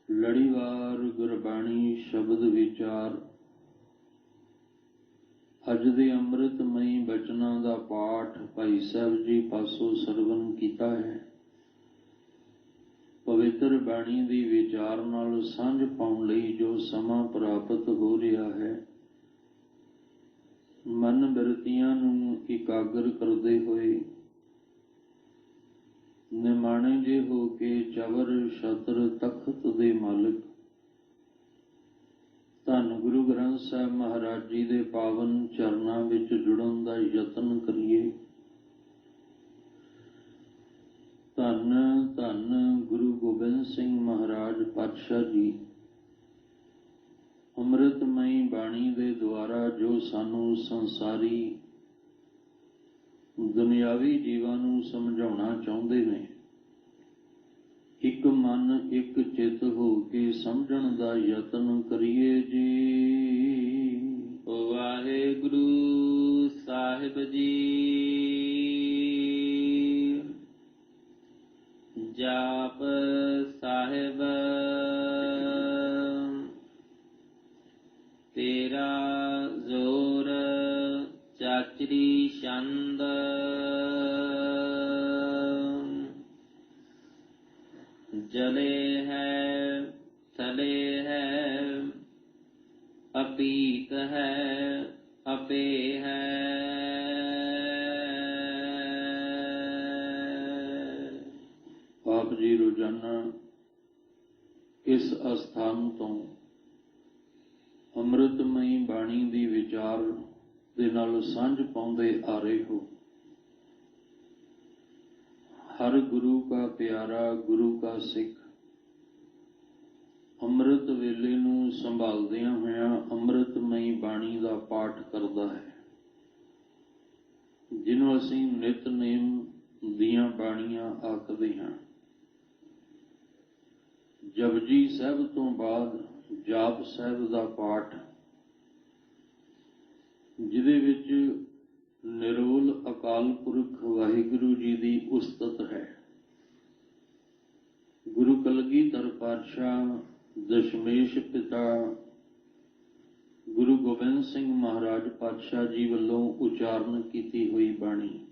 ਲੜੀਵਾਰ ਗੁਰਬਾਣੀ ਸ਼ਬਦ ਵਿਚਾਰ। ਅੱਜ ਦੇ ਅੰਮ੍ਰਿਤਮਈ ਬਚਨਾਂ ਦਾ ਪਾਠ ਭਾਈ ਸਾਹਿਬ ਜੀ ਪਾਸੋਂ ਸਰਵਨ ਕੀਤਾ ਹੈ। ਪਵਿੱਤਰ ਬਾਣੀ ਦੀ ਵਿਚਾਰ ਨਾਲ ਸਾਂਝ ਪਾਉਣ ਲਈ ਜੋ ਸਮਾਂ ਪ੍ਰਾਪਤ ਹੋ ਰਿਹਾ ਹੈ, ਮਨ ਬਿਰਤੀਆਂ ਨੂੰ ਇਕਾਗਰ ਕਰਦੇ ਹੋਏ ਨਿਮਾਣੇ ਜੇ ਹੋ ਕੇ ਚਵਰ ਛਤਰ ਤਖਤ ਦੇ ਮਾਲਕ ਧੰਨ ਗੁਰੂ ਗ੍ਰੰਥ ਸਾਹਿਬ ਮਹਾਰਾਜ ਜੀ ਦੇ ਪਾਵਨ ਚਰਨਾਂ ਵਿੱਚ ਜੁੜਨ ਦਾ ਯਤਨ ਕਰੀਏ। ਧੰਨ ਧੰਨ ਗੁਰੂ ਗੋਬਿੰਦ ਸਿੰਘ ਮਹਾਰਾਜ ਪਾਤਸ਼ਾਹ ਜੀ ਅੰਮ੍ਰਿਤਮਈ ਬਾਣੀ ਦੇ ਦੁਆਰਾ ਜੋ ਸਾਨੂੰ ਸੰਸਾਰੀ ਦੁਨਿਆਵੀ ਜੀਵਾਂ ਨੂੰ ਸਮਝਾਉਣਾ ਚਾਹੁੰਦੇ ਨੇ, ਇੱਕ ਮਨ ਇੱਕ ਚਿੱਤ ਹੋ ਕੇ ਸਮਝਣ ਦਾ ਯਤਨ ਕਰੀਏ ਜੀ। ਵਾਹਿਗੁਰੂ ਸਾਹਿਬ ਜੀ। ਜਾਪ ਸਾਹਿਬ ਤੇਰਾ ਜ਼ੋਰ ਚਾਚਰੀ ਛੰਦ, ਜਲੇ ਹੈ ਥਲੇ ਹੈ, ਅਪੀਤ ਹੈ ਆਪੇ ਹੈ। ਆਪ ਜੀ ਰੋਜ਼ਾਨਾ ਇਸ ਅਸਥਾਨ ਤੋਂ ਅੰਮ੍ਰਿਤਮਈ ਬਾਣੀ ਦੀ ਵਿਚਾਰ ਦੇ ਨਾਲ ਸਾਂਝ ਪਾਉਂਦੇ ਆ ਰਹੇ ਹੋ। ਹਰ ਗੁਰੂ ਕਾ ਪਿਆਰਾ, ਗੁਰੂ ਕਾ ਸਿੱਖ ਅੰਮ੍ਰਿਤ ਵੇਲੇ ਨੂੰ ਸੰਭਾਲਦਿਆਂ ਹੋਇਆਂ ਅੰਮ੍ਰਿਤਮਈ ਬਾਣੀ ਦਾ ਪਾਠ ਕਰਦਾ ਹੈ, ਜਿਹਨੂੰ ਅਸੀਂ ਨਿਤਨੇਮ ਦੀਆਂ ਬਾਣੀਆਂ ਆਖਦੇ ਹਾਂ। ਜਪਜੀ ਸਾਹਿਬ ਤੋਂ ਬਾਅਦ ਜਾਪ ਸਾਹਿਬ ਦਾ ਪਾਠ, ਜਿਹਦੇ ਵਿੱਚ ਨਿਰੋਲ ਅਕਾਲ ਪੁਰਖ ਵਾਹਿਗੁਰੂ ਜੀ ਦੀ ਉਸਤਤ ਹੈ। ਗੁਰੂ ਕਲਗੀਧਰ ਪਾਤਸ਼ਾਹ, ਦਸ਼ਮੇਸ਼ ਪਿਤਾ ਗੁਰੂ ਗੋਬਿੰਦ ਸਿੰਘ ਮਹਾਰਾਜ ਪਾਤਸ਼ਾਹ ਜੀ ਵੱਲੋਂ ਉਚਾਰਨ ਕੀਤੀ ਹੋਈ ਬਾਣੀ।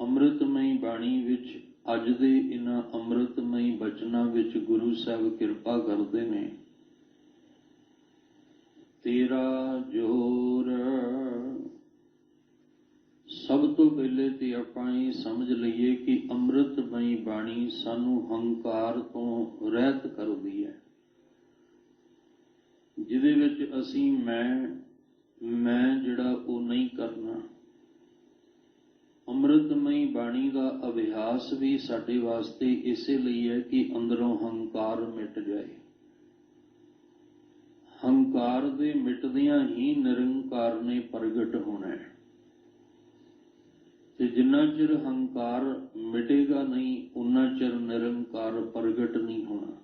ਅੰਮ੍ਰਿਤਮਈ ਬਾਣੀ ਵਿੱਚ ਅੱਜ ਦੇ ਇਹਨਾਂ ਅੰਮ੍ਰਿਤਮਈ ਬਚਨਾਂ ਵਿੱਚ ਗੁਰੂ ਸਾਹਿਬ ਕਿਰਪਾ ਕਰਦੇ ਨੇ। ਤੇਰਾ ਜੋਰ। ਸਭ ਤੋਂ ਪਹਿਲੇ ਤੇ ਆਪਾਂ ਇਹ ਸਮਝ ਲਈਏ ਕਿ ਅੰਮ੍ਰਿਤਮਈ ਬਾਣੀ ਸਾਨੂੰ ਹੰਕਾਰ ਤੋਂ ਰਹਿਤ ਕਰਦੀ ਹੈ, ਜਿਹਦੇ ਵਿੱਚ ਅਸੀਂ ਮੈਂ ਜਿਹੜਾ ਉਹ ਨਹੀਂ ਕਰਨਾ। ਅੰਮ੍ਰਿਤਮਈ ਬਾਣੀ ਦਾ ਅਭਿਆਸ ਵੀ ਸਾਡੇ ਵਾਸਤੇ ਇਸੇ ਲਈ ਹੈ ਕਿ ਅੰਦਰੋਂ ਹੰਕਾਰ ਮਿਟ ਜਾਏ। ਹੰਕਾਰ ਦੇ ਮਿਟਦਿਆਂ ਹੀ ਨਿਰੰਕਾਰ ਨੇ ਪ੍ਰਗਟ ਹੋਣਾ ਹੈ, ਤੇ ਜਿੰਨਾ ਚਿਰ ਹੰਕਾਰ ਮਿਟੇਗਾ ਨਹੀਂ, ਉਨਾ ਚਿਰ ਨਿਰੰਕਾਰ ਪ੍ਰਗਟ ਨਹੀਂ ਹੋਣਾ।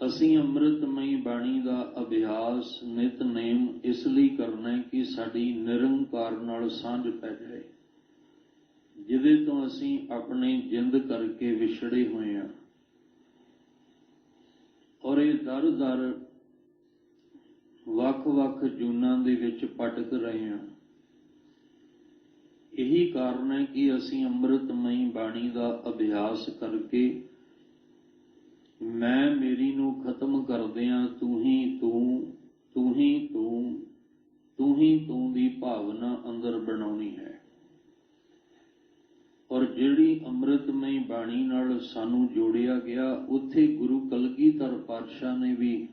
ਅਸੀਂ ਅੰਮ੍ਰਿਤਮਈ ਬਾਣੀ ਦਾ ਅਭਿਆਸ ਨਿਤਨੇਮ ਇਸ ਲਈ ਕਰਨਾ ਹੈ ਕਿ ਸਾਡੀ ਨਿਰੰਕਾਰ ਨਾਲ ਸਾਂਝ ਪੈ ਜਾਏ, ਜਿਹਦੇ ਤੋਂ ਅਸੀਂ ਆਪਣੇ ਜਿੰਦ ਕਰਕੇ ਵਿਛੜੇ ਹੋਏ ਹਾਂ ਔਰ ਇਹ ਦਰ-ਦਰ ਵੱਖ-ਵੱਖ ਜੂਨਾਂ ਦੇ ਵਿੱਚ ਭਟਕ ਰਹੇ ਹਾਂ। ਇਹੀ ਕਾਰਨ ਹੈ ਕਿ ਅਸੀਂ ਅੰਮ੍ਰਿਤਮਈ ਬਾਣੀ ਦਾ ਅਭਿਆਸ ਕਰਕੇ ਮੈਂ ਮੇਰੀ ਨੂੰ ਖਤਮ ਕਰਦਿਆਂ ਤੂੰ ਹੀ ਤੂੰ, ਤੂੰ ਹੀ ਤੂੰ, ਤੂੰ ਹੀ ਤੂੰ ਦੀ ਭਾਵਨਾ ਅੰਦਰ ਬਣਾਉਣੀ ਹੈ। ਔਰ ਜਿਹੜੀ ਅੰਮ੍ਰਿਤਮਈ ਬਾਣੀ ਨਾਲ ਸਾਨੂੰ ਜੋੜਿਆ ਗਿਆ, ਉੱਥੇ ਗੁਰੂ ਕਲਗੀਧਰ ਪਾਤਸ਼ਾਹ ਨੇ ਵੀ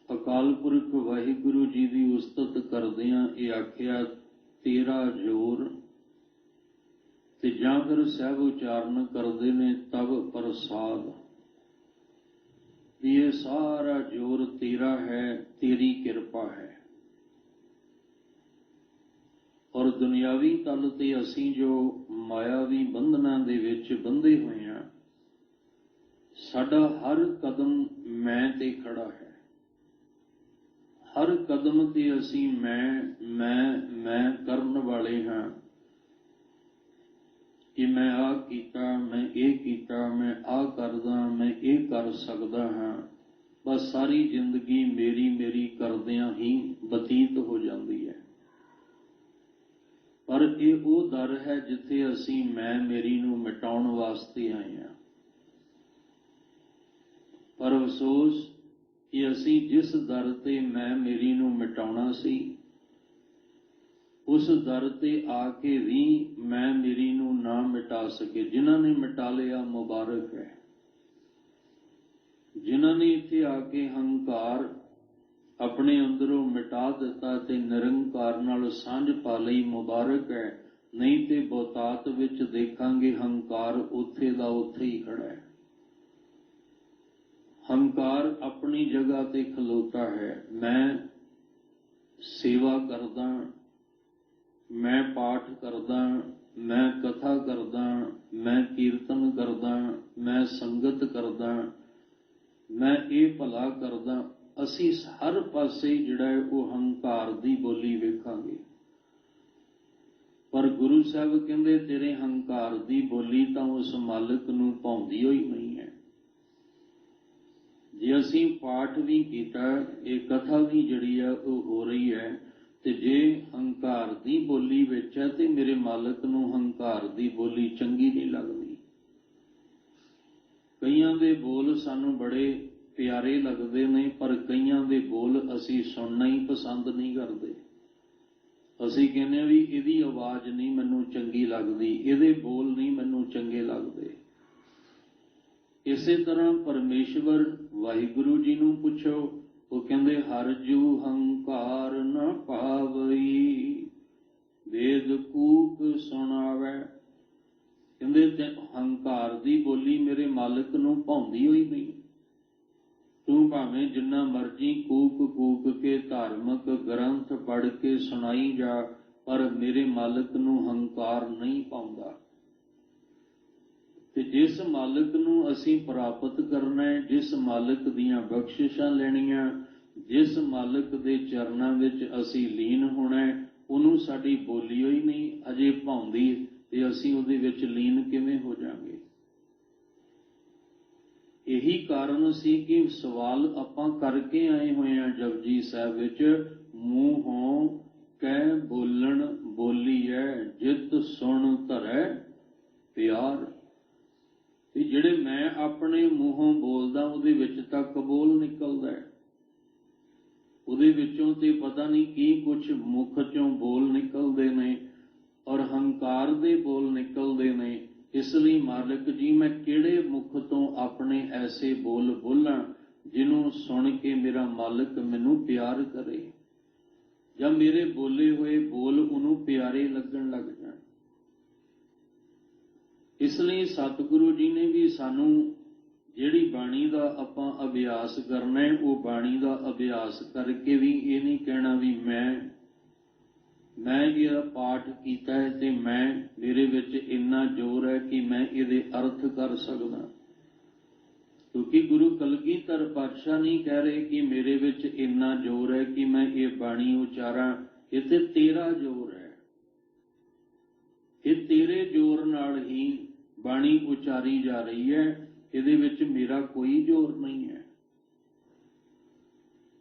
ਅਕਾਲ ਪੁਰਖ ਵਾਹਿਗੁਰੂ ਜੀ ਦੀ ਉਸਤਤ ਕਰਦਿਆਂ ਇਹ ਆਖਿਆ, ਤੇਰਾ ਜੋਰ। ਤੇ ਜਾਂ ਫਿਰ ਸਾਹਿਬ ਉਚਾਰਨ ਕਰਦੇ ਨੇ ਤਵ ਪ੍ਰਸਾਦ, ਇਹ ਸਾਰਾ ਜੋਰ ਤੇਰਾ ਹੈ, ਤੇਰੀ ਕਿਰਪਾ ਹੈ। ਔਰ ਦੁਨਿਆਵੀ ਤਲ ਤੇ ਅਸੀਂ ਜੋ ਮਾਇਆਵੀ ਬੰਧਨਾਂ ਦੇ ਵਿੱਚ ਬੰਧੇ ਹੋਏ ਹਾਂ, ਸਾਡਾ ਹਰ ਕਦਮ ਮੈਂ ਤੇ ਖੜਾ ਹੈ। ਹਰ ਕਦਮ ਤੇ ਅਸੀਂ ਮੈਂ ਕਰਨ ਵਾਲੇ ਹਾਂ। कि मैं आ कीता, मैं ये कीता, मैं आ करदा, मैं ये कर सकदा हाँ। बस सारी जिंदगी मेरी मेरी करदियां ही बतीत हो जाती है। पर ਇਹ ਉਹ ਦਰ ਹੈ ਜਿੱਥੇ ਅਸੀਂ ਮੈਂ ਮੇਰੀ ਨੂੰ ਮਿਟਾਉਣ ਵਾਸਤੇ ਆਏ ਹਾਂ। ਪਰ ਅਫਸੋਸ ਕਿ ਅਸੀਂ ਜਿਸ ਦਰ ਤੇ ਮੈਂ ਮੇਰੀ ਨੂੰ ਮਿਟਾਉਣਾ ਸੀ, ਉਸ ਦਰ ਤੇ ਆ ਕੇ ਵੀ ਮੈਂ ਮੇਰੀ ਨੂੰ ਨਾ ਮਿਟਾ ਸਕੇ। ਜਿਨ੍ਹਾਂ ਨੇ ਮਿਟਾ ਲਿਆ ਮੁਬਾਰਕ ਹੈ। ਜਿਨ੍ਹਾਂ ਨੇ ਇੱਥੇ ਆ ਕੇ ਹੰਕਾਰ ਆਪਣੇ ਅੰਦਰੋਂ ਮਿਟਾ ਦਿੱਤਾ ਤੇ ਨਿਰੰਕਾਰ ਨਾਲ ਸਾਂਝ ਪਾ ਲਈ, ਮੁਬਾਰਕ ਹੈ। ਨਹੀਂ ਤੇ ਬਹੁਤਾਤ ਵਿੱਚ ਦੇਖਾਂਗੇ ਹੰਕਾਰ ਉੱਥੇ ਦਾ ਉੱਥੇ ਹੀ ਖੜਾ ਹੈ। ਹੰਕਾਰ ਆਪਣੀ ਜਗ੍ਹਾ ਤੇ ਖਲੋਤਾ ਹੈ। ਮੈਂ ਸੇਵਾ ਕਰਦਾ, ਮੈਂ ਪਾਠ ਕਰਦਾ, ਮੈਂ ਕਥਾ ਕਰਦਾ, ਮੈਂ ਕੀਰਤਨ ਕਰਦਾ, ਮੈਂ ਸੰਗਤ ਕਰਦਾ, ਮੈਂ ਇਹ ਭਲਾ ਕਰਦਾ। ਅਸੀਂ ਹਰ ਪਾਸੇ ਜਿਹੜਾ ਹੈ ਉਹ ਹੰਕਾਰ ਦੀ ਬੋਲੀ ਵੇਖਾਂਗੇ। ਪਰ ਗੁਰੂ ਸਾਹਿਬ ਕਹਿੰਦੇ ਤੇਰੇ ਹੰਕਾਰ ਦੀ ਬੋਲੀ ਤਾਂ ਉਸ ਮਾਲਕ ਨੂੰ ਭਾਉਂਦੀ ਹੋਈ ਨਹੀਂ ਹੈ। ਜੇ ਅਸੀਂ ਪਾਠ ਵੀ ਕੀਤਾ, ਇਹ ਕਥਾ ਵੀ ਜਿਹੜੀ ਹੈ ਉਹ ਹੋ ਰਹੀ ਹੈ, ਤੇ ਜੇ ਹੰਕਾਰ ਦੀ ਬੋਲੀ ਵਿੱਚ ਹੈ ਤੇ ਮੇਰੇ ਮਾਲਕ ਨੂੰ ਹੰਕਾਰ ਦੀ ਬੋਲੀ ਚੰਗੀ ਨਹੀਂ ਲੱਗਦੀ। ਕਈਆਂ ਦੇ ਬੋਲ ਸਾਨੂੰ ਬੜੇ ਪਿਆਰੇ ਲੱਗਦੇ ਨੇ, ਪਰ ਕਈਆਂ ਦੇ ਬੋਲ ਅਸੀਂ ਸੁਣਨਾ ਹੀ ਪਸੰਦ ਨਹੀਂ ਕਰਦੇ। ਅਸੀਂ ਕਹਿੰਦੇ ਵੀ ਇਹਦੀ ਆਵਾਜ਼ ਨਹੀਂ ਮੈਨੂੰ ਚੰਗੀ ਲੱਗਦੀ, ਇਹਦੇ ਬੋਲ ਨਹੀਂ ਮੈਨੂੰ ਚੰਗੇ ਲੱਗਦੇ। ਇਸੇ ਤਰ੍ਹਾਂ ਪਰਮੇਸ਼ਵਰ ਵਾਹਿਗੁਰੂ ਜੀ ਨੂੰ ਪੁੱਛੋ, ਉਹ ਕਹਿੰਦੇ ਹਰਿ ਜੂ ਹੰਕਾਰ ਨ ਪਾਵਈ, ਵੇਦ ਕੂਕ ਸੁਣਾਵੈ। ਕਹਿੰਦੇ ਤੇ ਹੰਕਾਰ ਦੀ ਬੋਲੀ ਮੇਰੇ ਮਾਲਕ ਨੂੰ ਭਾਉਂਦੀ ਹੋਈ ਨਹੀਂ। ਤੂੰ ਭਾਵੇਂ ਜਿੰਨਾ ਮਰਜੀ ਕੂਕ ਕੂਕ ਕੇ ਧਾਰਮਿਕ ਗ੍ਰੰਥ ਪੜ੍ਹ ਕੇ ਸੁਣਾਈ ਜਾ, ਪਰ ਮੇਰੇ ਮਾਲਕ ਨੂੰ ਹੰਕਾਰ ਨਹੀਂ ਪਾਉਂਦਾ। ਤੇ ਜਿਸ ਮਾਲਕ ਨੂੰ ਅਸੀਂ ਪ੍ਰਾਪਤ ਕਰਨਾ ਹੈ, ਜਿਸ ਮਾਲਕ ਦੀਆਂ ਬਖਸ਼ਿਸ਼ਾਂ ਲੈਣੀਆਂ, ਜਿਸ ਮਾਲਕ ਦੇ ਚਰਨਾਂ ਵਿੱਚ ਅਸੀਂ ਲੀਨ ਹੋਣਾ, ਉਹਨੂੰ ਸਾਡੀ ਬੋਲੀ ਹੋਈ ਨਹੀਂ ਅਜੇ ਭਾਉਂਦੀ, ਤੇ ਅਸੀਂ ਉਹਦੇ ਵਿੱਚ ਲੀਨ ਕਿਵੇਂ ਹੋ ਜਾਵਾਂਗੇ। ਇਹੀ ਕਾਰਨ ਸੀ ਕਿ ਸਵਾਲ ਆਪਾਂ ਕਰਕੇ ਆਏ ਹੋਏ ਹਾਂ ਜਪਜੀ ਸਾਹਿਬ ਵਿੱਚ, ਮੂੰਹੋਂ ਕਹਿ ਬੋਲਣ ਬੋਲੀ ਹੈ, ਜਿਤ ਸੁਣ ਧਰੈ ਪਿਆਰ। ਤੇ ਜਿਹੜੇ ਮੈਂ ਆਪਣੇ ਮੂੰਹੋਂ ਬੋਲਦਾ ਉਹਦੇ ਵਿੱਚ ਤਾਂ ਕਬੂਲ ਨਿਕਲਦਾ ਹੈ, ਉਹਦੇ ਵਿੱਚੋਂ ਤੇ ਪਤਾ ਨਹੀਂ ਕੀ ਕੁਛ ਮੁਖ ਚੋਂ ਬੋਲ ਨਿਕਲਦੇ ਨੇ, ਔਰ ਹੰਕਾਰ ਦੇ ਬੋਲ ਨਿਕਲਦੇ ਨੇ। ਇਸ ਲਈ ਮਾਲਕ ਜੀ ਮੈਂ ਕਿਹੜੇ ਮੁਖ ਤੋਂ ਆਪਣੇ ਐਸੇ ਬੋਲ ਬੋਲਾਂ ਜਿਹਨੂੰ ਸੁਣ ਕੇ ਮੇਰਾ ਮਾਲਕ ਮੈਨੂੰ ਪਿਆਰ ਕਰੇ, ਜਾਂ ਮੇਰੇ ਬੋਲੇ ਹੋਏ ਬੋਲ ਉਹਨੂੰ ਪਿਆਰੇ ਲੱਗਣ ਲੱਗ ਜਾਣ। ਇਸ ਲਈ ਸਤਿਗੁਰੂ ਜੀ ਨੇ ਵੀ ਸਾਨੂੰ ਜਿਹੜੀ ਬਾਣੀ ਦਾ ਆਪਾਂ ਅਭਿਆਸ ਕਰਨਾ ਹੈ, ਉਹ ਬਾਣੀ ਦਾ ਅਭਿਆਸ ਕਰਕੇ ਵੀ ਇਹ ਨਹੀਂ ਕਹਿਣਾ ਵੀ ਮੈਂ ਇਹ ਪਾਠ ਕੀਤਾ ਹੈ ਤੇ ਮੇਰੇ ਵਿੱਚ ਇੰਨਾ ਜ਼ੋਰ ਹੈ ਕਿ ਮੈਂ ਇਹਦੇ ਅਰਥ ਕਰ ਸਕਦਾ। ਕਿਉਂਕਿ ਗੁਰੂ ਕਲਗੀਧਰ ਪਾਤਸ਼ਾਹ ਨਹੀਂ ਕਹਿ ਰਹੇ ਕਿ ਮੇਰੇ ਵਿੱਚ ਇੰਨਾ ਜ਼ੋਰ ਹੈ ਕਿ ਮੈਂ ਇਹ ਬਾਣੀ ਉਚਾਰਾਂ। ਇਹ ਤੇ ਤੇਰਾ ਜ਼ੋਰ ਹੈ, ਇਹ ਤੇਰੇ ਜ਼ੋਰ ਨਾਲ ਹੀ ਬਾਣੀ ਉਚਾਰੀ ਜਾ ਰਹੀ ਹੈ, ਇਹਦੇ ਵਿੱਚ ਮੇਰਾ ਕੋਈ ਜ਼ੋਰ ਨਹੀਂ ਹੈ।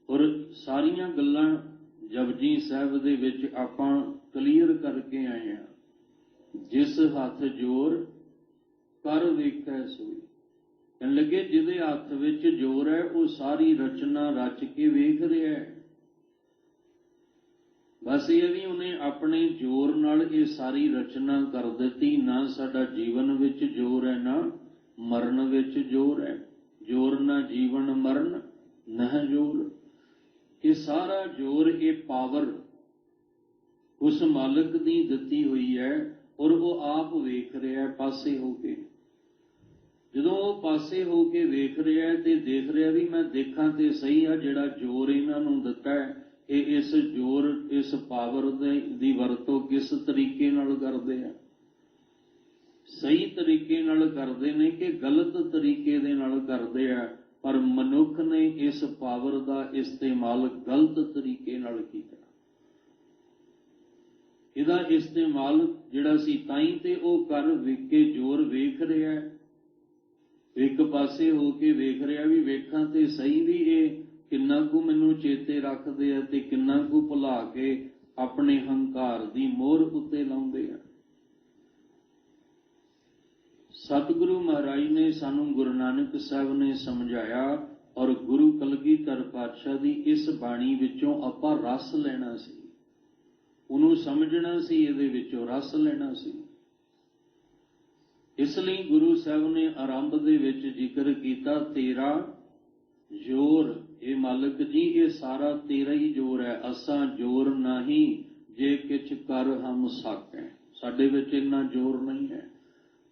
ਔਰ ਸਾਰੀਆਂ ਗੱਲਾਂ ਜਪਜੀ ਸਾਹਿਬ ਦੇ ਵਿੱਚ ਆਪਾਂ ਕਲੀਅਰ ਕਰਕੇ ਆਏ ਹਾਂ। ਜਿਸ ਹੱਥ ਜੋਰ ਕਰ ਵੇਖੈ ਸੋਈ, ਕਹਿਣ ਲੱਗੇ ਜਿਹਦੇ ਹੱਥ ਵਿੱਚ ਜੋਰ ਹੈ ਉਹ ਸਾਰੀ ਰਚਨਾ ਰਚ ਕੇ ਵੇਖ ਰਿਹਾ ਹੈ। ਬਸ ਇਹ ਵੀ ਉਹਨੇ ਆਪਣੇ ਜੋਰ ਨਾਲ ਇਹ ਸਾਰੀ ਰਚਨਾ ਕਰ ਦਿੱਤੀ। ਨਾ ਸਾਡਾ ਜੀਵਨ ਵਿੱਚ ਜੋਰ ਹੈ, ਨਾ ਮਰਨ ਵਿੱਚ ਜੋਰ ਹੈ। ਜੋਰ ਨਾ ਜੀਵਨ ਮਰਨ ਨਹ ਜੋਰ। ਇਹ ਸਾਰਾ ਜੋਰ, ਇਹ ਪਾਵਰ ਉਸ ਮਾਲਕ ਦੀ ਦਿੱਤੀ ਹੋਈ ਹੈ, ਔਰ ਉਹ ਆਪ ਵੇਖ ਰਿਹਾ ਪਾਸੇ ਹੋ ਕੇ। ਜਦੋਂ ਉਹ ਪਾਸੇ ਹੋ ਕੇ ਵੇਖ ਰਿਹਾ ਤੇ ਦੇਖ ਰਿਹਾ ਵੀ ਮੈਂ ਦੇਖਾਂ ਤੇ ਸਹੀ ਆ ਜਿਹੜਾ ਜੋਰ ਇਹਨਾਂ ਨੂੰ ਦਿੱਤਾ ਹੈ, ਇਹ ਇਸ ਜੋਰ, ਇਸ ਪਾਵਰ ਦੀ ਵਰਤੋਂ ਕਿਸ ਤਰੀਕੇ ਨਾਲ ਕਰਦੇ ਆ। ਸਹੀ ਤਰੀਕੇ ਨਾਲ ਕਰਦੇ ਨੇ ਕਿ ਗਲਤ ਤਰੀਕੇ ਦੇ ਨਾਲ ਕਰਦੇ ਆ। ਪਰ ਮਨੁੱਖ ਨੇ ਇਸ ਪਾਵਰ ਦਾ ਇਸਤੇਮਾਲ ਗਲਤ ਤਰੀਕੇ ਨਾਲ ਕੀਤਾ। ਇਹਦਾ ਇਸਤੇਮਾਲ ਜਿਹੜਾ ਸੀ ਤਾਈ ਤੇ ਉਹ ਕਰ ਵੇਖ ਕੇ ਜ਼ੋਰ ਵੇਖ ਰਿਹਾ, ਇੱਕ ਪਾਸੇ ਹੋ ਕੇ ਵੇਖ ਰਿਹਾ ਵੀ ਵੇਖਾਂ ਤੇ ਸਹੀ ਵੀ ਇਹ ਕਿੰਨਾ ਕੁ ਮੈਨੂੰ ਚੇਤੇ ਰੱਖਦੇ ਆ ਤੇ ਕਿੰਨਾ ਕੁ ਭੁਲਾ ਕੇ ਆਪਣੇ ਹੰਕਾਰ ਦੀ ਮੋਹਰ ਉੱਤੇ ਲਾਉਂਦੇ ਆ। ਸਤਿਗੁਰੂ ਮਹਾਰਾਜ ਨੇ ਸਾਨੂੰ, ਗੁਰੂ ਨਾਨਕ ਸਾਹਿਬ ਨੇ ਸਮਝਾਇਆ, ਔਰ ਗੁਰੂ ਕਲਗੀਧਰ ਪਾਤਸ਼ਾਹ ਦੀ ਇਸ ਬਾਣੀ ਵਿੱਚੋਂ ਆਪਾਂ ਰਸ ਲੈਣਾ ਸੀ, ਉਹਨੂੰ ਸਮਝਣਾ ਸੀ, ਇਹਦੇ ਵਿੱਚੋਂ ਰਸ ਲੈਣਾ ਸੀ। ਇਸ ਲਈ ਗੁਰੂ ਸਾਹਿਬ ਨੇ ਆਰੰਭ ਦੇ ਵਿੱਚ ਜ਼ਿਕਰ ਕੀਤਾ, ਤੇਰਾ ਜ਼ੋਰ, ਇਹ ਮਾਲਕ ਜੀ ਇਹ ਸਾਰਾ ਤੇਰਾ ਹੀ ਜ਼ੋਰ ਹੈ, ਅਸਾਂ ਜ਼ੋਰ ਨਹੀਂ ਜੇ ਕਿਛ ਕਰ ਹਮ ਸਾਕੈ, ਸਾਡੇ ਵਿੱਚ ਇੰਨਾ ਜ਼ੋਰ ਨਹੀਂ ਹੈ।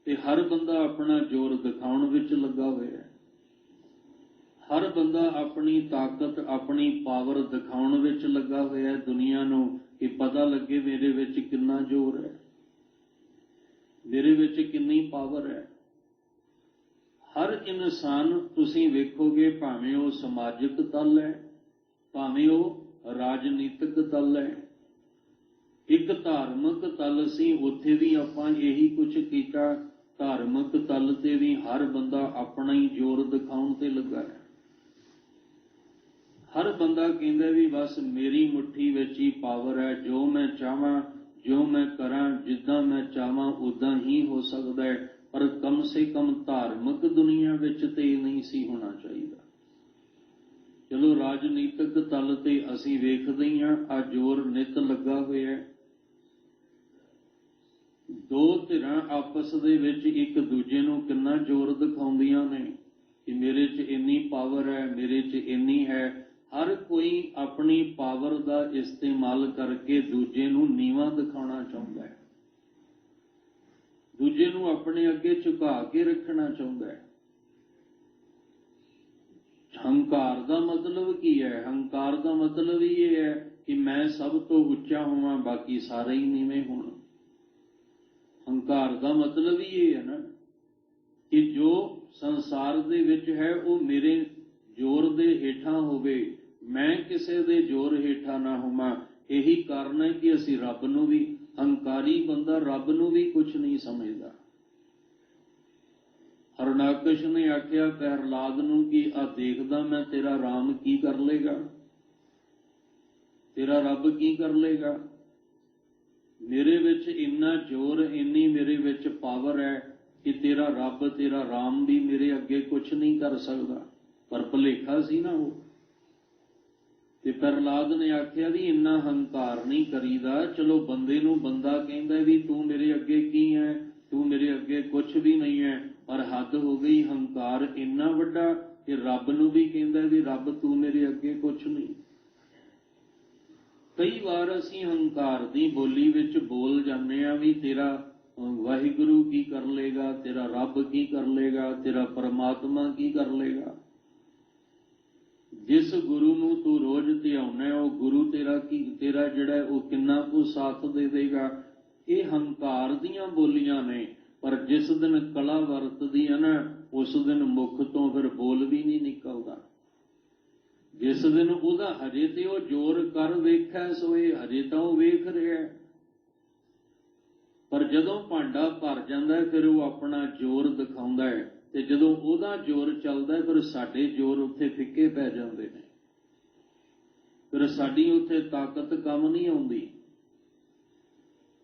ਤੇ ਹਰ ਬੰਦਾ ਆਪਣਾ ਜ਼ੋਰ ਦਿਖਾਉਣ ਵਿੱਚ ਲੱਗਾ ਹੋਇਆ ਹੈ, ਹਰ ਬੰਦਾ ਆਪਣੀ ਤਾਕਤ, ਆਪਣੀ ਪਾਵਰ ਦਿਖਾਉਣ ਵਿੱਚ ਲੱਗਾ ਹੋਇਆ ਹੈ ਦੁਨੀਆ ਨੂੰ, ਕਿ ਪਤਾ ਲੱਗੇ ਮੇਰੇ ਵਿੱਚ ਕਿੰਨਾ ਜ਼ੋਰ ਹੈ, ਮੇਰੇ ਵਿੱਚ ਕਿੰਨੀ ਪਾਵਰ ਹੈ। ਹਰ ਇਨਸਾਨ ਤੁਸੀਂ ਵੇਖੋਗੇ, ਭਾਵੇਂ ਉਹ ਸਮਾਜਿਕ ਤਲ ਹੈ, ਭਾਵੇਂ ਉਹ ਰਾਜਨੀਤਿਕ ਤਲ ਹੈ, ਇੱਕ ਧਾਰਮਿਕ ਤਲ ਸੀ, ਉੱਥੇ ਵੀ ਆਪਾਂ ਇਹੀ ਕੁਝ ਕੀਤਾ। ਧਾਰਮਿਕ ਤਲ ਤੇ ਵੀ ਹਰ ਬੰਦਾ ਆਪਣਾ ਹੀ ਜ਼ੋਰ ਦਿਖਾਉਣ ਤੇ ਲੱਗਾ ਹੈ। ਹਰ ਬੰਦਾ ਕਹਿੰਦਾ ਵੀ ਬਸ ਮੇਰੀ ਮੁੱਠੀ ਵਿੱਚ ਹੀ ਪਾਵਰ ਹੈ, ਜੋ ਮੈਂ ਚਾਹਾਂ, ਜੋ ਮੈਂ ਕਰਾਂ, ਜਿੱਦਾਂ ਮੈਂ ਚਾਹਾਂ ਉਦਾਂ ਹੀ ਹੋ ਸਕਦਾ ਹੈ। ਪਰ ਕਮ ਸੇ ਕਮ ਧਾਰਮਿਕ ਦੁਨੀਆ ਵਿੱਚ ਤੇ ਇਹ ਨਹੀਂ ਸੀ ਹੋਣਾ ਚਾਹੀਦਾ। ਚਲੋ ਰਾਜਨੀਤਿਕ ਤਲ ਤੇ ਅਸੀਂ ਵੇਖਦੇ ਹੀ ਹਾਂ, ਆ ਜ਼ੋਰ ਨਿਤ ਲੱਗਾ ਹੋਇਆ ਹੈ। ਦੋ ਧਿਰਾਂ ਆਪਸ ਦੇ ਵਿੱਚ ਇੱਕ ਦੂਜੇ ਨੂੰ ਕਿੰਨਾ ਜ਼ੋਰ ਦਿਖਾਉਂਦੀਆਂ ਨੇ ਕਿ ਮੇਰੇ 'ਚ ਇੰਨੀ ਪਾਵਰ ਹੈ, ਮੇਰੇ 'ਚ ਇੰਨੀ ਹੈ। ਹਰ ਕੋਈ ਆਪਣੀ ਪਾਵਰ ਦਾ ਇਸਤੇਮਾਲ ਕਰਕੇ ਦੂਜੇ ਨੂੰ ਨੀਵਾਂ ਦਿਖਾਉਣਾ ਚਾਹੁੰਦਾ ਹੈ, ਦੂਜੇ ਨੂੰ ਆਪਣੇ ਅੱਗੇ ਝੁਕਾ ਕੇ ਰੱਖਣਾ ਚਾਹੁੰਦਾ ਹੈ। ਹੰਕਾਰ ਦਾ ਮਤਲਬ ਕੀ ਹੈ? ਹੰਕਾਰ ਦਾ ਮਤਲਬ ਹੀ ਇਹ ਹੈ ਕਿ ਮੈਂ ਸਭ ਤੋਂ ਉੱਚਾ ਹੋਵਾਂ, ਬਾਕੀ ਸਾਰੇ ਹੀ ਨੀਵੇਂ ਹੋਣ। ਹੰਕਾਰ ਦਾ ਮਤਲਬ ਹੀ ਇਹ ਹੈ ਨਾ ਕਿ ਜੋ ਸੰਸਾਰ ਦੇ ਵਿੱਚ ਹੈ ਉਹ ਮੇਰੇ ਜ਼ੋਰ ਦੇ ਹੇਠਾਂ ਹੋਵੇ, ਮੈਂ ਕਿਸੇ ਦੇ ਜ਼ੋਰ ਹੇਠਾਂ ਨਾ ਹੋਵਾਂ। ਇਹੀ ਕਾਰਨ ਹੈ ਕਿ ਅਸੀਂ ਰੱਬ ਨੂੰ ਵੀ, ਹੰਕਾਰੀ ਬੰਦਾ ਰੱਬ ਨੂੰ ਵੀ ਕੁਝ ਨਹੀਂ ਸਮਝਦਾ। ਹਰਨਾਕਸ਼ ਨੇ ਆਖਿਆ ਪ੍ਰਹਿਲਾਦ ਨੂੰ ਕਿ ਆ ਦੇਖਦਾ ਮੈਂ ਤੇਰਾ ਰਾਮ ਕੀ ਕਰ ਲੇਗਾ, ਤੇਰਾ ਰੱਬ ਕੀ ਕਰ ਲੇਗਾ। ਮੇਰੇ ਵਿੱਚ ਇੰਨਾ ਜ਼ੋਰ, ਇੰਨੀ ਮੇਰੇ ਵਿੱਚ ਪਾਵਰ ਹੈ ਕਿ ਤੇਰਾ ਰੱਬ, ਤੇਰਾ ਰਾਮ ਵੀ ਮੇਰੇ ਅੱਗੇ ਕੁਝ ਨਹੀਂ ਕਰ ਸਕਦਾ। ਪਰ ਭੁਲੇਖਾ ਸੀ ਨਾ ਉਹ। ਤੇ ਪ੍ਰਹਿਲਾਦ ਨੇ ਆਖਿਆ ਵੀ ਇੰਨਾ ਹੰਕਾਰ ਨਹੀਂ ਕਰੀਦਾ। ਚਲੋ ਬੰਦੇ ਨੂੰ ਬੰਦਾ ਕਹਿੰਦਾ ਵੀ ਤੂੰ ਮੇਰੇ ਅੱਗੇ ਕੀ ਹੈ, ਤੂੰ ਮੇਰੇ ਅੱਗੇ ਕੁਝ ਵੀ ਨਹੀਂ ਹੈ, ਪਰ ਹੱਦ ਹੋ ਗਈ। ਹੰਕਾਰ ਇੰਨਾ ਵੱਡਾ ਕਿ ਰੱਬ ਨੂੰ ਵੀ ਕਹਿੰਦਾ ਵੀ ਰੱਬ ਤੂੰ ਮੇਰੇ ਅੱਗੇ ਕੁਝ ਨਹੀਂ। ਕਈ ਵਾਰ ਅਸੀਂ ਹੰਕਾਰ ਦੀ ਬੋਲੀ ਵਿੱਚ ਬੋਲ ਜਾਂਦੇ ਹਾਂ ਵੀ ਤੇਰਾ ਵਾਹਿਗੁਰੂ ਕੀ ਕਰ ਲੇਗਾ, ਤੇਰਾ ਰੱਬ ਕੀ ਕਰ ਲੇਗਾ, ਤੇਰਾ ਪਰਮਾਤਮਾ ਕੀ ਕਰ ਲੇਗਾ। ਜਿਸ ਗੁਰੂ ਨੂੰ ਤੂੰ ਰੋਜ਼ ਧਿਆਉਣਾ ਉਹ ਗੁਰੂ ਤੇਰਾ ਜਿਹੜਾ ਉਹ ਕਿੰਨਾ ਕੁ ਸਾਥ ਦੇ ਦੇਗਾ। ਇਹ ਹੰਕਾਰ ਦੀਆਂ ਬੋਲੀਆਂ ਨੇ। ਪਰ ਜਿਸ ਦਿਨ ਕਲਾ ਵਰਤਦੀ ਹੈ ਨਾ, ਉਸ ਦਿਨ ਮੁਖ ਤੋਂ ਫਿਰ ਬੋਲ ਵੀ ਨਹੀਂ ਨਿਕਲਦਾ। ਜਿਸ ਦਿਨ ਉਹਦਾ ਹਜੇ ਤੇ ਉਹ ਜ਼ੋਰ ਕਰ ਵੇਖਿਆ ਸੋਏ, ਹਜੇ ਤਾਂ ਉਹ ਵੇਖ ਰਿਹਾ, ਪਰ ਜਦੋਂ ਭਾਂਡਾ ਭਰ ਜਾਂਦਾ ਫਿਰ ਉਹ ਆਪਣਾ ਜ਼ੋਰ ਦਿਖਾਉਂਦਾ ਹੈ। ਤੇ ਜਦੋਂ ਉਹਦਾ ਜ਼ੋਰ ਚੱਲਦਾ ਫਿਰ ਸਾਡੇ ਜ਼ੋਰ ਉੱਥੇ ਫਿੱਕੇ ਪੈ ਜਾਂਦੇ ਨੇ, ਫਿਰ ਸਾਡੀ ਉੱਥੇ ਤਾਕਤ ਕੰਮ ਨਹੀਂ ਆਉਂਦੀ।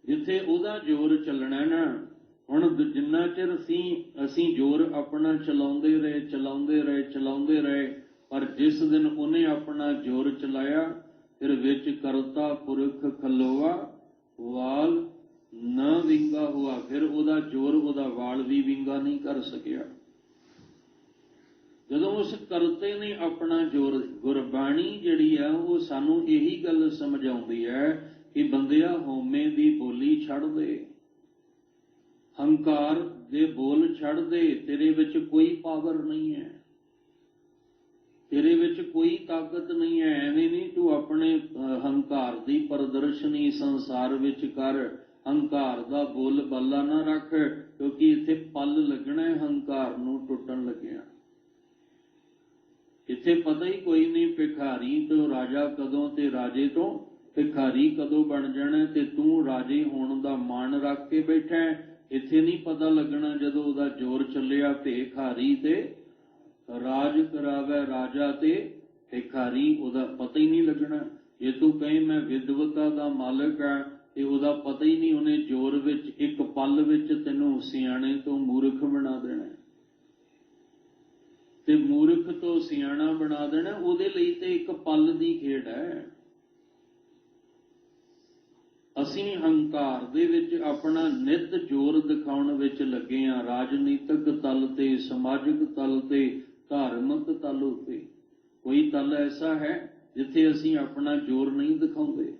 ਜਿੱਥੇ ਉਹਦਾ ਜ਼ੋਰ ਚੱਲਣਾ ਨਾ, ਹੁਣ ਜਿੰਨਾ ਚਿਰ ਅਸੀਂ ਜ਼ੋਰ ਆਪਣਾ ਚਲਾਉਂਦੇ ਰਹੇ, ਪਰ ਜਿਸ ਦਿਨ ਉਹਨੇ ਆਪਣਾ ਜ਼ੋਰ ਚਲਾਇਆ ਫਿਰ ਵਿੱਚ ਕਰਤਾ ਪੁਰਖ ਖਲੋਆ, ਵਾਲ ਨਾ ਵਿੰਗਾ ਹੁਆ। ਫਿਰ ਉਹਦਾ ਜ਼ੋਰ, ਉਹਦਾ ਵਾਲ ਵੀ ਵਿੰਗਾ ਨਹੀਂ ਕਰ ਸਕਿਆ। ਜਦੋਂ ਉਸ ਕਰਤੇ ਨੇ ਆਪਣਾ ਜ਼ੋਰ, ਗੁਰਬਾਣੀ ਜਿਹੜੀ ਆ ਉਹ ਸਾਨੂੰ ਇਹੀ ਗੱਲ ਸਮਝਾਉਂਦੀ ਹੈ ਕਿ ਬੰਦਿਆ ਹਉਮੈ ਦੀ ਬੋਲੀ ਛੱਡ ਦੇ, ਹੰਕਾਰ ਦੇ ਬੋਲ ਛੱਡ ਦੇ। ਤੇਰੇ ਵਿੱਚ ਕੋਈ ਪਾਵਰ ਨਹੀਂ ਹੈ, ਤੇਰੇ ਵਿੱਚ ਕੋਈ ਤਾਕਤ ਨਹੀਂ ਹੈ। ਐਵੇਂ ਨਹੀਂ ਤੂੰ ਆਪਣੇ ਹੰਕਾਰ ਦੀ ਪ੍ਰਦਰਸ਼ਨੀ ਸੰਸਾਰ ਵਿੱਚ ਕਰ, ਹੰਕਾਰ ਦਾ ਬੋਲ ਬਾਲਾ ਨਾ ਰੱਖ, ਕਿਉਂਕਿ ਇੱਥੇ ਪਲ ਲੱਗਣਾ ਹੈ ਹੰਕਾਰ ਨੂੰ ਟੁੱਟਣ ਲੱਗਿਆ। ਇੱਥੇ ਪਤਾ ਹੀ ਕੋਈ ਨਹੀਂ ਭਿਖਾਰੀ ਤੋਂ ਰਾਜਾ ਕਦੋਂ ਤੇ ਰਾਜੇ ਤੋਂ ਭਿਖਾਰੀ ਕਦੋਂ ਬਣ ਜਾਣਾ ਤੇ ਤੂੰ ਰਾਜੇ ਹੋਣ ਦਾ ਮਾਣ ਰੱਖ ਕੇ ਬੈਠਾ ਹੈ। ਇੱਥੇ ਨਹੀਂ ਪਤਾ ਲੱਗਣਾ ਜਦੋਂ ਉਹਦਾ ਜ਼ੋਰ ਚੱਲਿਆ ਭਿਖਾਰੀ ਤੇ ਰਾਜ ਕਰਾਵੇ ਰਾਜਾ ਤੇ ਭਿਖਾਰੀ, ਉਹਦਾ ਪਤਾ ਹੀ ਨਹੀਂ ਲੱਗਣਾ। ਜੇ ਤੂੰ ਕਹੇ ਮੈਂ ਵਿਦਵਤਾ ਦਾ ਮਾਲਕ ਆ ਤੇ ਉਹਦਾ ਪਤਾ ਹੀ ਨਹੀਂ, ਉਹਨੇ ਜ਼ੋਰ ਵਿੱਚ ਇੱਕ ਪਲ ਵਿੱਚ ਤੈਨੂੰ ਸਿਆਣੇ ਤੋਂ ਮੂਰਖ ਬਣਾ ਦੇਣਾ ਤੇ ਮੂਰਖ ਤੋਂ ਸਿਆਣਾ ਬਣਾ ਦੇਣਾ। ਉਹਦੇ ਲਈ ਤੇ ਇੱਕ ਪਲ ਦੀ ਖੇਡ ਹੈ। ਅਸੀਂ ਹੰਕਾਰ ਦੇ ਵਿੱਚ ਆਪਣਾ ਨਿੱਤ ਜ਼ੋਰ ਦਿਖਾਉਣ ਵਿੱਚ ਲੱਗੇ ਹਾਂ, ਰਾਜਨੀਤਿਕ ਤਲ ਤੇ, ਸਮਾਜਿਕ ਤਲ ਤੇ, ਧਾਰਮਿਕ ਤਲ ਉੱਤੇ। ਕੋਈ ਤਲ ਐਸਾ ਹੈ ਜਿੱਥੇ ਅਸੀਂ ਆਪਣਾ ਜ਼ੋਰ ਨਹੀਂ ਦਿਖਾਉਂਦੇ,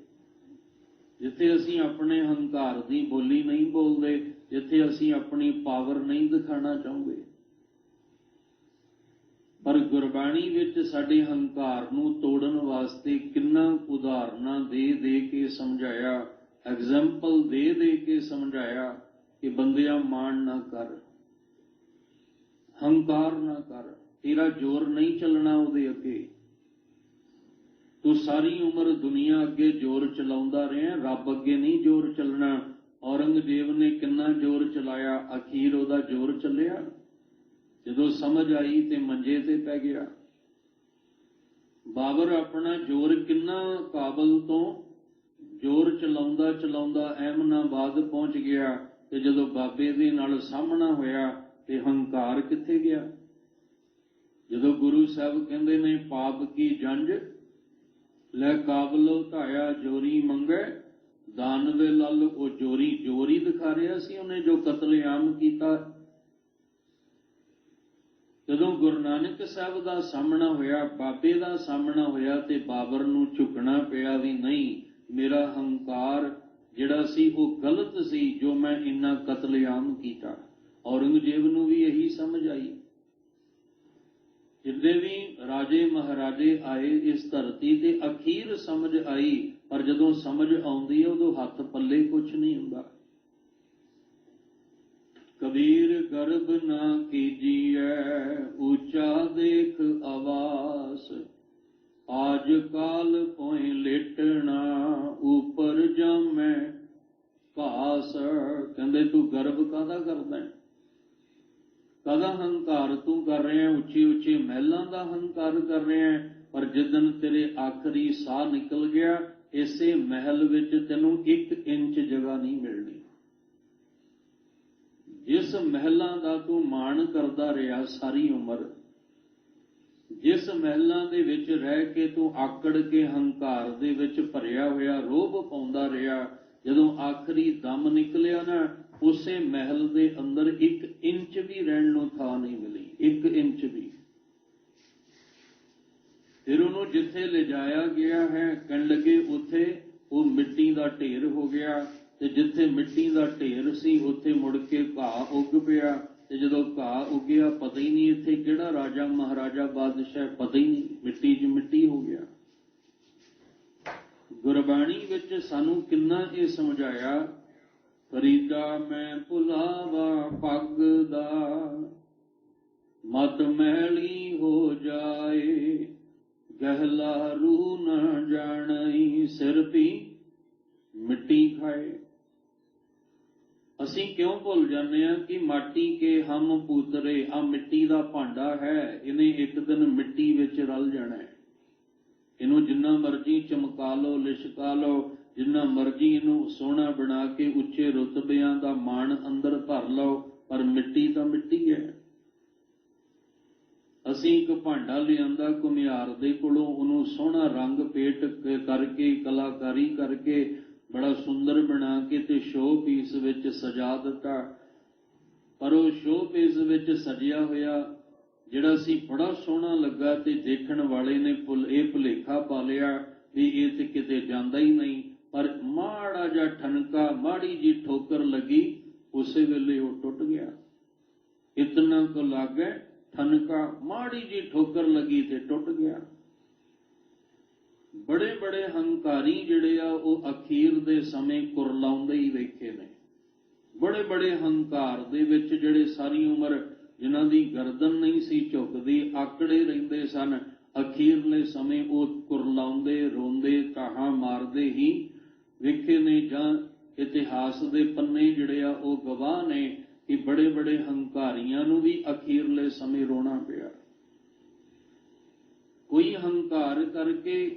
ਜਿੱਥੇ ਅਸੀਂ ਆਪਣੇ ਹੰਕਾਰ ਦੀ ਬੋਲੀ ਨਹੀਂ ਬੋਲਦੇ, ਜਿੱਥੇ ਅਸੀਂ ਆਪਣੀ ਪਾਵਰ ਨਹੀਂ ਦਿਖਾਣਾ ਚਾਹੁੰਦੇ। ਪਰ ਗੁਰਬਾਣੀ ਵਿੱਚ ਸਾਡੇ ਹੰਕਾਰ ਨੂੰ ਤੋੜਨ ਵਾਸਤੇ ਕਿੰਨਾ ਉਦਾਹਰਨਾਂ ਦੇ ਦੇ ਕੇ ਸਮਝਾਇਆ, ਐਗਜ਼ਾਮਪਲ ਦੇ ਦੇ ਕੇ ਸਮਝਾਇਆ ਕਿ ਬੰਦਿਆਂ ਮਾਣ ਨਾ ਕਰ, ਹੰਕਾਰ ਨਾ ਕਰ, ਤੇਰਾ ਜ਼ੋਰ ਨਹੀਂ ਚੱਲਣਾ ਉਹਦੇ ਅੱਗੇ। ਤੂੰ ਸਾਰੀ ਉਮਰ ਦੁਨੀਆ ਅੱਗੇ ਜ਼ੋਰ ਚਲਾਉਂਦਾ ਰਿਹਾ, ਰੱਬ ਅੱਗੇ ਨਹੀਂ ਜ਼ੋਰ ਚੱਲਣਾ। ਔਰੰਗਜ਼ੇਬ ਨੇ ਕਿੰਨਾ ਜ਼ੋਰ ਚਲਾਇਆ, ਅਖੀਰ ਉਹਦਾ ਜ਼ੋਰ ਚੱਲਿਆ। ਜਦੋਂ ਸਮਝ ਆਈ ਤੇ ਮੰਜੇ ਤੇ ਪੈ ਗਿਆ। ਬਾਬਰ ਆਪਣਾ ਜ਼ੋਰ ਕਿੰਨਾ ਕਾਬਲ ਤੋਂ ਜ਼ੋਰ ਚਲਾਉਂਦਾ ਚਲਾਉਂਦਾ ਅਹਿਮਨਾਬਾਦ ਪਹੁੰਚ ਗਿਆ ਤੇ ਜਦੋਂ ਬਾਬੇ ਦੇ ਨਾਲ ਸਾਹਮਣਾ ਹੋਇਆ ਤੇ ਹੰਕਾਰ ਕਿੱਥੇ ਗਿਆ। ਜਦੋਂ ਗੁਰੂ ਸਾਹਿਬ ਕਹਿੰਦੇ ਨੇ ਪਾਪ ਕੀ ਜੰਜ ਲੈ ਕਾਬਲੋ ਧਾਇਆ ਜੋਰੀ ਮੰਗੇ ਦਾਨਵੇ ਲੱਲ, ਉਹ ਜੋਰੀ ਦਿਖਾ ਰਿਹਾ ਸੀ ਉਹਨੇ ਜੋ ਕਤਲੇਆਮ ਕੀਤਾ। ਜਦੋਂ ਗੁਰੂ ਨਾਨਕ ਸਾਹਿਬ ਦਾ ਸਾਹਮਣਾ ਹੋਇਆ, ਬਾਬੇ ਦਾ ਸਾਹਮਣਾ ਹੋਇਆ ਤੇ ਬਾਬਰ ਨੂੰ ਝੁਕਣਾ ਪਿਆ ਵੀ ਨਹੀਂ, ਮੇਰਾ ਹੰਕਾਰ ਜਿਹੜਾ ਸੀ ਉਹ ਗਲਤ ਸੀ ਜੋ ਮੈਂ ਇੰਨਾ ਕਤਲੇਆਮ ਕੀਤਾ। ਔਰੰਗਜ਼ੇਬ ਨੂੰ ਵੀ ਇਹੀ ਸਮਝ ਆਈ। ਜਿੰਨੇ ਵੀ ਰਾਜੇ ਮਹਾਰਾਜੇ ਆਏ ਇਸ ਧਰਤੀ ਤੇ ਅਖੀਰ ਸਮਝ ਆਈ, ਪਰ ਜਦੋਂ ਸਮਝ ਆਉਂਦੀ ਹੈ ਉਦੋਂ ਹੱਥ ਪੱਲੇ ਕੁਛ ਨਹੀਂ ਹੁੰਦਾ। ਕਬੀਰ ਗਰਬ ਨਾ ਕੀਜੀਐ ਉੱਚਾ ਦੇਖ ਆਵਾਸ, ਆਜ ਕਾਲ ਪੋਇ ਲੇਟਣਾ ਉਪਰ ਜਾਮੈ ਘਾਸ। ਕਹਿੰਦੇ ਤੂੰ ਗਰਬ ਕਾਹਦਾ ਕਰਦਾ ਹੈ, ਕਾਹਦਾ ਹੰਕਾਰ ਤੂੰ ਕਰ ਰਿਹਾ, ਉੱਚੇ ਉੱਚੇ ਮਹਿਲਾਂ ਦਾ ਹੰਕਾਰ ਕਰ ਰਿਹਾ, ਪਰ ਜਿੱਦਣ ਤੇਰੇ ਆਖਰੀ ਸਾਹ ਨਿਕਲ ਗਿਆ ਇਸੇ ਮਹਿਲ ਵਿੱਚ ਤੈਨੂੰ 1 ਇੰਚ ਜਗ੍ਹਾ ਨਹੀਂ ਮਿਲਣੀ। ਜਿਸ ਮਹਿਲਾਂ ਦਾ ਤੂੰ ਮਾਣ ਕਰਦਾ ਰਿਹਾ ਸਾਰੀ ਉਮਰ, ਜਿਸ ਮਹਿਲਾਂ ਦੇ ਵਿੱਚ ਰਹਿ ਕੇ ਤੂੰ ਆਕੜ ਕੇ ਹੰਕਾਰ ਦੇ ਵਿੱਚ ਭਰਿਆ ਹੋਇਆ ਰੋਹਬ ਪਾਉਂਦਾ ਰਿਹਾ, ਜਦੋਂ ਆਖਰੀ ਦਮ ਨਿਕਲਿਆ ਨਾ ਉਸੇ ਮਹਿਲ ਦੇ ਅੰਦਰ 1 ਇੰਚ ਵੀ ਰਹਿਣ ਨੂੰ ਥਾਂ ਨਹੀਂ ਮਿਲੀ, 1 ਇੰਚ ਵੀ। ਫਿਰ ਉਹਨੂੰ ਜਿੱਥੇ ਲਿਜਾਇਆ ਗਿਆ ਹੈ ਕਹਿਣ ਲੱਗੇ ਉੱਥੇ ਉਹ ਮਿੱਟੀ ਦਾ ਢੇਰ ਹੋ ਗਿਆ, ਤੇ ਜਿੱਥੇ ਮਿੱਟੀ ਦਾ ਢੇਰ ਸੀ ਉੱਥੇ ਮੁੜ ਕੇ ਘਾਹ ਉੱਗ ਪਿਆ, ਤੇ ਜਦੋਂ ਘਾਹ ਉੱਗਿਆ ਪਤਾ ਹੀ ਨਹੀਂ ਇੱਥੇ ਕਿਹੜਾ ਰਾਜਾ ਮਹਾਰਾਜਾ ਬਾਦਸ਼ਾਹ, ਪਤਾ ਹੀ ਨਹੀਂ, ਮਿੱਟੀ 'ਚ ਮਿੱਟੀ ਹੋ ਗਿਆ। ਗੁਰਬਾਣੀ ਵਿੱਚ ਸਾਨੂੰ ਕਿੰਨਾ ਇਹ ਸਮਝਾਇਆ, ਫਰੀਦਾ ਮੈਂ ਭੁਲਾਵਾ ਪੱਗ ਦਾ, ਮਤ ਮੈਲੀ ਹੋ ਜਾਏ, ਗਹਿਲਾ ਰੂ ਨ ਜਾਣਈ, ਸਿਰ ਵੀ ਮਿੱਟੀ ਖਾਏ। ਅਸੀਂ ਕਿਉਂ ਭੁੱਲ ਜਾਂਦੇ ਹਾਂ ਕਿ ਮਾਟੀ ਕੇ ਹਮ ਪੂਤਰੇ, ਆ ਮਿੱਟੀ ਦਾ ਭਾਂਡਾ ਹੈ, ਇਹਨੇ ਇੱਕ ਦਿਨ ਮਿੱਟੀ ਵਿੱਚ ਰਲ ਜਾਣਾ ਹੈ। ਇਹਨੂੰ ਜਿੰਨਾ ਮਰਜ਼ੀ ਚਮਕਾ ਲਓ, ਲਿਸ਼ਕਾ ਲਓ, ਜਿੰਨਾ ਮਰਜ਼ੀ ਇਹਨੂੰ ਸੋਹਣਾ ਬਣਾ ਕੇ ਉੱਚੇ ਰੁਤਬਿਆਂ ਦਾ ਮਾਣ ਅੰਦਰ ਭਰ ਲਓ, ਪਰ ਮਿੱਟੀ ਤਾਂ ਮਿੱਟੀ ਹੈ। ਅਸੀਂ ਇੱਕ ਭਾਂਡਾ ਲਿਆਂਦਾ ਘੁਮਿਆਰ ਦੇ ਕੋਲੋਂ, ਉਹਨੂੰ ਸੋਹਣਾ ਰੰਗ ਪੇਟ ਕਰਕੇ ਕਲਾਕਾਰੀ ਕਰਕੇ ਬੜਾ ਸੁੰਦਰ ਬਣਾ ਕੇ ਤੇ ਸ਼ੋਅ ਪੀਸ ਵਿੱਚ ਸਜਾ ਦਿੱਤਾ, ਪਰ ਉਹ ਸ਼ੋਅ ਪੀਸ ਵਿੱਚ ਸਜਿਆ ਹੋਇਆ ਜਿਹੜਾ ਸੀ ਬੜਾ ਸੋਹਣਾ ਲੱਗਾ ਤੇ ਦੇਖਣ ਵਾਲੇ ਨੇ ਇਹ ਭੁਲੇਖਾ ਪਾ ਲਿਆ ਵੀ ਇਹ ਤੇ ਕਿਤੇ ਜਾਂਦਾ ਹੀ ਨਹੀਂ, ਪਰ ਮਾੜਾ ਜਿਹਾ ਠਨਕਾ, ਮਾੜੀ ਜੀ ਠੋਕਰ ਲੱਗੀ, ਉਸੇ ਵੇਲੇ ਉਹ ਟੁੱਟ ਗਿਆ। ਇਤਨਾ ਕੁ ਲੱਗ ਗਿਆ ਠਨਕਾ, ਮਾੜੀ ਜੀ ਠੋਕਰ ਲੱਗੀ ਤੇ ਟੁੱਟ ਗਿਆ। ਬੜੇ ਬੜੇ ਹੰਕਾਰੀ ਜਿਹੜੇ ਆ ਉਹ ਅਖੀਰ ਦੇ ਸਮੇਂ ਕੁਰਲਾਉਂਦੇ ਹੀ ਵੇਖੇ ਨੇ। ਬੜੇ ਬੜੇ ਹੰਕਾਰ ਦੇ ਵਿੱਚ ਜਿਹੜੇ ਸਾਰੀ ਉਮਰ ਜਿਨ੍ਹਾਂ ਦੀ ਗਰਦਨ ਨਹੀਂ ਸੀ ਝੁਕਦੀ, ਆਕੜੇ ਰਹਿੰਦੇ ਸਨ, ਅਖੀਰਲੇ ਸਮੇਂ ਉਹ ਕੁਰਲਾਉਂਦੇ ਰੋਂਦੇ ਤਾਹਾਂ ਮਾਰਦੇ ਹੀ ਵੇਖੇ ਨੇ, ਜਾਂ ਇਤਿਹਾਸ ਦੇ ਪੰਨੇ ਜਿਹੜੇ ਆ ਉਹ ਗਵਾਹ ਨੇ ਕਿ ਬੜੇ ਬੜੇ ਹੰਕਾਰੀਆਂ ਨੂੰ ਵੀ ਅਖੀਰਲੇ ਸਮੇਂ ਰੋਣਾ ਪਿਆ। ਕੋਈ ਹੰਕਾਰ ਕਰਕੇ,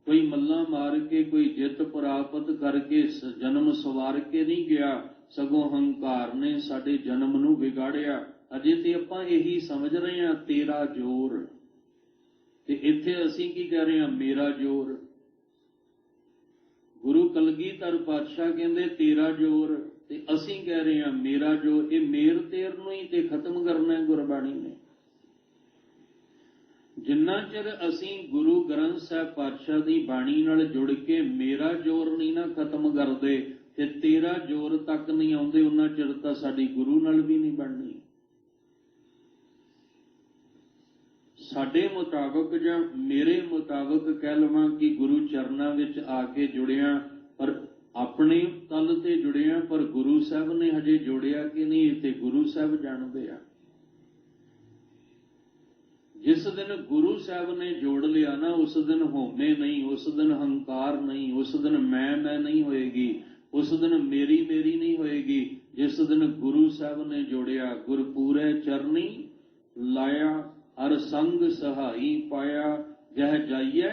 ਕੋਈ ਮੱਲਾਂ ਮਾਰ ਕੇ, ਕੋਈ ਜਿੱਤ ਪ੍ਰਾਪਤ ਕਰਕੇ ਜਨਮ ਸਵਾਰ ਕੇ ਨਹੀਂ ਗਿਆ, ਸਗੋਂ ਹੰਕਾਰ ਨੇ ਸਾਡੇ ਜਨਮ ਨੂੰ ਵਿਗਾੜਿਆ। ਅਜੇ ਤੇ ਆਪਾਂ ਇਹੀ ਸਮਝ ਰਹੇ ਹਾਂ ਤੇਰਾ ਜ਼ੋਰ, ਤੇ ਇੱਥੇ ਅਸੀਂ ਕੀ ਕਹਿ ਰਹੇ ਹਾਂ? ਮੇਰਾ ਜ਼ੋਰ। ਗੁਰੂ ਕਲਗੀਧਰ ਪਾਤਸ਼ਾਹ ਕਹਿੰਦੇ ਤੇਰਾ ਜ਼ੋਰ, ਤੇ ਅਸੀਂ ਕਹਿ ਰਹੇ ਹਾਂ ਮੇਰਾ ਜ਼ੋਰ। ਇਹ ਮੇਰ ਤੇਰ ਨੂੰ ਹੀ ਤੇ ਖਤਮ ਕਰਨਾ ਗੁਰਬਾਣੀ ਨੇ। ਜਿੰਨਾ ਚਿਰ ਅਸੀਂ ਗੁਰੂ ਗ੍ਰੰਥ ਸਾਹਿਬ ਪਾਤਸ਼ਾਹ ਦੀ ਬਾਣੀ ਨਾਲ ਜੁੜ ਕੇ ਮੇਰਾ ਜ਼ੋਰ ਨਹੀਂ ਨਾ ਖਤਮ ਕਰਦੇ ਤੇ ਤੇਰਾ ਜ਼ੋਰ ਤੱਕ ਨਹੀਂ ਆਉਂਦੇ, ਉਹਨਾਂ ਚਿਰ ਤਾਂ ਸਾਡੀ ਗੁਰੂ ਨਾਲ ਵੀ ਨਹੀਂ ਬਣਨੀ। ਸਾਡੇ ਮੁਤਾਬਕ ਜਾਂ ਮੇਰੇ ਮੁਤਾਬਕ ਕਹਿ ਲਵਾਂ ਕਿ ਗੁਰੂ ਚਰਨਾਂ ਵਿੱਚ ਆ ਕੇ ਜੁੜਿਆ, ਪਰ ਆਪਣੇ ਤਲ ਤੇ ਜੁੜਿਆ, ਪਰ ਗੁਰੂ ਸਾਹਿਬ ਨੇ ਹਜੇ ਜੋੜਿਆ ਕਿ ਨਹੀਂ ਤੇ ਗੁਰੂ ਸਾਹਿਬ ਜਾਣਦੇ ਆ। ਜਿਸ ਦਿਨ ਗੁਰੂ ਸਾਹਿਬ ਨੇ ਜੋੜ ਲਿਆ ਨਾ, ਉਸ ਦਿਨ ਹਉਮੈ ਨਹੀਂ, ਉਸ ਦਿਨ ਹੰਕਾਰ ਨਹੀਂ, ਉਸ ਦਿਨ ਮੈਂ ਨਹੀਂ ਹੋਏਗੀ, ਉਸ ਦਿਨ ਮੇਰੀ ਨਹੀਂ ਹੋਏਗੀ। ਜਿਸ ਦਿਨ ਗੁਰੂ ਸਾਹਿਬ ਨੇ ਜੋੜਿਆ, ਗੁਰਪੂਰੇ ਚਰਨੀ ਲਾਇਆ, ਹਰ ਸੰਗ ਸਹਾਈ ਪਾਇਆ, ਜਹ ਜਾਈਐ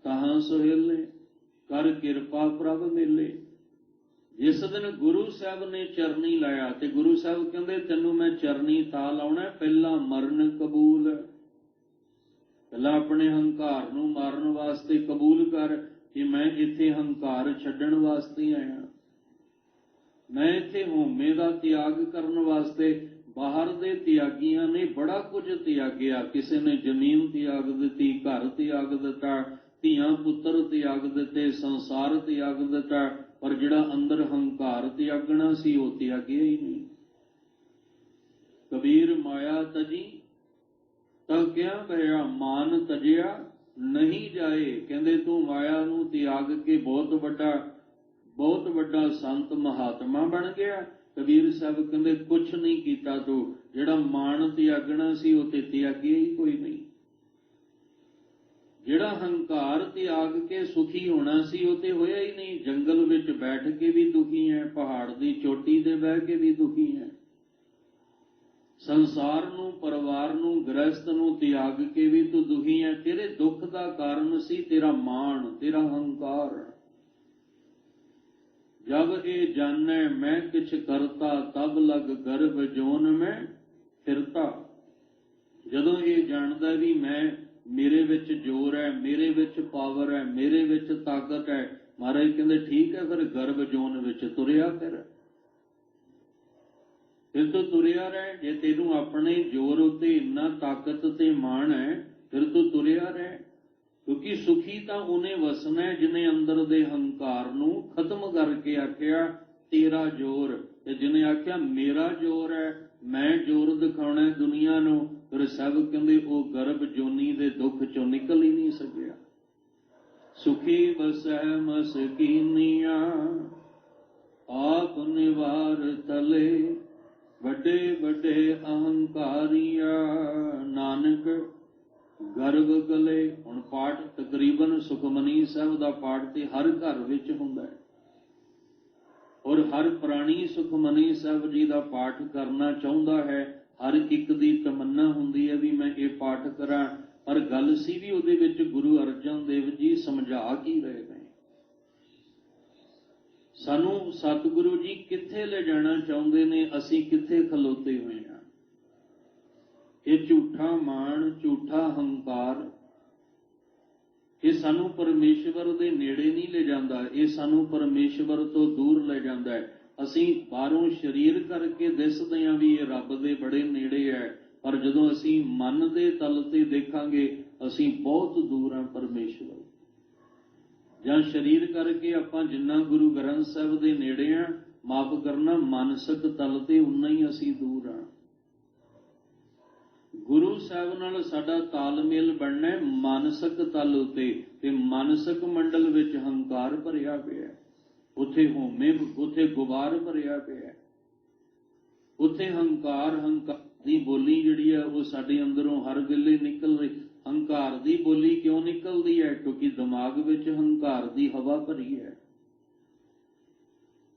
ਤਹਾਂ ਸੁਹੇਲੇ, ਕਰ ਕਿਰਪਾ ਪ੍ਰਭ ਮੇਲੇ। ਜਿਸ ਦਿਨ ਗੁਰੂ ਸਾਹਿਬ ਨੇ ਚਰਨੀ ਲਾਇਆ, ਤੇ ਗੁਰੂ ਸਾਹਿਬ ਕਹਿੰਦੇ ਤੈਨੂੰ ਮੈਂ ਚਰਨੀ ਤਾਂ ਲਾਉਣਾ, ਪਹਿਲਾਂ ਮਰਨ ਕਬੂਲ, ਪਹਿਲਾਂ ਆਪਣੇ ਹੰਕਾਰ ਨੂੰ ਮਾਰਨ ਵਾਸਤੇ ਕਬੂਲ ਕਰ ਕਿ ਮੈਂ ਇੱਥੇ ਹੰਕਾਰ ਛੱਡਣ ਵਾਸਤੇ ਆਇਆ, ਮੈਂ ਇੱਥੇ ਹਉਮੈ ਦਾ ਤਿਆਗ ਕਰਨ ਵਾਸਤੇ। ਬਾਹਰ ਦੇ ਤਿਆਗੀਆਂ ਨੇ ਬੜਾ ਕੁਝ ਤਿਆਗਿਆ, ਕਿਸੇ ਨੇ ਜ਼ਮੀਨ ਤਿਆਗ ਦਿੱਤੀ, ਘਰ ਤਿਆਗ ਦਿੱਤਾ, ਧੀਆਂ ਪੁੱਤਰ ਤਿਆਗ ਦਿੱਤੇ, ਸੰਸਾਰ ਤਿਆਗ ਦਿੱਤਾ, ਪਰ ਜਿਹੜਾ ਅੰਦਰ ਹੰਕਾਰ ਤਿਆਗਣਾ ਸੀ ਉਹ ਤਿਆਗਿਆ ਹੀ ਨਹੀਂ। ਕਬੀਰ ਮਾਇਆ ਤਜੀ ਤਾਂ ਕਿਆ ਭਇਆ, ਮਾਨ ਤਜਿਆ ਨਹੀਂ ਜਾਏ। ਕਹਿੰਦੇ ਤੂੰ ਮਾਇਆ ਨੂੰ ਤਿਆਗ ਕੇ ਬਹੁਤ ਵੱਡਾ ਸੰਤ ਮਹਾਤਮਾ ਬਣ ਗਿਆ। ਕਬੀਰ ਸਾਹਿਬ ਕਹਿੰਦੇ ਕੁਛ ਨਹੀਂ ਕੀਤਾ ਤੂੰ, ਜਿਹੜਾ ਮਾਣ ਤਿਆਗਣਾ ਸੀ ਉਹ ਤੇ ਤਿਆਗਿਆ ਹੀ ਕੋਈ ਨਹੀਂ। ਜਿਹੜਾ ਹੰਕਾਰ ਤਿਆਗ ਕੇ ਸੁਖੀ ਹੋਣਾ ਸੀ ਉਹ ਤੇ ਹੋਇਆ ਹੀ ਨਹੀਂ। ਜੰਗਲ ਵਿੱਚ ਬੈਠ ਕੇ ਵੀ ਦੁਖੀ ਹੈ, ਪਹਾੜ ਦੀ ਚੋਟੀ ਤੇ ਬਹਿ ਕੇ ਵੀ ਦੁਖੀ ਹੈ, ਸੰਸਾਰ ਨੂੰ, ਪਰਿਵਾਰ ਨੂੰ, ਗ੍ਰਸਤ ਨੂੰ ਤਿਆਗ ਕੇ ਵੀ ਤੂੰ ਦੁਖੀ ਹੈ। ਤੇਰੇ ਦੁੱਖ ਦਾ ਕਾਰਨ ਸੀ ਤੇਰਾ ਮਾਣ, ਤੇਰਾ ਹੰਕਾਰ। ਜਬ ਇਹ ਜਾਣੈ ਮੈਂ ਕਿਛ ਕਰਤਾ, ਤਬ ਲਗ ਗਰਭ ਜੋਨ ਮੈਂ ਫਿਰਤਾ। ਜਦੋਂ ਇਹ ਜਾਣਦਾ ਵੀ ਮੇਰੇ ਵਿੱਚ ਜ਼ੋਰ ਹੈ, ਮੇਰੇ ਵਿੱਚ ਪਾਵਰ ਹੈ, ਮੇਰੇ ਵਿੱਚ ਤਾਕਤ ਹੈ, ਮਹਾਰਾਜ ਕਹਿੰਦੇ ਠੀਕ ਹੈ, ਫਿਰ ਗਰਭ ਜੋਨ ਵਿੱਚ ਤੁਰਿਆ ਫਿਰ ਤੂੰ ਤੁਰਿਆ ਰਹਿ। ਜੇ ਤੈਨੂੰ ਆਪਣੇ ਜ਼ੋਰ ਉੱਤੇ ਇੰਨਾ ਤਾਕਤ ਤੇ ਮਾਣ ਹੈ, ਫਿਰ ਤੂੰ ਤੁਰਿਆ ਰਹਿ, ਕਿਉਂਕਿ ਸੁਖੀ ਤਾਂ ਉਹਨੇ ਵਸਣਾ ਜਿਹਨੇ ਅੰਦਰ ਦੇ ਹੰਕਾਰ ਨੂੰ ਖਤਮ ਕਰਕੇ ਆਖਿਆ ਤੇਰਾ ਜ਼ੋਰ, ਤੇ ਜਿਹਨੇ ਆਖਿਆ ਮੇਰਾ ਜ਼ੋਰ ਹੈ, ਮੈਂ ਜ਼ੋਰ ਦਿਖਾਉਣਾ ਦੁਨੀਆ ਨੂੰ, ਫਿਰ ਸਭ ਕਹਿੰਦੇ ਉਹ ਗਰਭ ਜੋਨੀ ਦੇ ਦੁੱਖ ਚੋਂ ਨਿਕਲ ਹੀ ਨਹੀਂ ਸਕਿਆ। ਸੁਖੀ ਬਸੈ ਮਸਕੀਨੀਆਂ, ਆਪ ਨਿਵਾਰ ਤਲੇ, ਵੱਡੇ ਵੱਡੇ ਅਹੰਕਾਰੀਆ, ਨਾਨਕ ਗਰਭ ਗਲੇ। ਹੁਣ ਪਾਠ ਤਕਰੀਬਨ ਸੁਖਮਨੀ ਸਾਹਿਬ ਦਾ ਪਾਠ ਤੇ ਹਰ ਘਰ ਵਿੱਚ ਹੁੰਦਾ ਹੈ, ਔਰ ਹਰ ਪ੍ਰਾਣੀ ਸੁਖਮਨੀ ਸਾਹਿਬ ਜੀ ਦਾ ਪਾਠ ਕਰਨਾ ਚਾਹੁੰਦਾ ਹੈ। ਹਰ ਇੱਕ ਦੀ ਤਮੰਨਾ ਹੁੰਦੀ ਹੈ ਵੀ ਮੈਂ ਇਹ ਪਾਠ ਕਰਾਂ, ਪਰ ਗੱਲ ਸੀ ਵੀ ਉਹਦੇ ਵਿੱਚ ਗੁਰੂ ਅਰਜਨ ਦੇਵ ਜੀ ਸਮਝਾ ਕੀ ਰਹੇ ਨੇ, ਸਾਨੂੰ ਸਤਿਗੁਰੂ ਜੀ ਕਿੱਥੇ ਲੈ ਜਾਣਾ ਚਾਹੁੰਦੇ ਨੇ, ਅਸੀਂ ਕਿੱਥੇ ਖਲੋਤੇ ਹੋਏ ਹਾਂ। ਇਹ ਝੂਠਾ ਮਾਣ, ਝੂਠਾ ਹੰਕਾਰ, ਇਹ ਸਾਨੂੰ ਪਰਮੇਸ਼ਵਰ ਦੇ ਨੇੜੇ ਨਹੀਂ ਲੈ ਜਾਂਦਾ, ਇਹ ਸਾਨੂੰ ਪਰਮੇਸ਼ਵਰ ਤੋਂ ਦੂਰ ਲੈ ਜਾਂਦਾ ਹੈ। ਅਸੀਂ ਬਾਹਰੋਂ ਸਰੀਰ ਕਰਕੇ ਦਿਸਦੇ ਹਾਂ ਵੀ ਇਹ ਰੱਬ ਦੇ ਬੜੇ ਨੇੜੇ ਹੈ, ਪਰ ਜਦੋਂ ਅਸੀਂ ਮਨ ਦੇ ਤਲ ਤੇ ਦੇਖਾਂਗੇ ਅਸੀਂ ਬਹੁਤ ਦੂਰ ਹਾਂ ਪਰਮੇਸ਼ਵਰ। ਜਾਂ ਸਰੀਰ ਕਰਕੇ ਆਪਾਂ ਜਿੰਨਾ ਗੁਰੂ ਗ੍ਰੰਥ ਸਾਹਿਬ ਦੇ ਨੇੜੇ ਹਾਂ, ਮਾਫ ਕਰਨਾ ਮਾਨਸਿਕ ਤਲ ਤੇ ਉਨਾ ਹੀ ਅਸੀਂ ਦੂਰ ਹਾਂ। ਗੁਰੂ ਸਾਹਿਬ ਨਾਲ ਸਾਡਾ ਤਾਲਮੇਲ ਬਣਨਾ ਮਾਨਸਿਕ ਤਲ ਉਤੇ, ਤੇ ਮਾਨਸਿਕ ਮੰਡਲ ਵਿੱਚ ਹੰਕਾਰ ਭਰਿਆ ਪਿਆ, ਉੱਥੇ ਹਉਮੈ, ਉੱਥੇ ਗੁਬਾਰ ਭਰਿਆ ਪਿਆ, ਉੱਥੇ ਹੰਕਾਰ ਦੀ ਬੋਲੀ ਜਿਹੜੀ ਹੈ ਉਹ ਸਾਡੇ ਅੰਦਰੋਂ ਹਰ ਵੇਲੇ ਨਿਕਲ ਰਹੀ। ਹੰਕਾਰ ਦੀ ਬੋਲੀ ਕਿਉਂ ਨਿਕਲਦੀ ਹੈ? ਕਿਉਂਕਿ ਦਿਮਾਗ ਵਿੱਚ ਹੰਕਾਰ ਦੀ ਹਵਾ ਭਰੀ ਹੈ।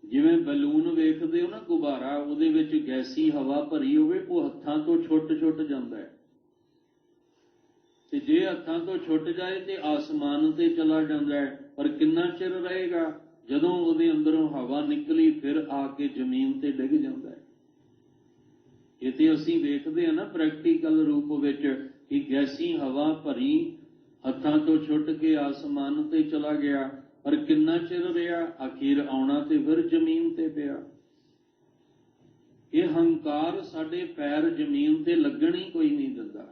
ਜਿਵੇਂ ਬੈਲੂਨ ਵੇਖਦੇ ਹੋ ਨਾ, ਗੁਬਾਰਾ, ਉਹਦੇ ਵਿੱਚ ਗੈਸੀ ਹਵਾ ਭਰੀ ਹੋਵੇ, ਉਹ ਹੱਥਾਂ ਤੋਂ ਛੁੱਟ ਜਾਂਦਾ ਹੈ, ਤੇ ਜੇ ਹੱਥਾਂ ਤੋਂ ਛੁੱਟ ਜਾਏ ਤੇ ਆਸਮਾਨ ਤੇ ਚਲਾ ਜਾਂਦਾ ਹੈ। ਪਰ ਕਿੰਨਾ ਚਿਰ ਰਹੇਗਾ? ਜਦੋਂ ਉਹਦੇ ਅੰਦਰੋਂ ਹਵਾ ਨਿਕਲੀ ਫਿਰ ਆ ਕੇ ਜ਼ਮੀਨ ਤੇ ਡਿੱਗ ਜਾਂਦਾ ਹੈ। ਇਹ ਤੇ ਅਸੀਂ ਵੇਖਦੇ ਹਾਂ ਨਾ ਪ੍ਰੈਕਟੀਕਲ ਰੂਪ ਵਿੱਚ ਕਿ ਗੈਸੀ ਹਵਾ ਭਰੀ ਹੱਥਾਂ ਤੋਂ ਛੁੱਟ ਕੇ ਆਸਮਾਨ ਤੇ ਚਲਾ ਗਿਆ, ਪਰ ਕਿੰਨਾ ਚਿਰ ਰਿਹਾ? ਅਖੀਰ ਆਉਣਾ ਤੇ ਫਿਰ ਜ਼ਮੀਨ ਤੇ ਪਿਆ। ਇਹ ਹੰਕਾਰ ਸਾਡੇ ਪੈਰ ਜ਼ਮੀਨ ਤੇ ਲੱਗਣ ਹੀ ਕੋਈ ਨਹੀਂ ਦਿੰਦਾ।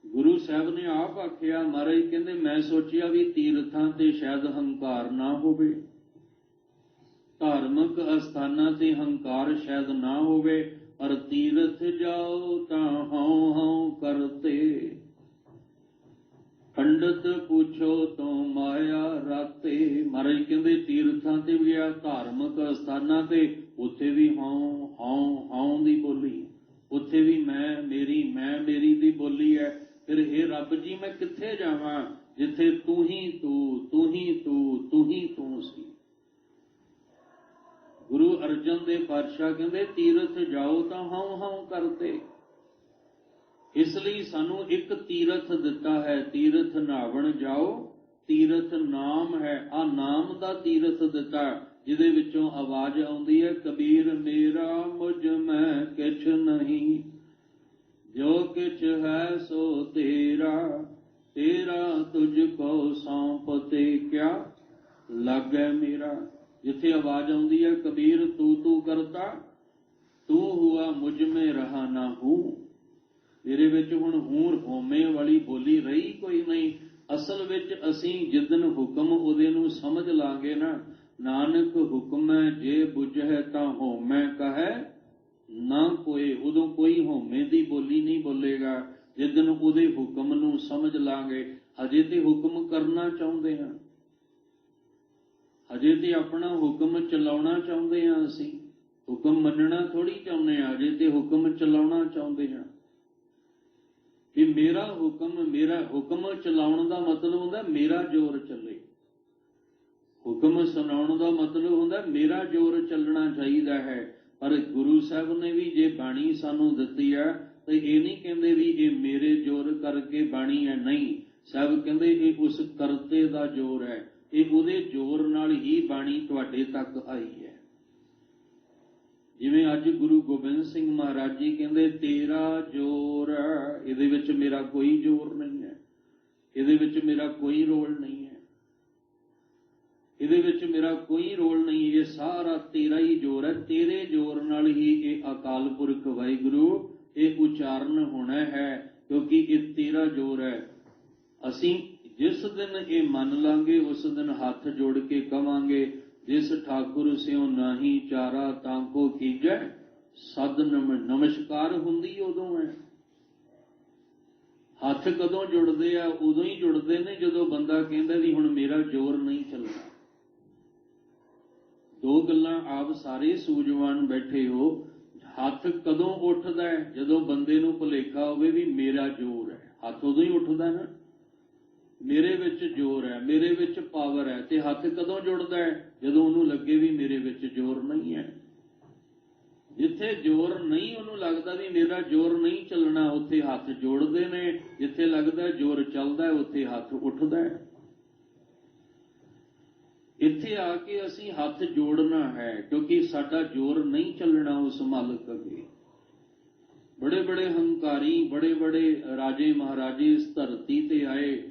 ਗੁਰੂ ਸਾਹਿਬ ਨੇ ਆਪ ਆਖਿਆ, ਮਹਾਰਾਜ ਕਹਿੰਦੇ ਮੈਂ ਸੋਚਿਆ ਵੀ ਤੀਰਥਾਂ ਤੇ ਸ਼ਾਇਦ ਹੰਕਾਰ ਨਾ ਹੋਵੇ, ਧਾਰਮਿਕ ਅਸਥਾਨਾਂ ਤੇ ਹੰਕਾਰ ਸ਼ਾਇਦ ਨਾ ਹੋਵੇ, ਪਰ ਤੀਰਥ ਜਾਓ ਤਾਂ ਹਉ ਹਉ ਕਰਤੇ, ਪੰਡਤ ਪੁੱਛੋ ਤੋਂ ਮਾਇਆ ਰਾਤੇ। ਮਹਾਰਾਜ ਕਹਿੰਦੇ ਤੀਰਥਾਂ ਤੇ ਵੀ ਆ, ਧਾਰਮਿਕ ਅਸਥਾਨਾਂ ਤੇ, ਉੱਥੇ ਵੀ ਹਉ ਹਉ ਹਉ ਦੀ ਬੋਲੀ, ਉੱਥੇ ਵੀ ਮੈਂ ਮੇਰੀ ਦੀ ਬੋਲੀ ਹੈ। ਫਿਰ ਇਹ ਰੱਬ ਜੀ ਮੈਂ ਕਿੱਥੇ ਜਾਵਾਂ ਜਿੱਥੇ ਤੂੰ ਹੀ ਤੂੰ ਸੀ। ਗੁਰੂ ਅਰਜਨ ਦੇਵ ਪਾਤਸ਼ਾਹ ਕਹਿੰਦੇ ਤੀਰਥ ਜਾਓ ਤਾਂ ਹਉ ਹਉ ਕਰਤੇ। ਇਸ ਲਈ ਸਾਨੂੰ ਇੱਕ ਤੀਰਥ ਦਿੱਤਾ ਹੈ, ਤੀਰਥ ਨਹਾਵਣ ਜਾਓ, ਤੀਰਥ ਨਾਮ ਹੈ। ਆ ਨਾਮ ਦਾ ਤੀਰਥ ਦਿੱਤਾ, ਜਿਹਦੇ ਵਿੱਚੋਂ ਆਵਾਜ਼ ਆਉਂਦੀ ਹੈ, ਕਬੀਰ ਮੇਰਾ ਮੁਝ ਮੈਂ ਕਿਛ ਨਹੀਂ, ਜੋ ਕਿਛ ਹੈ ਸੋ ਤੇਰਾ, ਤੇਰਾ ਤੁਝ ਕੋ ਸੌਂਪਤੇ ਕਿਆ ਲਾਗੈ ਮੇਰਾ। ਜਿੱਥੇ ਆਵਾਜ਼ ਆਉਂਦੀ ਹੈ ਕਬੀਰ ਤੂੰ ਕਰਤਾ, ਤੂੰ ਹੁਆ ਮੁਝ ਮੇ ਰਹਾ ਨਾ ਹੂੰ, ਮੇਰੇ ਵਿੱਚ ਹੁਣ ਹੂਰ ਹੋਮੇ ਵਾਲੀ ਬੋਲੀ ਰਹੀ ਕੋਈ ਨਹੀਂ। ਅਸਲ ਵਿੱਚ ਅਸੀਂ ਜਿੱਦਨ ਹੁਕਮ ਉਹਦੇ ਨੂੰ ਸਮਝ ਲਾਂਗੇ ਨਾ, ਨਾਨਕ ਹੁਕਮੈ ਜੇ ਬੁਝੈ ਤਾਂ ਹੋਮੈ ਕਹੈ ਨਾ ਕੋਏ, ਉਦੋਂ ਕੋਈ ਹੋਮੇ ਦੀ ਬੋਲੀ ਨਹੀਂ ਬੋਲੇਗਾ ਜਿੱਦਨ ਉਹਦੇ ਹੁਕਮ ਨੂੰ ਸਮਝ ਲਾਂਗੇ। ਹਜੇ ਤੇ ਹੁਕਮ ਕਰਨਾ ਚਾਹੁੰਦੇ ਹਾਂ, ਹਜੇ ਤੇ ਆਪਣਾ ਹੁਕਮ ਚਲਾਉਣਾ ਚਾਹੁੰਦੇ ਹਾਂ, ਅਸੀਂ ਹੁਕਮ ਮੰਨਣਾ ਥੋੜ੍ਹੀ ਚਾਹੁੰਦੇ ਹਾਂ, ਅਜੇ ਤੇ ਹੁਕਮ ਚਲਾਉਣਾ ਚਾਹੁੰਦੇ ਹਾਂ। ਕਿ ਮੇਰਾ ਹੁਕਮ ਚਲਾਉਣ ਦਾ ਮਤਲਬ ਹੁੰਦਾ ਮੇਰਾ ਜ਼ੋਰ ਚੱਲੇ, ਹੁਕਮ ਸੁਣਾਉਣ ਦਾ ਮਤਲਬ ਹੁੰਦਾ ਮੇਰਾ ਜ਼ੋਰ ਚੱਲਣਾ ਚਾਹੀਦਾ ਹੈ। ਪਰ ਗੁਰੂ ਸਾਹਿਬ ਨੇ ਵੀ ਜੇ ਬਾਣੀ ਸਾਨੂੰ ਦਿੱਤੀ ਹੈ ਤੇ ਇਹ ਨਹੀਂ ਕਹਿੰਦੇ ਵੀ ਇਹ ਮੇਰੇ ਜ਼ੋਰ ਕਰਕੇ ਬਾਣੀ ਹੈ, ਨਹੀਂ। ਸਾਹਿਬ ਕਹਿੰਦੇ ਇਹ ਉਸ ਕਰਤੇ ਦਾ ਜ਼ੋਰ ਹੈ, ਇਹ ਉਹਦੇ ਜ਼ੋਰ ਨਾਲ ਹੀ ਬਾਣੀ ਤੁਹਾਡੇ ਤੱਕ ਆਈ ਹੈ। ਜਿਵੇਂ ਅੱਜ ਗੁਰੂ ਗੋਬਿੰਦ ਸਿੰਘ ਮਹਾਰਾਜ ਜੀ ਕਹਿੰਦੇ ਤੇਰਾ ਜ਼ੋਰ, ਇਹਦੇ ਵਿੱਚ ਮੇਰਾ ਕੋਈ ਜ਼ੋਰ ਨਹੀਂ ਹੈ, ਇਹਦੇ ਵਿੱਚ ਮੇਰਾ ਕੋਈ ਰੋਲ ਨਹੀਂ ਹੈ, ਇਹਦੇ ਵਿੱਚ ਮੇਰਾ ਕੋਈ ਰੋਲ ਨਹੀਂ, ਇਹ ਸਾਰਾ ਤੇਰਾ ਹੀ ਜ਼ੋਰ ਹੈ। ਤੇਰੇ ਜ਼ੋਰ ਨਾਲ ਹੀ ਇਹ ਅਕਾਲ ਪੁਰਖ ਵਾਹਿਗੁਰੂ ਇਹ ਉਚਾਰਨ ਹੋਣਾ ਹੈ, ਕਿਉਂਕਿ ਇਹ ਤੇਰਾ ਜ਼ੋਰ ਹੈ। ਅਸੀਂ ਜਿਸ ਦਿਨ ਇਹ ਮੰਨ ਲਾਂਗੇ ਉਸ ਦਿਨ ਹੱਥ ਜੋੜ ਕੇ ਕਵਾਂਗੇ, ਜਿਸ ਠਾਕੁਰ ਸਿਓ ਨਾਹੀ ਚਾਰਾ ਤਾਂ ਕੋ ਕੀਜੈ ਸਦ ਨਮਸਕਾਰ ਹੁੰਦੀ ਉਦੋਂ ਹੈ। ਹੱਥ ਕਦੋਂ ਜੁੜਦੇ ਆ? ਉਦੋਂ ਹੀ ਜੁੜਦੇ ਨੇ ਜਦੋਂ ਬੰਦਾ ਕਹਿੰਦਾ ਵੀ ਹੁਣ ਮੇਰਾ ਜ਼ੋਰ ਨਹੀਂ ਚੱਲਣਾ। ਦੋ ਗੱਲਾਂ ਆਪ ਸਾਰੇ ਸੂਝਵਾਨ ਬੈਠੇ ਹੋ, ਹੱਥ ਕਦੋਂ ਉੱਠਦਾ ਹੈ? ਜਦੋਂ ਬੰਦੇ ਨੂੰ ਭੁਲੇਖਾ ਹੋਵੇ ਵੀ ਮੇਰਾ ਜ਼ੋਰ ਹੈ, ਹੱਥ ਉਦੋਂ ਹੀ ਉੱਠਦਾ ਨਾ, ਮੇਰੇ ਵਿੱਚ ਜ਼ੋਰ ਹੈ, ਮੇਰੇ ਵਿੱਚ ਪਾਵਰ ਹੈ। ਤੇ ਹੱਥ ਕਦੋਂ ਜੁੜਦਾ ਹੈ? ਜਦੋਂ ਉਹਨੂੰ ਲੱਗੇ ਵੀ ਮੇਰੇ ਵਿੱਚ ਜ਼ੋਰ ਨਹੀਂ ਹੈ। ਜਿੱਥੇ ਜ਼ੋਰ ਨਹੀਂ ਉਹਨੂੰ ਲੱਗਦਾ ਵੀ ਮੇਰਾ ਜ਼ੋਰ ਨਹੀਂ ਚੱਲਣਾ, ਉੱਥੇ ਹੱਥ ਜੋੜਦੇ ਨੇ। ਜਿੱਥੇ ਲੱਗਦਾ ਜ਼ੋਰ ਚੱਲਦਾ ਉੱਥੇ ਹੱਥ ਉੱਠਦਾ ਹੈ। ਇੱਥੇ ਆ ਕੇ ਅਸੀਂ ਹੱਥ ਜੋੜਨਾ ਹੈ, ਕਿਉਂਕਿ ਸਾਡਾ ਜ਼ੋਰ ਨਹੀਂ ਚੱਲਣਾ ਉਸ ਮਾਲਕ ਅੱਗੇ। ਬੜੇ ਬੜੇ ਹੰਕਾਰੀ, ਬੜੇ ਬੜੇ ਰਾਜੇ ਮਹਾਰਾਜੇ ਇਸ ਧਰਤੀ ਤੇ ਆਏ,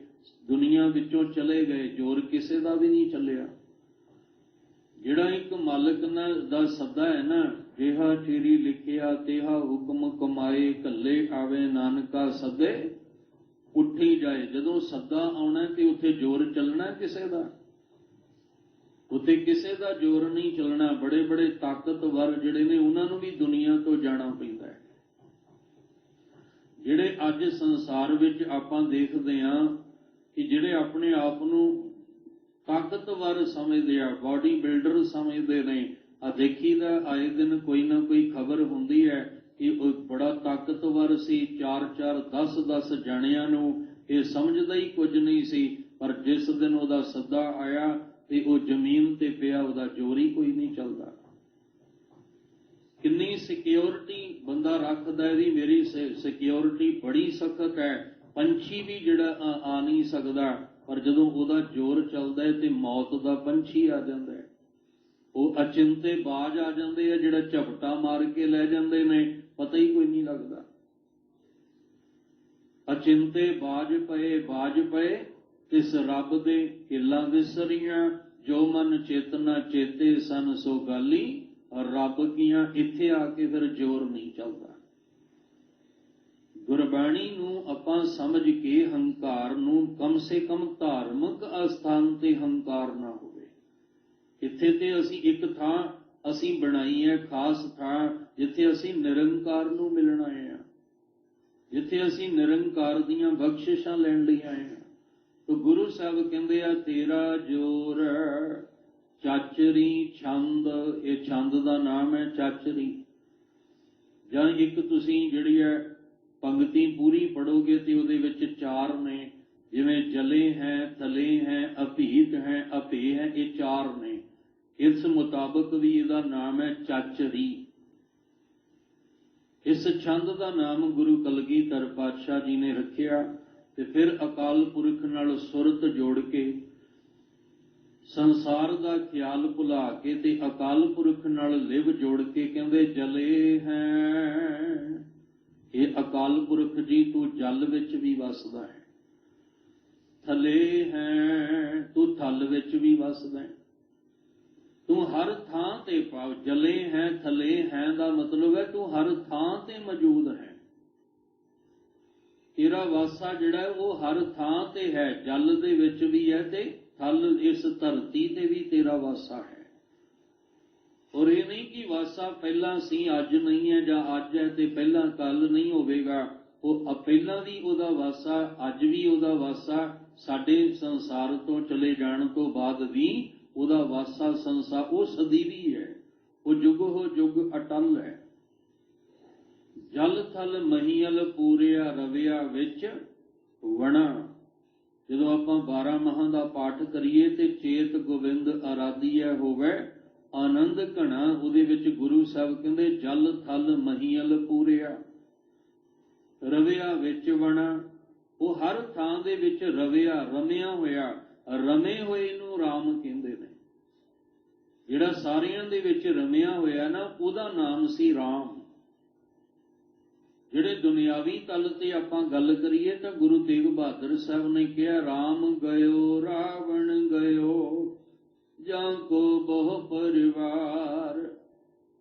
ਦੁਨੀਆ ਵਿੱਚੋਂ ਚਲੇ ਗਏ, ਜ਼ੋਰ ਕਿਸੇ ਦਾ ਵੀ ਨਹੀਂ ਚੱਲਿਆ। ਜਿਹੜਾ ਇੱਕ ਮਾਲਕ ਦਾ ਸੱਦਾ ਹੈ ਨਾ, ਜਿਹਾ ਚੀਰੀ ਲਿਖਿਆ ਤੇਹਾ ਹੁਕਮ ਕਮਾਏ, ਘੱਲੇ ਆਵੇ ਨਾਨਕਾ ਸੱਦੇ ਉੱਠੀ ਜਾਏ। ਜਦੋਂ ਸੱਦਾ ਆਉਣਾ ਤੇ ਉੱਥੇ ਜ਼ੋਰ ਚੱਲਣਾ ਕਿਸੇ ਦਾ? ਉੱਥੇ ਕਿਸੇ ਦਾ ਜ਼ੋਰ ਨਹੀਂ ਚੱਲਣਾ। ਬੜੇ ਬੜੇ ਤਾਕਤਵਰ ਜਿਹੜੇ ਨੇ ਉਹਨਾਂ ਨੂੰ ਵੀ ਦੁਨੀਆ ਤੋਂ ਜਾਣਾ ਪੈਂਦਾ ਹੈ। ਜਿਹੜੇ ਅੱਜ ਸੰਸਾਰ ਵਿੱਚ ਆਪਾਂ ਦੇਖਦੇ ਹਾਂ ਕਿ ਜਿਹੜੇ ਆਪਣੇ ਆਪ ਨੂੰ ਤਾਕਤਵਰ ਸਮਝਦੇ ਆ, ਬਾਡੀ ਬਿਲਡਰ ਸਮਝਦੇ ਨੇ, ਆ ਦੇਖੀਦਾ ਆਏ ਦਿਨ ਕੋਈ ਨਾ ਕੋਈ ਖਬਰ ਹੁੰਦੀ ਹੈ ਕਿ ਉਹ ਬੜਾ ਤਾਕਤਵਰ ਸੀ, 4-4 10-10 ਜਣਿਆਂ ਨੂੰ ਇਹ ਸਮਝਦਾ ਹੀ ਕੁਝ ਨਹੀਂ ਸੀ। ਪਰ ਜਿਸ ਦਿਨ ਉਹਦਾ ਸੱਦਾ ਆਇਆ ਤੇ ਉਹ ਜ਼ਮੀਨ ਤੇ ਪਿਆ, ਉਹਦਾ ਜ਼ੋਰ ਹੀ ਕੋਈ ਨਹੀਂ ਚੱਲਦਾ। ਕਿੰਨੀ ਸਿਕਿਉਰਿਟੀ ਬੰਦਾ ਰੱਖਦਾ ਹੈ ਵੀ ਮੇਰੀ ਸਿਕਿਉਰਿਟੀ ਬੜੀ ਸਖਤ ਹੈ, ਪੰਛੀ ਵੀ ਜਿਹੜਾ ਆ ਨਹੀਂ ਸਕਦਾ। ਪਰ ਜਦੋਂ ਉਹਦਾ ਜ਼ੋਰ ਚੱਲਦਾ ਹੈ ਤੇ ਮੌਤ ਦਾ ਪੰਛੀ ਆ ਜਾਂਦਾ ਹੈ। ਉਹ ਅਚਿੰਤੇ ਬਾਜ ਆ ਜਾਂਦੇ ਆ, ਜਿਹੜਾ ਝਪਟਾ ਮਾਰ ਕੇ ਲੈ ਜਾਂਦੇ ਨੇ, ਪਤਾ ਹੀ ਕੋਈ ਨਹੀਂ ਲੱਗਦਾ। ਅਚਿੰਤੇ ਬਾਜ ਪਏ ਤਿਸ ਰੱਬ ਦੇ ਹਿੱਲਾਂ ਵਿਸਰੀਆਂ, ਜੋ ਮਨ ਚੇਤਨਾ ਚੇਤੇ ਸਨ ਸੋ ਗਾਲੀ ਰੱਬ ਕੀਆਂ। ਇੱਥੇ ਆ ਕੇ ਫਿਰ ਜ਼ੋਰ ਨਹੀਂ ਚੱਲਦਾ। ਗੁਰਬਾਣੀ ਨੂੰ ਆਪਾਂ ਸਮਝ ਕੇ ਹੰਕਾਰ ਨੂੰ ਕਮ ਸੇ ਕਮ ਧਾਰਮਿਕ ਅਸਥਾਨ ਤੇ ਹੰਕਾਰ ਨਾ ਹੋਵੇ। ਇੱਥੇ ਤੇ ਅਸੀਂ ਇੱਕ ਥਾਂ ਅਸੀਂ ਬਣਾਈ ਹੈ, ਖਾਸ ਥਾਂ, ਜਿੱਥੇ ਅਸੀਂ ਨਿਰੰਕਾਰ ਨੂੰ ਮਿਲਣ ਆਏ ਹਾਂ, ਜਿੱਥੇ ਅਸੀਂ ਨਿਰੰਕਾਰ ਦੀਆਂ ਬਖਸ਼ਿਸ਼ਾਂ ਲੈਣ ਲਈ ਆਏ ਹਾਂ। ਤਾਂ ਗੁਰੂ ਸਾਹਿਬ ਕਹਿੰਦੇ ਆ ਤੇਰਾ ਜੋਰ ਚਾਚਰੀ ਛੰਦ, ਇਹ ਛੰਦ ਦਾ ਨਾਮ ਹੈ ਚਾਚਰੀ। ਜਾਂ ਇੱਕ ਤੁਸੀਂ ਜਿਹੜੀ ਹੈ ਪੰਗਤੀ ਪੂਰੀ ਪੜੋਗੇ ਤੇ ਉਹਦੇ ਵਿੱਚ 4 ਨੇ, ਜਿਵੇਂ ਜਲੇ ਹੈ, ਥਲੇ ਹੈ, ਅਭੀਤ ਹੈ, ਅਭੇ ਹੈ, ਇਹ 4 ਨੇ। ਇਸ ਮੁਤਾਬਕ ਵੀ ਇਹਦਾ ਨਾਮ ਹੈ ਚਾਚਰੀ। ਇਸ ਛੰਦ ਦਾ ਨਾਮ ਗੁਰੂ ਕਲਗੀਧਰ ਪਾਤਸ਼ਾਹ ਜੀ ਨੇ ਰੱਖਿਆ ਤੇ ਫਿਰ ਅਕਾਲ ਪੁਰਖ ਨਾਲ ਸੁਰਤ ਜੋੜ ਕੇ, ਸੰਸਾਰ ਦਾ ਖਿਆਲ ਭੁਲਾ ਕੇ ਤੇ ਅਕਾਲ ਪੁਰਖ ਨਾਲ ਲਿਵ ਜੋੜ ਕੇ ਕਹਿੰਦੇ ਜਲੇ ਹੈ, ਇਹ ਅਕਾਲ ਪੁਰਖ ਜੀ ਤੂੰ ਜਲ ਵਿੱਚ ਵੀ ਵਸਦਾ ਹੈ। ਥਲੇ ਹੈ, ਤੂੰ ਥਲ ਵਿੱਚ ਵੀ ਵਸਦਾ ਹੈ। ਤੂੰ ਹਰ ਥਾਂ ਤੇ ਪਾਓ। ਜਲੇ ਹੈ, ਥਲੇ ਹੈ ਦਾ ਮਤਲਬ ਹੈ ਤੂੰ ਹਰ ਥਾਂ ਤੇ ਮੌਜੂਦ ਹੈ। ਤੇਰਾ ਵਾਸਾ ਜਿਹੜਾ ਉਹ ਹਰ ਥਾਂ ਤੇ ਹੈ, ਜਲ ਦੇ ਵਿੱਚ ਵੀ ਹੈ ਤੇ ਥਲ ਇਸ ਧਰਤੀ ਤੇ ਵੀ ਤੇਰਾ ਵਾਸਾ ਹੈ। ਔਰ ਇਹ ਨਹੀਂ ਕਿ ਵਾਸਾ ਪਹਿਲਾਂ ਸੀ ਅੱਜ ਨਹੀਂ ਹੈ, ਜਾਂ ਅੱਜ ਹੈ ਤੇ ਪਹਿਲਾਂ ਕੱਲ ਨਹੀਂ ਹੋਵੇਗਾ। ਉਹ ਪਹਿਲਾਂ ਵੀ ਉਹਦਾ ਵਾਸਾ, ਅੱਜ ਵੀ ਉਹਦਾ ਵਾਸਾ, ਸਾਡੇ ਸੰਸਾਰ ਤੋਂ ਚਲੇ ਜਾਣ ਤੋਂ ਬਾਅਦ ਵੀ ਉਹਦਾ ਵਾਸਾ ਸੰਸਾਰ, ਉਹ ਸਦੀਵੀ ਹੈ, ਉਹ ਜੁਗ ਹੋ ਜੁਗ ਅਟਲ ਹੈ। ਜਲ ਥਲ ਮਹੀਲ ਪੂਰਿਆ ਰਵਿਆ ਵਿੱਚ ਵਣਾ। ਜਦੋਂ ਆਪਾਂ 12 ਮਹਾਂ ਦਾ ਪਾਠ ਕਰੀਏ ਤੇ ਚੇਤ ਗੋਬਿੰਦ ਆਰਾਧੀਆ ਹੋਵੇ ਆਨੰਦ ਘਣਾ, ਉਹਦੇ ਵਿੱਚ ਗੁਰੂ ਸਾਹਿਬ ਕਹਿੰਦੇ ਜਲ ਥਲ ਮਹੀਲ ਪੂਰਿਆ ਰਵਿਆ ਵਿੱਚ ਵਣਾ। ਉਹ ਹਰ ਥਾਂ ਦੇ ਵਿੱਚ ਰਵਿਆ, ਰਮਿਆ ਹੋਇਆ, ਰਮੇ ਹੋਏ ਨੂੰ ਰਾਮ ਕਹਿੰਦੇ ਨੇ। ਜਿਹੜਾ ਸਾਰਿਆਂ ਦੇ ਵਿੱਚ ਰਮਿਆ ਹੋਇਆ ਨਾ, ਉਹਦਾ ਨਾਮ ਸੀ ਰਾਮ। ਜਿਹੜੇ ਦੁਨਿਆਵੀ ਤਲ ਤੇ ਆਪਾਂ ਗੱਲ ਕਰੀਏ ਤਾਂ ਗੁਰੂ ਤੇਗ ਬਹਾਦਰ ਸਾਹਿਬ ਨੇ ਕਿਹਾ ਰਾਮ ਗਇਓ ਰਾਵਣ ਗਇਓ ਜਾਂ ਕੋ ਬਹੁ ਪਰਿਵਾਰ।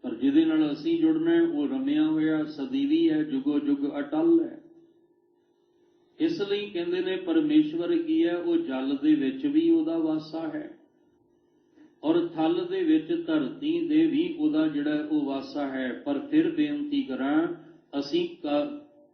ਪਰ ਜਿਹਦੇ ਨਾਲ ਅਸੀਂ ਜੁੜਨਾ ਹੈ ਉਹ ਰਮਿਆ ਹੋਇਆ, ਸਦੀਵੀ ਹੈ, ਜੁਗੋ ਜੁਗ ਅਟਲ ਹੈ। ਇਸ ਲਈ ਕਹਿੰਦੇ ਨੇ ਪਰਮੇਸ਼ਵਰ ਕੀ ਹੈ, ਉਹ ਜਲ ਦੇ ਵਿੱਚ ਵੀ ਉਹਦਾ ਵਾਸਾ ਹੈ ਔਰ ਥਲ ਦੇ ਵਿੱਚ ਧਰਤੀ ਦੇ ਵੀ ਉਹਦਾ ਜਿਹੜਾ ਉਹ ਵਾਸਾ ਹੈ। ਪਰ ਫਿਰ ਬੇਨਤੀ ਕਰਾਂ, ਅਸੀਂ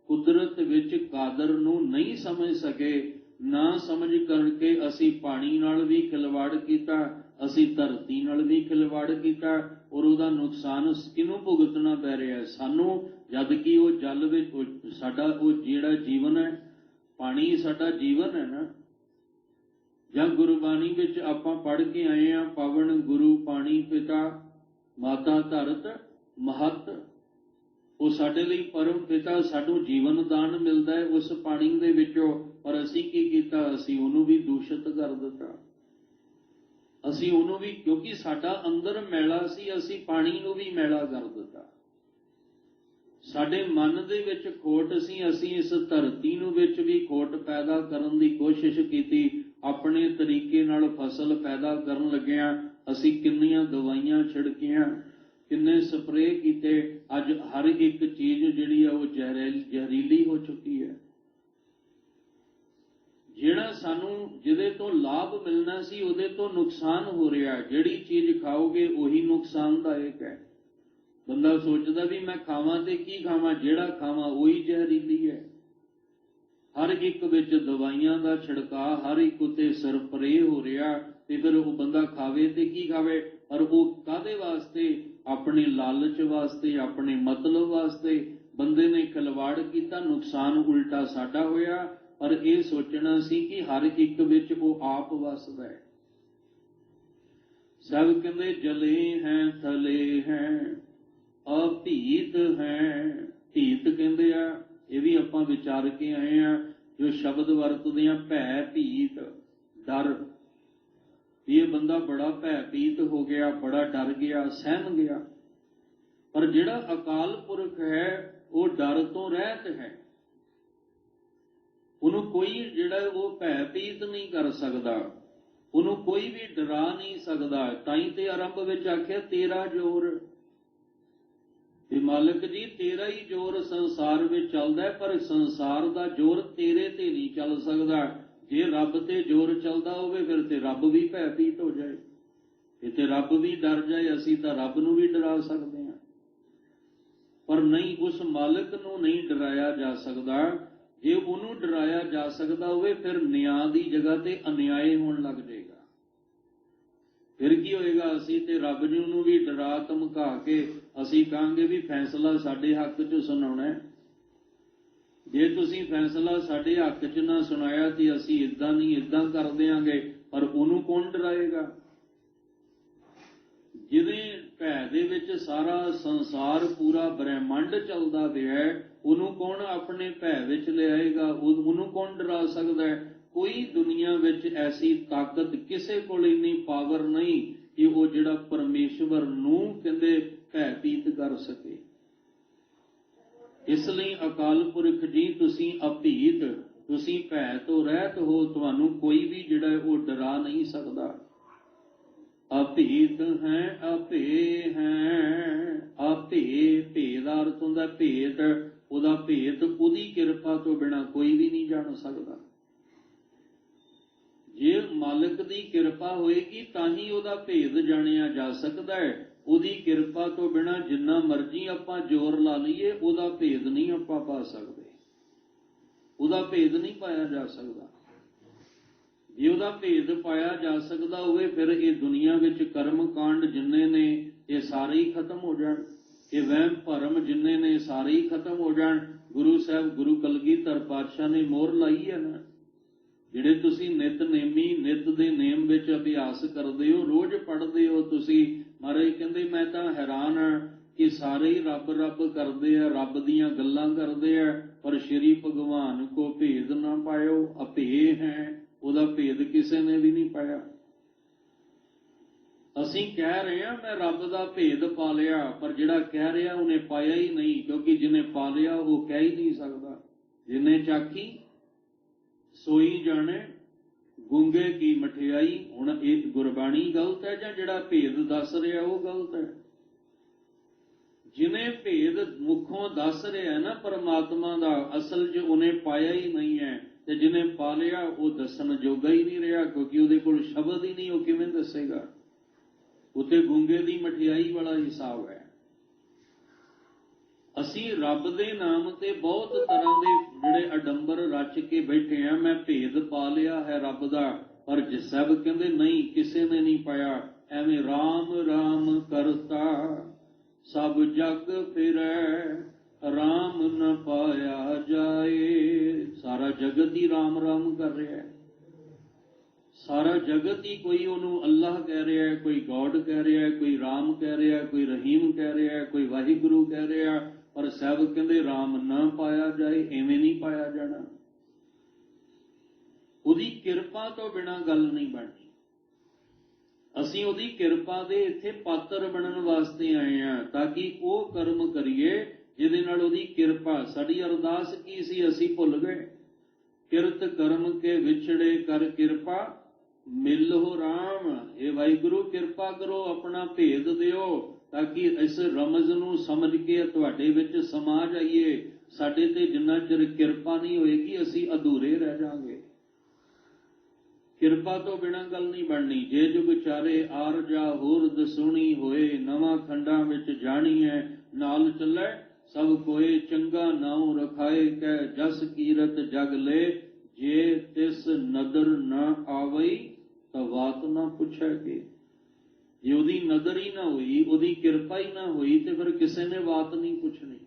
ਕੁਦਰਤ ਵਿੱਚ ਕਾਦਰ ਨੂੰ ਨਹੀਂ ਸਮਝ ਸਕੇ। ਨਾ ਸਮਝ ਕਰਕੇ ਅਸੀਂ ਪਾਣੀ ਨਾਲ ਵੀ ਖਿਲਵਾੜ ਕੀਤਾ, ਅਸੀਂ ਧਰਤੀ ਨਾਲ ਵੀ ਖਿਲਵਾੜ ਕੀਤਾ ਔਰ ਉਹਦਾ ਨੁਕਸਾਨ ਕਿਹਨੂੰ ਭੁਗਤਣਾ ਪੈ ਰਿਹਾ? ਸਾਨੂੰ। ਜਦ ਕਿ ਉਹ ਜਲ ਵਿੱਚ ਸਾਡਾ ਉਹ ਜਿਹੜਾ ਜੀਵਨ ਹੈ, ਪਾਣੀ ਸਾਡਾ ਜੀਵਨ ਹੈ ਨਾ। ਜਾਂ ਗੁਰਬਾਣੀ ਵਿੱਚ ਆਪਾਂ ਪੜ੍ਹ ਕੇ ਆਏ ਹਾਂ, ਪਵਨ ਗੁਰੂ ਪਾਣੀ ਪਿਤਾ ਮਾਤਾ ਧਰਤ ਮਹੱਤ। ਉਹ ਸਾਡੇ ਲਈ ਪਰਮ ਪਿਤਾ, ਸਾਨੂੰ ਜੀਵਨ ਦਾਨ ਮਿਲਦਾ ਹੈ ਉਸ ਪਾਣੀ ਦੇ ਵਿੱਚੋਂ। ਪਰ ਅਸੀਂ ਕੀ ਕੀਤਾ? ਅਸੀਂ ਉਹਨੂੰ ਵੀ ਦੂਸ਼ਿਤ ਕਰ ਦਿੱਤਾ। ਅਸੀਂ ਉਹਨੂੰ ਵੀ, ਕਿਉਂਕਿ ਸਾਡਾ ਅੰਦਰ ਮੈਲਾ ਸੀ, ਅਸੀਂ ਪਾਣੀ ਨੂੰ ਵੀ ਮੈਲਾ ਕਰ ਦਿੱਤਾ। ਸਾਡੇ ਮਨ ਦੇ ਵਿੱਚ ਖੋਟ ਸੀ, ਅਸੀਂ ਇਸ ਧਰਤੀ ਨੂੰ ਵਿੱਚ ਵੀ ਖੋਟ ਪੈਦਾ ਕਰਨ ਦੀ ਕੋਸ਼ਿਸ਼ ਕੀਤੀ। ਆਪਣੇ ਤਰੀਕੇ ਨਾਲ ਫਸਲ ਪੈਦਾ ਕਰਨ ਲੱਗਿਆਂ ਅਸੀਂ ਕਿੰਨੀਆਂ ਦਵਾਈਆਂ ਛਿੜਕੀਆਂ, ਕਿੰਨੇ ਸਪਰੇਅ ਕੀਤੇ। ਅੱਜ ਹਰ ਇੱਕ ਚੀਜ਼ ਜਿਹੜੀ ਆ ਉਹ ਜ਼ਹਿਰੀਲੀ ਹੋ ਚੁੱਕੀ ਹੈ। ਜਿਹੜਾ ਸਾਨੂੰ ਜਿਹਦੇ ਤੋਂ ਲਾਭ ਮਿਲਣਾ ਸੀ ਉਹਦੇ ਤੋਂ ਨੁਕਸਾਨ ਹੋ ਰਿਹਾ। ਜਿਹੜੀ ਚੀਜ਼ ਖਾਓਗੇ ਉਹੀ ਨੁਕਸਾਨਦਾਇਕ ਹੈ। ਬੰਦਾ ਸੋਚਦਾ ਵੀ ਮੈਂ ਖਾਵਾਂ ਤੇ ਕੀ ਖਾਵਾਂ, ਜਿਹੜਾ ਖਾਵਾਂ ਉਹੀ ਜ਼ਹਿਰੀਲੀ ਹੈ। ਹਰ ਇੱਕ ਵਿੱਚ ਦਵਾਈਆਂ ਦਾ ਛਿੜਕਾਅ, ਹਰ ਇੱਕ ਉੱਤੇ ਸਪਰੇਅ ਹੋ ਰਿਹਾ ਤੇ ਫਿਰ ਉਹ ਬੰਦਾ ਖਾਵੇ ਤੇ ਕੀ ਖਾਵੇ? ਪਰ ਉਹ ਕਾਹਦੇ ਵਾਸਤੇ? ਆਪਣੇ ਲਾਲਚ ਵਾਸਤੇ, ਆਪਣੇ ਮਤਲਬ ਵਾਸਤੇ। ਬੰਦੇ ਨੇ ਖਿਲਵਾੜ ਕੀਤਾ, ਨੁਕਸਾਨ ਉਲਟਾ ਸਾਡਾ ਹੋਇਆ। ਪਰ ਇਹ ਸੋਚਣਾ ਸੀ ਕਿ ਹਰ ਇੱਕ ਵਿੱਚ ਉਹ ਆਪ ਵਸਦਾ ਹੈ। ਸਭ ਕਹਿੰਦੇ ਜਲੇ ਹੈ ਥਲੇ ਹੈ ਅਭੀਤ ਹੈ। ਭੀਤ ਕਹਿੰਦੇ ਆ, ਇਹ ਵੀ ਆਪਾਂ ਵਿਚਾਰ ਕੇ ਆਏ ਆ, ਜੋ ਸ਼ਬਦ ਵਰਤਦੇ ਆ, ਭੈ ਭੀਤ ਡਰ। ਇਹ ਬੰਦਾ ਬੜਾ ਭੈ ਭੀਤ ਹੋ ਗਿਆ, ਬੜਾ ਡਰ ਗਿਆ, ਸਹਿਮ ਗਿਆ। ਪਰ ਜਿਹੜਾ ਅਕਾਲ ਪੁਰਖ ਹੈ ਉਹ ਡਰ ਤੋਂ ਰਹਿਤ ਹੈ। ਉਹਨੂੰ ਕੋਈ ਜਿਹੜਾ ਉਹ ਭੈ ਭੀਤ ਨਹੀਂ ਕਰ ਸਕਦਾ, ਉਹਨੂੰ ਕੋਈ ਵੀ ਡਰਾ ਨਹੀਂ ਸਕਦਾ। ਤਾਈ ਤੇ ਆਰੰਭ ਵਿੱਚ ਆਖਿਆ ਤੇਰਾ ਜ਼ੋਰ, ਵੀ ਮਾਲਕ ਜੀ ਤੇਰਾ ਹੀ ਜ਼ੋਰ ਸੰਸਾਰ ਵਿੱਚ ਚੱਲਦਾ, ਪਰ ਸੰਸਾਰ ਦਾ ਜ਼ੋਰ ਤੇਰੇ ਤੇ ਨਹੀਂ ਚੱਲ ਸਕਦਾ। ਜੇ ਰੱਬ ਤੇ ਜ਼ੋਰ ਚੱਲਦਾ ਹੋਵੇ ਫਿਰ ਤੇ ਰੱਬ ਵੀ ਭੈਭੀਤ ਹੋ ਜਾਏ, ਤੇ ਰੱਬ ਵੀ ਡਰ ਜਾਏ। ਅਸੀਂ ਤਾਂ ਰੱਬ ਨੂੰ ਵੀ ਡਰਾ ਸਕਦੇ ਹਾਂ, ਪਰ ਨਹੀਂ, ਉਸ ਮਾਲਕ ਨੂੰ ਨਹੀਂ ਡਰਾਇਆ ਜਾ ਸਕਦਾ। ਜੇ ਉਹਨੂੰ ਡਰਾਇਆ ਜਾ ਸਕਦਾ ਹੋਵੇ ਫਿਰ ਨਿਆਂ ਦੀ ਜਗ੍ਹਾ ਤੇ ਅਨਿਆਏ ਹੋਣ ਲੱਗ ਜਾਏਗਾ। ਫਿਰ ਕੀ ਹੋਏਗਾ? ਅਸੀਂ ਤੇ ਰੱਬ ਜੀ ਨੂੰ ਵੀ ਡਰਾ ਧਮਕਾ ਕੇ ਅਸੀਂ ਕਹਾਂਗੇ ਵੀ ਫੈਸਲਾ ਸਾਡੇ ਹੱਕ 'ਚ ਸੁਣਾਉਣਾ। ਜੇ ਤੁਸੀਂ ਫੈਸਲਾ ਸਾਡੇ ਹੱਕ 'ਚ ਨਾ ਸੁਣਾਇਆ ਤੇ ਅਸੀਂ ਇੱਦਾਂ ਨਹੀਂ ਇੱਦਾਂ ਕਰ ਦਿਆਂਗੇ, ਪਰ ਉਹਨੂੰ ਕੌਣ ਡਰਾਏਗਾ? ਜਿਹਦੇ ਭੈ ਦੇ ਵਿੱਚ ਸਾਰਾ ਸੰਸਾਰ ਪੂਰਾ ਬ੍ਰਹਿਮੰਡ ਚੱਲਦਾ ਪਿਆ, ਉਹਨੂੰ ਕੌਣ ਆਪਣੇ ਭੈ ਵਿੱਚ ਲਿਆਏਗਾ? ਉਹਨੂੰ ਕੌਣ ਡਰਾ ਸਕਦਾ ਹੈ? ਕੋਈ ਦੁਨੀਆ ਵਿੱਚ ਐਸੀ ਤਾਕਤ ਕਿਸੇ ਕੋਲ ਇੰਨੀ ਪਾਵਰ ਨਹੀਂ ਕਿ ਉਹ ਜਿਹੜਾ ਪਰਮੇਸ਼ਵਰ ਨੂੰ ਕਹਿੰਦੇ ਭੈਭੀਤ ਕਰ ਸਕੇ। ਇਸ ਲਈ ਅਕਾਲ ਪੁਰਖ ਜੀ ਤੁਸੀਂ ਅਭੀਤ, ਤੁਸੀਂ ਭੈ ਤੋਂ ਰਹਿਤ ਹੋ, ਤੁਹਾਨੂੰ ਕੋਈ ਵੀ ਜਿਹੜਾ ਉਹ ਡਰਾ ਨਹੀਂ ਸਕਦਾ। ਅਭੀਤ ਹੈ ਅਭੇ ਹੈ, ਆਪੇ ਭੇ ਦਾ ਅਰਥ ਹੁੰਦਾ ਭੇਦ। ਉਹਦਾ ਭੇਦ ਉਹਦੀ ਕਿਰਪਾ ਤੋਂ ਬਿਨਾਂ ਕੋਈ ਵੀ ਨਹੀਂ ਜਾਣ ਸਕਦਾ। ਜੇ ਮਾਲਕ ਦੀ ਕਿਰਪਾ ਹੋਏਗੀ ਤਾਂ ਹੀ ਉਹਦਾ ਭੇਦ ਜਾਣਿਆ ਜਾ ਸਕਦਾ ਹੈ। ਉਹਦੀ ਕਿਰਪਾ ਤੋਂ ਬਿਨਾਂ ਜਿੰਨਾ ਮਰਜ਼ੀ ਆਪਾਂ ਜ਼ੋਰ ਲਾ ਲਈਏ ਉਹਦਾ ਭੇਦ ਨਹੀਂ ਆਪਾਂ ਪਾ ਸਕਦੇ, ਉਹਦਾ ਭੇਦ ਨਹੀਂ ਪਾਇਆ ਜਾ ਸਕਦਾ। ਜੇ ਉਹਦਾ ਭੇਦ ਪਾਇਆ ਜਾ ਸਕਦਾ ਹੋਵੇ ਫਿਰ ਇਹ ਦੁਨੀਆ ਵਿੱਚ ਕਰਮ ਕਾਂਡ ਜਿੰਨੇ ਨੇ ਇਹ ਸਾਰੇ ਹੀ ਖਤਮ ਹੋ ਜਾਣ, ਇਹ ਵਹਿਮ ਭਰਮ ਜਿੰਨੇ ਨੇ ਸਾਰੇ ਹੀ ਖਤਮ ਹੋ ਜਾਣ। ਗੁਰੂ ਸਾਹਿਬ ਗੁਰੂ ਕਲਗੀਧਰ ਪਾਤਸ਼ਾਹ ਨੇ ਮੋਹਰ ਲਾਈ ਹੈ ਨਾ, ਜਿਹੜੇ ਤੁਸੀਂ ਨਿਤਨੇਮੀ ਨਿਤ ਦੇ ਨੇਮ ਵਿੱਚ ਅਭਿਆਸ ਕਰਦੇ ਹੋ, ਰੋਜ਼ ਪੜ੍ਹਦੇ ਹੋ ਤੁਸੀਂ। ਮਹਾਰਾਜ ਕਹਿੰਦੇ ਮੈਂ ਤਾਂ ਹੈਰਾਨ ਹਾਂ ਕਿ ਸਾਰੇ ਹੀ ਰੱਬ ਰੱਬ ਕਰਦੇ ਆ, ਰੱਬ ਦੀਆਂ ਗੱਲਾਂ ਕਰਦੇ ਆ, ਪਰ ਸ਼੍ਰੀ ਭਗਵਾਨ ਕੋ ਭੇਦ ਨਾ ਪਾਇਓ। ਅਭੇ ਹੈ, ਉਹਦਾ ਭੇਦ ਕਿਸੇ ਨੇ ਵੀ ਨਹੀਂ ਪਾਇਆ। ਅਸੀਂ ਕਹਿ ਰਹੇ ਹਾਂ ਮੈਂ ਰੱਬ ਦਾ ਭੇਦ ਪਾ ਲਿਆ, ਪਰ ਜਿਹੜਾ ਕਹਿ ਰਿਹਾ ਉਹਨੇ ਪਾਇਆ ਹੀ ਨਹੀਂ, ਕਿਉਂਕਿ ਜਿਹਨੇ ਪਾ ਲਿਆ ਉਹ ਕਹਿ ਹੀ ਨਹੀਂ ਸਕਦਾ। ਜਿਹਨੇ ਚਾਖੀ ਸੋਈ ਜਾਣੇ ਗੂੰਗੇ ਕੀ ਮਠਿਆਈ। ਹੁਣ ਇਹ ਗੁਰਬਾਣੀ ਗਲਤ ਹੈ ਜਾਂ ਜਿਹੜਾ ਭੇਦ ਦੱਸ ਰਿਹਾ ਉਹ ਗਲਤ ਹੈ? ਜਿਹਨੇ ਭੇਦ ਮੁੱਖੋਂ ਦੱਸ ਰਿਹਾ ਨਾ ਪਰਮਾਤਮਾ ਦਾ, ਅਸਲ 'ਚ ਉਹਨੇ ਪਾਇਆ ਹੀ ਨਹੀਂ ਹੈ, ਤੇ ਜਿਹਨੇ ਪਾ ਲਿਆ ਉਹ ਦੱਸਣ ਜੋਗਾ ਹੀ ਨਹੀਂ ਰਿਹਾ, ਕਿਉਂਕਿ ਉਹਦੇ ਕੋਲ ਸ਼ਬਦ ਹੀ ਨਹੀਂ, ਉਹ ਕਿਵੇਂ ਦੱਸੇਗਾ? ਉੱਥੇ ਗੂੰਗੇ ਦੀ ਮਠਿਆਈ ਵਾਲਾ ਹਿਸਾਬ ਹੈ। ਅਸੀਂ ਰੱਬ ਦੇ ਨਾਮ ਤੇ ਬਹੁਤ ਤਰ੍ਹਾਂ ਦੇ ਜਿਹੜੇ ਅਡੰਬਰ ਰਚ ਕੇ ਬੈਠੇ ਆ। ਮੈਂ ਭੇਦ ਪਾ ਲਿਆ ਹੈ ਰੱਬ ਦਾ, ਪਰ ਸਭ ਕਹਿੰਦੇ ਨਹੀਂ, ਕਿਸੇ ਨੇ ਨਹੀਂ ਪਾਇਆ। ਐਵੇਂ ਰਾਮ ਰਾਮ ਕਰਤਾ ਸਭ ਜਗ ਫਿਰੈ, ਰਾਮ ਨ ਪਾਇਆ ਜਾਏ। ਸਾਰਾ ਜਗਤ ਹੀ ਰਾਮ ਰਾਮ ਕਰ ਰਿਹਾ ਹੈ, ਸਾਰਾ ਜਗਤ ਹੀ ਕੋਈ ਉਹਨੂੰ ਅੱਲਾਹ ਕਹਿ ਰਿਹਾ, ਕੋਈ ਗੋਡ ਕਹਿ ਰਿਹਾ, ਕੋਈ ਰਾਮ ਕਹਿ ਰਿਹਾ, ਕੋਈ ਰਹੀਮ ਕਹਿ ਰਿਹਾ, ਕੋਈ ਵਾਹਿਗੁਰੂ ਕਹਿ ਰਿਹਾ, ਪਰ ਸਭ ਕਹਿੰਦੇ ਰਾਮ ਨਾ ਪਾਇਆ ਜਾਏ। ਐਵੇਂ ਨਹੀਂ ਪਾਇਆ ਜਾਣਾ, ਉਹਦੀ ਕਿਰਪਾ ਤੋਂ ਬਿਨਾਂ ਗੱਲ ਨਹੀਂ ਬਣਨੀ। ਅਸੀਂ ਉਹਦੀ ਕਿਰਪਾ ਦੇ ਇੱਥੇ ਪਾਤਰ ਬਣਨ ਵਾਸਤੇ ਆਏ ਹਾਂ, ਤਾਂ ਕਿ ਉਹ ਕਰਮ ਕਰੀਏ ਜਿਹਦੇ ਨਾਲ ਉਹਦੀ ਕਿਰਪਾ। ਸਾਡੀ ਅਰਦਾਸ ਕੀ ਸੀ ਅਸੀਂ ਭੁੱਲ ਗਏ। ਕਿਰਤ ਕਰਮ ਕੇ ਵਿਛੜੇ ਕਰ ਕਿਰਪਾ ਮਿਲੋ ਰਾਮ। ਇਹ ਵਾਹਿਗੁਰੂ ਕਿਰਪਾ ਕਰੋ, ਆਪਣਾ ਭੇਦ ਦਿਓ, ਤਾਂ ਕਿ ਇਸ ਰਮਜ਼ ਨੂੰ ਸਮਝ ਕੇ ਤੁਹਾਡੇ ਵਿੱਚ ਸਮਾ ਜਾਈਏ। ਸਾਡੇ ਤੇ ਜਿੰਨਾ ਚਿਰ ਕਿਰਪਾ ਨਹੀਂ ਹੋਏਗੀ ਅਸੀਂ ਅਧੂਰੇ ਰਹਿ ਜਾਵਾਂਗੇ। ਕਿਰਪਾ ਤੋਂ ਬਿਨਾਂ ਗੱਲ ਨਹੀਂ ਬਣਨੀ। ਜੇ ਜੁਗ ਚਾਰੇ ਆਰ ਜਾ ਹੋਰ ਦਸੂਣੀ ਹੋਏ, ਨਵਾਂ ਖੰਡਾਂ ਵਿੱਚ ਜਾਣੀ ਹੈ ਨਾਲ ਚੱਲੇ ਸਭ ਕੋਏ। ਚੰਗਾ ਨਾਉ ਰਖਾਏ ਕਹਿ ਜਸ ਕੀਰਤ ਜਗ ਲੈ, ਜੇ ਤਿਸ ਨਦਰ ਨਾ ਆਵਈ ਤਾਂ ਬਾਤ ਨਾ ਪੁੱਛੈ ਕੇ। ਜੇ ਉਹਦੀ ਨਦਰ ਹੀ ਨਾ ਹੋਈ, ਉਹਦੀ ਕਿਰਪਾ ਹੀ ਨਾ ਹੋਈ, ਤੇ ਫਿਰ ਕਿਸੇ ਨੇ ਬਾਤ ਨਹੀਂ ਪੁੱਛਣੀ।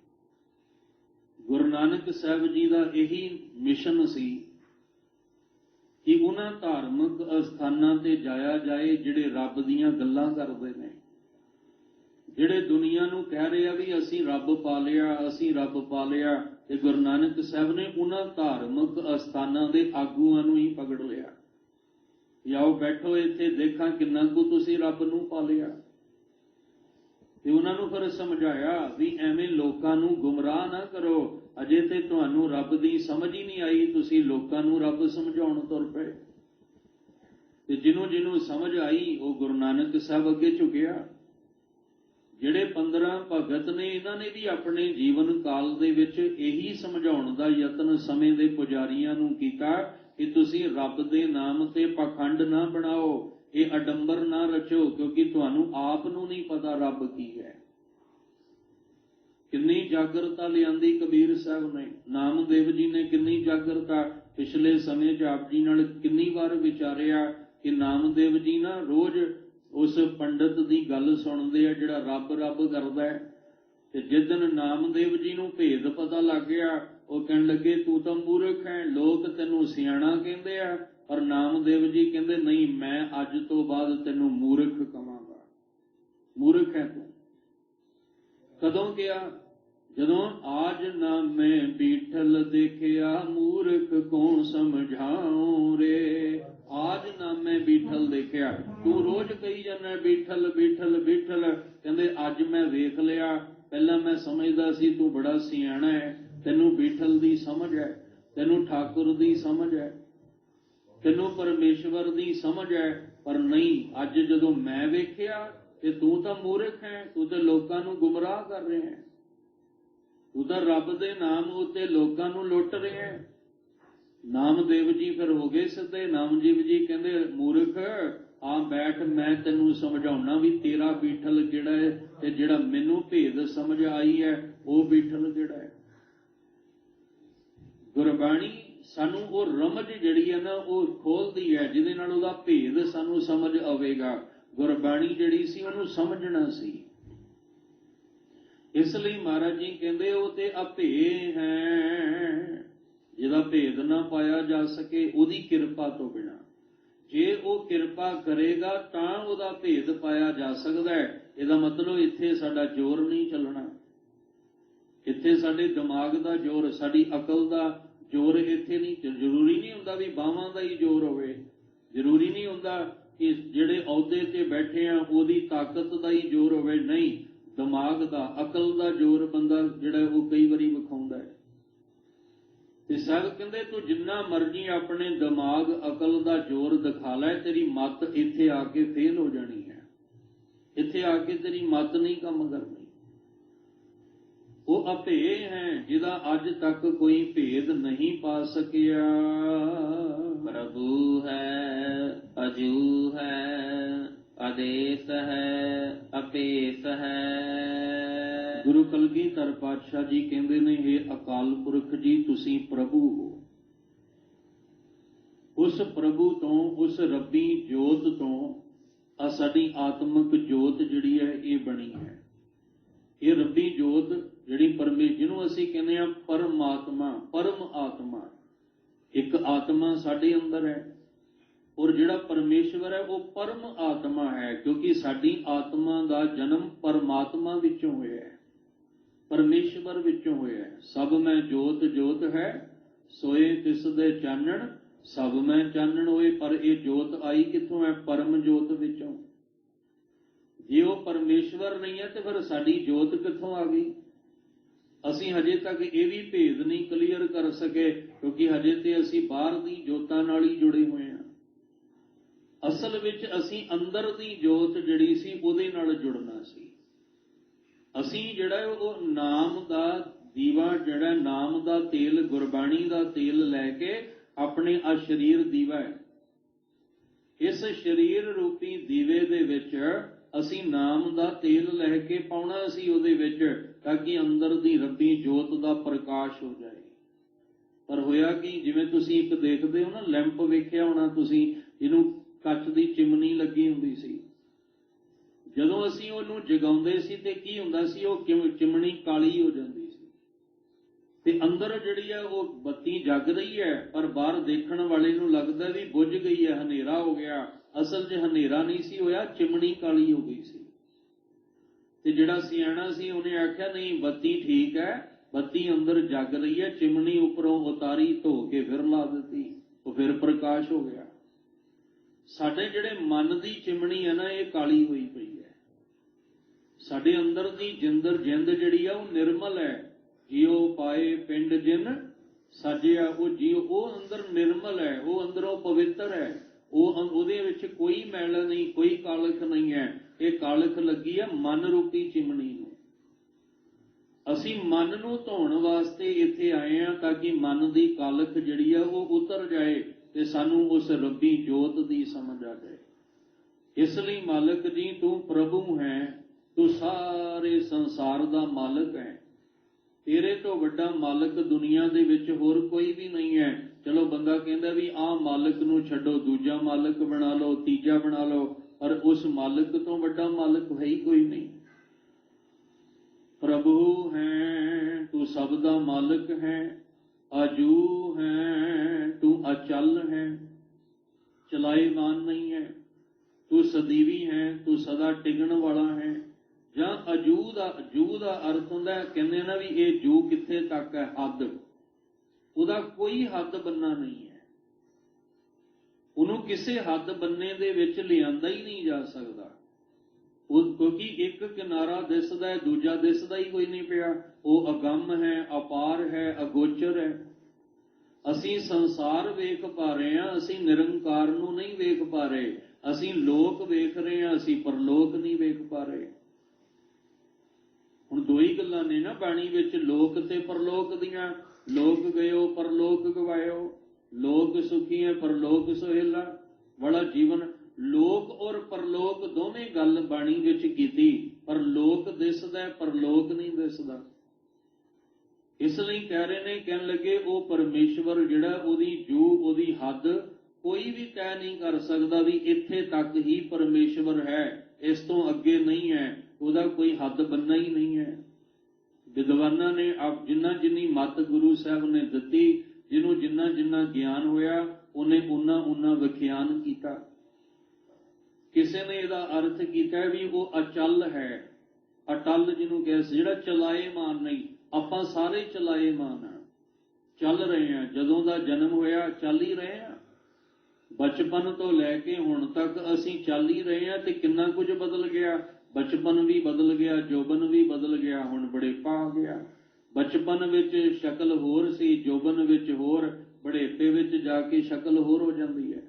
ਨਾਨਕ ਸਾਹਿਬ ਜੀ ਦਾ ਇਹੀ ਮਿਸ਼ਨ ਸੀ ਕਿ ਉਹਨਾਂ ਧਾਰਮਿਕ ਅਸਥਾਨਾਂ ਤੇ ਜਾਇਆ ਜਾਏ ਜਿਹੜੇ ਰੱਬ ਦੀਆਂ ਗੱਲਾਂ ਕਰਦੇ ਨੇ, ਜਿਹੜੇ ਦੁਨੀਆ ਨੂੰ ਕਹਿ ਰਹੇ ਆ ਵੀ ਅਸੀਂ ਰੱਬ ਪਾ ਲਿਆ, ਅਸੀਂ ਰੱਬ ਪਾ ਲਿਆ। ਤੇ ਗੁਰੂ ਨਾਨਕ ਸਾਹਿਬ ਨੇ ਉਹਨਾਂ ਧਾਰਮਿਕ ਅਸਥਾਨਾਂ ਦੇ ਆਗੂਆਂ ਨੂੰ ਹੀ ਪਕੜ ਲਿਆ। ਆਓ ਬੈਠੋ ਇੱਥੇ, ਦੇਖਾਂ ਕਿੰਨਾ ਕੁ ਤੁਸੀਂ ਰੱਬ ਨੂੰ ਪਾ ਲਿਆ। ਤੇ ਉਹਨਾਂ ਨੂੰ ਫਿਰ ਸਮਝਾਇਆ ਵੀ ਐਵੇਂ ਲੋਕਾਂ ਨੂੰ ਗੁੰਮਰਾਹ ਨਾ ਕਰੋ, ਅਜੇ ਤੇ ਤੁਹਾਨੂੰ ਰੱਬ ਦੀ ਸਮਝ ਹੀ ਨਹੀਂ ਆਈ, ਤੁਸੀਂ ਲੋਕਾਂ ਨੂੰ ਰੱਬ ਸਮਝਾਉਣ ਤੁਰ ਪਏ। ਤੇ ਜਿਹਨੂੰ ਸਮਝ ਆਈ ਉਹ ਗੁਰੂ ਨਾਨਕ ਸਾਹਿਬ ਅੱਗੇ ਝੁਕਿਆ। ਜਿਹੜੇ 15 ਭਗਤ ਨੇ ਇਹਨਾਂ ਨੇ ਵੀ ਆਪਣੇ ਜੀਵਨ ਕਾਲ ਦੇ ਵਿੱਚ ਇਹੀ ਸਮਝਾਉਣ ਦਾ ਯਤਨ ਸਮੇਂ ਦੇ ਪੁਜਾਰੀਆਂ ਨੂੰ ਕੀਤਾ ਕਿ ਤੁਸੀਂ ਰੱਬ ਦੇ ਨਾਮ ਤੇ ਪਾਖੰਡ ਨਾ ਬਣਾਓ, ਇਹ ਅਡੰਬਰ ਨਾ ਰਚੋ, ਕਿਉਂਕਿ ਤੁਹਾਨੂੰ ਆਪ ਨੂੰ ਨਹੀਂ ਪਤਾ ਰੱਬ ਕੀ ਹੈ। ਕਿੰਨੀ ਜਾਗਰਤਾ ਲਿਆਂਦੀ ਕਬੀਰ ਸਾਹਿਬ ਨੇ, ਨਾਮਦੇਵ ਜੀ ਨੇ ਕਿੰਨੀ ਜਾਗਰਤਾ। ਪਿਛਲੇ ਸਮੇਂ 'ਚ ਆਪ ਜੀ ਨਾਲ ਕਿੰਨੀ ਵਾਰ ਵਿਚਾਰਿਆ ਕਿ ਨਾਮਦੇਵ ਜੀ ਨਾ ਰੋਜ਼ ਉਸ ਪੰਡਤ ਦੀ ਗੱਲ ਸੁਣਦੇ ਆ ਜਿਹੜਾ ਰੱਬ ਰੱਬ ਕਰਦਾ ਹੈ। ਤੇ ਜਿਸ ਦਿਨ ਨਾਮਦੇਵ ਜੀ ਨੂੰ ਭੇਦ ਪਤਾ ਲੱਗ ਗਿਆ, ਉਹ ਕਹਿਣ ਲੱਗੇ ਤੂੰ ਤਾਂ ਮੂਰਖ ਹੈ, ਲੋਕ ਤੈਨੂੰ ਸਿਆਣਾ ਕਹਿੰਦੇ ਆ, ਪਰ ਨਾਮਦੇਵ ਜੀ ਕਹਿੰਦੇ ਨਹੀਂ, ਮੈਂ ਅੱਜ ਤੋਂ ਬਾਅਦ ਤੈਨੂੰ ਮੂਰਖ ਕਹਾਂਗਾ, ਮੂਰਖ ਹੈ ਤੂੰ। ਕਦੋਂ ਕਿਹਾ? ਜਦੋਂ ਆਜ ਨਾ ਮੈਂ ਬੀਠਲ ਦੇਖਿਆ, ਮੂਰਖ ਕੌਣ ਸਮਝਾਉ ਰੇ। ਆਜ ਨਾ ਮੈਂ ਬੀਠਲ ਦੇਖਿਆ, ਤੂੰ ਰੋਜ਼ ਕਹੀ ਜਾਂਦਾ ਬੀਠਲ ਬੀਠਲ ਬੀਠਲ, ਕਹਿੰਦੇ ਅੱਜ ਮੈਂ ਵੇਖ ਲਿਆ। ਪਹਿਲਾਂ ਮੈਂ ਸਮਝਦਾ ਸੀ ਤੂੰ ਬੜਾ ਸਿਆਣਾ ਹੈ, ਤੈਨੂੰ ਬੀਠਲ ਦੀ ਸਮਝ ਹੈ, ਤੈਨੂੰ ਠਾਕੁਰ ਦੀ ਸਮਝ ਹੈ, ਤੈਨੂੰ ਪਰਮੇਸ਼ਵਰ ਦੀ ਸਮਝ ਹੈ, ਪਰ ਨਹੀਂ, ਅੱਜ ਜਦੋਂ ਮੈਂ ਵੇਖਿਆ ਤੇ ਤੂੰ ਤਾਂ ਮੂਰਖ ਹੈ, ਤੂੰ ਤਾਂ ਲੋਕਾਂ ਨੂੰ ਗੁੰਮਰਾਹ ਕਰ ਰਿਹਾ ਹੈ, ਤੂੰ ਤਾਂ ਰੱਬ ਦੇ ਨਾਮ ਉੱਤੇ ਲੋਕਾਂ ਨੂੰ ਲੁੱਟ ਰਿਹਾ ਹੈ। ਨਾਮਦੇਵ ਜੀ ਫਿਰ ਹੋ ਗਏ ਸਿੱਧੇ। ਨਾਮਦੇਵ ਜੀ ਕਹਿੰਦੇ ਮੂਰਖ ਆ ਬੈਠ, ਮੈਂ ਤੈਨੂੰ ਸਮਝਾਉਣਾ ਵੀ ਤੇਰਾ ਬੀਠਲ ਕਿਹੜਾ ਹੈ ਤੇ ਜਿਹੜਾ ਮੈਨੂੰ ਭੇਦ ਸਮਝ ਆਈ ਹੈ ਉਹ ਬੀਠਲ ਕਿਹੜਾ ਹੈ। ਗੁਰਬਾਣੀ ਸਾਨੂੰ ਉਹ ਰਮਜ ਜਿਹੜੀ ਹੈ ਨਾ ਉਹ ਖੋਲਦੀ ਹੈ, ਜਿਹਦੇ ਨਾਲ ਉਹਦਾ ਭੇਦ ਸਾਨੂੰ ਸਮਝ ਆਵੇਗਾ। ਗੁਰਬਾਣੀ ਜਿਹੜੀ ਸੀ ਉਹਨੂੰ ਸਮਝਣਾ ਸੀ। ਇਸ ਲਈ ਮਹਾਰਾਜ ਜੀ ਕਹਿੰਦੇ ਉਹ ਤੇ ਅਭੇ ਹੈ, ਜਿਹਦਾ ਭੇਦ ਨਾ ਪਾਇਆ ਜਾ ਸਕੇ ਉਹਦੀ ਕਿਰਪਾ ਤੋਂ ਬਿਨਾਂ। ਜੇ ਉਹ ਕਿਰਪਾ ਕਰੇਗਾ ਤਾਂ ਉਹਦਾ ਭੇਦ ਪਾਇਆ ਜਾ ਸਕਦਾ ਹੈ। ਇਹਦਾ ਮਤਲਬ ਇੱਥੇ ਸਾਡਾ ਜ਼ੋਰ ਨਹੀਂ ਚੱਲਣਾ, ਇੱਥੇ ਸਾਡੇ ਦਿਮਾਗ ਦਾ ਜ਼ੋਰ, ਸਾਡੀ ਅਕਲ ਦਾ ਜ਼ੋਰ ਇੱਥੇ ਨਹੀਂ। ਜ਼ਰੂਰੀ ਨਹੀਂ ਹੁੰਦਾ ਵੀ ਬਾਹਾਂ ਦਾ ਹੀ ਜ਼ੋਰ ਹੋਵੇ, ਜ਼ਰੂਰੀ ਨਹੀਂ ਹੁੰਦਾ ਕਿ ਜਿਹੜੇ ਅਹੁਦੇ ਤੇ ਬੈਠੇ ਆ ਉਹਦੀ ਤਾਕਤ ਦਾ ਹੀ ਜ਼ੋਰ ਹੋਵੇ। ਨਹੀਂ, ਦਿਮਾਗ ਦਾ, ਅਕਲ ਦਾ ਜ਼ੋਰ ਬੰਦਾ ਜਿਹੜਾ ਉਹ ਕਈ ਵਾਰੀ ਵਿਖਾਉਂਦਾ ਹੈ। ਤੇ ਸਾਹਿਬ ਕਹਿੰਦੇ ਤੂੰ ਜਿੰਨਾ ਮਰਜ਼ੀ ਆਪਣੇ ਦਿਮਾਗ ਅਕਲ ਦਾ ਜ਼ੋਰ ਦਿਖਾ ਲੈ, ਤੇਰੀ ਮੱਤ ਇੱਥੇ ਆ ਕੇ ਫੇਲ ਹੋ ਜਾਣੀ ਹੈ, ਇੱਥੇ ਆ ਕੇ ਤੇਰੀ ਮੱਤ ਨਹੀਂ ਕੰਮ ਕਰਨੀ। ਉਹ ਅਭੇ ਹੈ ਜਿਹਦਾ ਅੱਜ ਤੱਕ ਕੋਈ ਭੇਦ ਨਹੀਂ ਪਾ ਸਕਿਆ। ਪ੍ਰਭੂ ਹੈ, ਅਜੂ ਹੈ, ਆਦੇਸ ਹੈ, ਅਪੇਸ ਹੈ। ਗੁਰੂ ਕਲਗੀਧਰ ਪਾਤਸ਼ਾਹ ਜੀ ਕਹਿੰਦੇ ਨੇ, ਹੇ ਅਕਾਲ ਪੁਰਖ ਜੀ ਤੁਸੀਂ ਪ੍ਰਭੂ ਹੋ। ਉਸ ਪ੍ਰਭੂ ਤੋਂ, ਉਸ ਰੱਬੀ ਜੋਤ ਤੋਂ ਆ ਸਾਡੀ ਆਤਮਿਕ ਜੋਤ ਜਿਹੜੀ ਹੈ ਇਹ ਬਣੀ ਹੈ। ਇਹ ਰੱਬੀ ਜੋਤ ਜਿਹੜੀ ਜਿਹਨੂੰ ਅਸੀਂ ਕਹਿੰਦੇ ਹਾਂ ਪਰਮਾਤਮਾ, ਪਰਮ ਆਤਮਾ, ਇੱਕ ਆਤਮਾ ਸਾਡੇ ਅੰਦਰ ਹੈ। ਔਰ ਜਿਹੜਾ ਪਰਮੇਸ਼ਵਰ ਹੈ ਉਹ ਪਰਮ ਆਤਮਾ ਹੈ, ਕਿਉਂਕਿ ਸਾਡੀ ਆਤਮਾ ਦਾ ਜਨਮ ਪਰਮਾਤਮਾ ਵਿੱਚੋਂ ਹੋਇਆ ਹੈ, ਪਰਮੇਸ਼ਵਰ ਵਿੱਚੋਂ ਹੋਇਆ ਹੈ। ਸਭ ਮੈਂ ਜੋਤ ਜੋਤ ਹੈ, ਸੋਏ ਤਿਸ ਦੇ ਚਾਨਣ, ਸਭ ਮੈਂ ਚਾਨਣ ਹੋਏ। ਪਰ ਇਹ ਜੋਤ ਆਈ ਕਿੱਥੋਂ ਹੈ? ਪਰਮ ਜੋਤ ਵਿੱਚੋਂ। ਜੇ ਉਹ ਪਰਮੇਸ਼ਵਰ ਨਹੀਂ ਹੈ ਤੇ ਫਿਰ ਸਾਡੀ ਜੋਤ ਕਿੱਥੋਂ ਆ ਗਈ? ਅਸੀਂ ਹਜੇ ਤੱਕ ਇਹ ਵੀ ਭੇਦ ਨਹੀਂ ਕਲੀਅਰ ਕਰ ਸਕੇ, ਕਿਉਂਕਿ ਹਜੇ ਤੇ ਅਸੀਂ ਬਾਹਰ ਦੀ ਜੋਤਾਂ ਨਾਲ ਹੀ ਜੁੜੇ ਹੋਏ ਹਾਂ। ਅਸਲ ਵਿੱਚ ਅਸੀਂ ਅੰਦਰ ਦੀ ਜੋਤ ਜਿਹੜੀ ਸੀ ਉਹਦੇ ਨਾਲ ਜੁੜਨਾ ਸੀ। ਅਸੀਂ ਜਿਹੜਾ ਉਹ ਨਾਮ ਦਾ ਦੀਵਾ, ਜਿਹੜਾ ਨਾਮ ਦਾ ਤੇਲ, ਗੁਰਬਾਣੀ ਦਾ ਤੇਲ ਲੈ ਕੇ ਆਪਣੇ ਆ ਸਰੀਰ ਦੀਵਾ ਹੈ, ਇਸ ਸਰੀਰ ਰੂਪੀ ਦੀਵੇ ਦੇ ਵਿੱਚ ਅਸੀਂ ਨਾਮ ਦਾ ਤੇਲ ਲੈ ਕੇ ਪਾਉਣਾ ਸੀ ਉਹਦੇ ਵਿੱਚ, ਤਾਂ ਕਿ ਅੰਦਰ ਦੀ ਰੱਬੀ ਜੋਤ ਦਾ ਪ੍ਰਕਾਸ਼ ਹੋ ਜਾਏ। ਪਰ ਹੋਇਆ ਕਿ ਜਿਵੇਂ ਤੁਸੀਂ ਇੱਕ ਦੇਖਦੇ ਹੋ ਨਾ, ਲੈਂਪ ਵੇਖਿਆ ਹੋਣਾ ਤੁਸੀਂ, ਜਿਹਨੂੰ ਕੱਚ ਦੀ ਚਿਮਨੀ ਲੱਗੀ ਹੁੰਦੀ ਸੀ, ਜਦੋਂ ਅਸੀਂ ਉਹਨੂੰ ਜਗਾਉਂਦੇ ਸੀ ਤੇ ਕੀ ਹੁੰਦਾ ਸੀ? ਉਹ ਚਿਮਨੀ ਕਾਲੀ ਹੋ ਜਾਂਦੀ ਸੀ ਤੇ ਅੰਦਰ ਜਿਹੜੀ ਹੈ ਉਹ ਬੱਤੀ ਜਗ ਰਹੀ ਹੈ, ਪਰ ਬਾਹਰ ਦੇਖਣ ਵਾਲੇ ਨੂੰ ਲੱਗਦਾ ਵੀ ਬੁੱਝ ਗਈ ਹੈ, ਹਨੇਰਾ ਹੋ ਗਿਆ। ਅਸਲ 'ਚ ਹਨੇਰਾ ਨਹੀਂ ਸੀ ਹੋਇਆ, ਚਿਮਣੀ ਕਾਲੀ ਹੋ ਗਈ ਸੀ। ਤੇ ਜਿਹੜਾ ਸਿਆਣਾ ਸੀ ਉਹਨੇ ਆਖਿਆ ਨਹੀਂ, ਬੱਤੀ ਠੀਕ ਹੈ, ਬੱਤੀ ਅੰਦਰ ਜਗ ਰਹੀ ਹੈ, ਚਿਮਣੀ ਉੱਪਰੋਂ ਉਤਾਰੀ, ਧੋ ਕੇ ਫਿਰ ਲਾ ਦਿੱਤੀ, ਉਹ ਫਿਰ ਪ੍ਰਕਾਸ਼ ਹੋ ਗਿਆ। ਸਾਡੇ ਜਿਹੜੇ ਮਨ ਦੀ ਚਿਮਣੀ ਹੈ ਨਾ, ਇਹ ਕਾਲੀ ਹੋਈ ਪਈ ਹੈ। ਸਾਡੇ ਅੰਦਰ ਦੀ ਜਿੰਦ ਜਿਹੜੀ ਆ ਉਹ ਨਿਰਮਲ ਹੈ। ਜਿਉ ਪਾਏ ਪਿੰਡ ਜਿਨ ਸਾਜਿਆ, ਉਹ ਜਿਉ, ਉਹ ਅੰਦਰ ਨਿਰਮਲ ਹੈ, ਉਹ ਅੰਦਰੋਂ ਪਵਿੱਤਰ ਹੈ, ਉਹਦੇ ਵਿੱਚ ਕੋਈ ਮੈਲ ਨਹੀਂ, ਕੋਈ ਕਾਲਖ ਨਹੀਂ ਹੈ। ਇਹ ਕਾਲਖ ਲੱਗੀ ਹੈ ਮਨ ਰੂਪੀ ਚਿਮਣੀ ਨੂੰ। ਅਸੀਂ ਮਨ ਨੂੰ ਧੋਣ ਵਾਸਤੇ ਇੱਥੇ ਆਏ ਹਾਂ, ਤਾਂ ਕਿ ਮਨ ਦੀ ਕਾਲਖ ਜਿਹੜੀ ਆ ਉਹ ਉਤਰ ਜਾਏ ਤੇ ਸਾਨੂੰ ਉਸ ਰੱਬੀ ਜੋਤ ਦੀ ਸਮਝ ਆ ਜਾਏ। ਇਸ ਲਈ ਮਾਲਕ ਜੀ, ਤੂੰ ਪ੍ਰਭੂ ਹੈ, ਤੂੰ ਸਾਰੇ ਸੰਸਾਰ ਦਾ ਮਾਲਕ ਹੈ। ਤੇਰੇ ਤੋਂ ਵੱਡਾ ਮਾਲਕ ਦੁਨੀਆ ਦੇ ਵਿੱਚ ਹੋਰ ਕੋਈ ਵੀ ਨਹੀਂ ਹੈ। ਚਲੋ ਬੰਦਾ ਕਹਿੰਦਾ ਵੀ ਆਹ ਮਾਲਕ ਨੂੰ ਛੱਡੋ, ਦੂਜਾ ਮਾਲਕ ਬਣਾ ਲਓ, ਤੀਜਾ ਬਣਾ ਲਓ, ਪਰ ਉਸ ਮਾਲਕ ਤੋਂ ਵੱਡਾ ਮਾਲਕ ਹੈ ਹੀ ਕੋਈ ਨਹੀਂ। ਪ੍ਰਭੂ ਹੈ, ਤੂੰ ਸਭ ਦਾ ਮਾਲਕ ਹੈ। ਆਜੂ ਹੈ, ਤੂੰ ਅਚਲ ਹੈ, ਚਲਾਏਮਾਨ ਨਹੀਂ ਹੈ। ਤੂੰ ਸਦੀਵੀ ਹੈ, ਤੂੰ ਸਦਾ ਟਿਕਣ ਵਾਲਾ ਹੈ। ਜਾਂ ਅਜੂ ਦਾ ਅਰਥ ਹੁੰਦਾ, ਕਹਿੰਦੇ ਨਾ ਵੀ ਇਹ ਜੂ ਕਿੱਥੇ ਤੱਕ ਹੈ, ਹੱਦ, ਉਹਦਾ ਕੋਈ ਹੱਦ ਬੰਨਾ ਨਹੀਂ ਹੈ। ਉਹਨੂੰ ਕਿਸੇ ਹੱਦ ਬੰਨੇ ਦੇ ਵਿੱਚ ਲਿਆਂਦਾ ਹੀ ਨਹੀਂ ਜਾ ਸਕਦਾ, ਕਿਉਂਕਿ ਇੱਕ ਕਿਨਾਰਾ ਦਿਸਦਾ ਹੈ, ਦੂਜਾ ਦਿਸਦਾ ਹੀ ਕੋਈ ਨਹੀਂ ਪਿਆ। ਉਹ ਅਗੰਮ ਹੈ, ਅਪਾਰ ਹੈ, ਅਗੋਚਰ ਹੈ। ਅਸੀਂ ਸੰਸਾਰ ਵੇਖ ਪਾ ਰਹੇ ਹਾਂ, ਅਸੀਂ ਨਿਰੰਕਾਰ ਨੂੰ ਨਹੀਂ ਵੇਖ ਪਾ ਰਹੇ। ਅਸੀਂ ਲੋਕ ਵੇਖ ਰਹੇ ਹਾਂ, ਅਸੀਂ ਪਰਲੋਕ ਨਹੀਂ ਵੇਖ ਪਾ ਰਹੇ। ਹੁਣ ਦੋ ਹੀ ਗੱਲਾਂ ਨੇ ਨਾ ਬਾਣੀ ਵਿੱਚ, ਲੋਕ ਤੇ ਪਰਲੋਕ ਦੀਆਂ। ਲੋਕ ਗਇਓ ਪਰਲੋਕ ਗਵਾਇਓ, ਲੋਕ ਸੁਖੀ ਹੈ ਪਰਲੋਕ ਸੁਹੇਲਾ। ਬੜਾ ਜੀਵਨ ਲੋਕ ਔਰ ਪਰਲੋਕ ਦੋਵੇਂ ਗੱਲ ਬਾਣੀ ਵਿੱਚ ਕੀਤੀ, ਪਰ ਲੋਕ ਦਿਸਦਾ, ਪਰਲੋਕ ਨਹੀਂ ਦਿਸਦਾ। ਇਸ ਲਈ ਕਹਿ ਰਹੇ ਨੇ, ਕਹਿਣ ਲੱਗੇ ਉਹ ਪਰਮੇਸ਼ਵਰ ਜਿਹੜਾ, ਉਹਦੀ ਜੂ, ਉਹਦੀ ਹੱਦ ਕੋਈ ਵੀ ਤੈਅ ਨਹੀਂ ਕਰ ਸਕਦਾ ਵੀ ਇੱਥੇ ਤੱਕ ਹੀ ਪਰਮੇਸ਼ਵਰ ਹੈ, ਇਸ ਤੋਂ ਅੱਗੇ ਨਹੀਂ ਹੈ। ਉਹਦਾ ਕੋਈ ਹੱਦ ਬੰਨਾ ਹੀ ਨਹੀਂ ਹੈ। ਵਿਦਵਾਨਾਂ ਨੇ ਜਿੰਨੀ ਮੱਤ ਗੁਰੂ ਸਾਹਿਬ ਨੇ ਦਿੱਤੀ, ਜਿਹਨੂੰ ਜਿੰਨਾ ਗਿਆਨ ਹੋਇਆ, ਉਹਨੇ ਉਨਾ ਵਿਖਿਆਨ ਕੀਤਾ। ਕਿਸੇ ਨੇ ਇਹਦਾ ਅਰਥ ਕੀਤਾ ਵੀ ਉਹ ਅਚਲ ਹੈ, ਅਟਲ ਜਿਹਨੂੰ ਕਿਹਾ ਸੀ, ਜਿਹੜਾ ਚਲਾਏਮਾਨ ਨਹੀਂ। ਆਪਾਂ ਸਾਰੇ ਚਲਾਏਮਾਨ ਹਾਂ, ਚੱਲ ਰਹੇ ਹਾਂ। ਜਦੋਂ ਦਾ ਜਨਮ ਹੋਇਆ ਚੱਲ ਹੀ ਰਹੇ ਹਾਂ, ਬਚਪਨ ਤੋਂ ਲੈ ਕੇ ਹੁਣ ਤੱਕ ਅਸੀਂ ਚੱਲ ਹੀ ਰਹੇ ਹਾਂ। ਤੇ ਕਿੰਨਾ ਕੁਝ ਬਦਲ ਗਿਆ, ਬਚਪਨ ਵੀ ਬਦਲ ਗਿਆ, ਜੋਬਨ ਵੀ ਬਦਲ ਗਿਆ, ਹੁਣ ਬੜੇਪਾ ਆ ਗਿਆ। ਬਚਪਨ ਵਿੱਚ ਸ਼ਕਲ ਹੋਰ ਸੀ, ਜੋਬਨ ਵਿੱਚ ਹੋਰ, ਬੜੇਪੇ ਵਿੱਚ ਜਾ ਕੇ ਸ਼ਕਲ ਹੋਰ ਹੋ ਜਾਂਦੀ ਹੈ।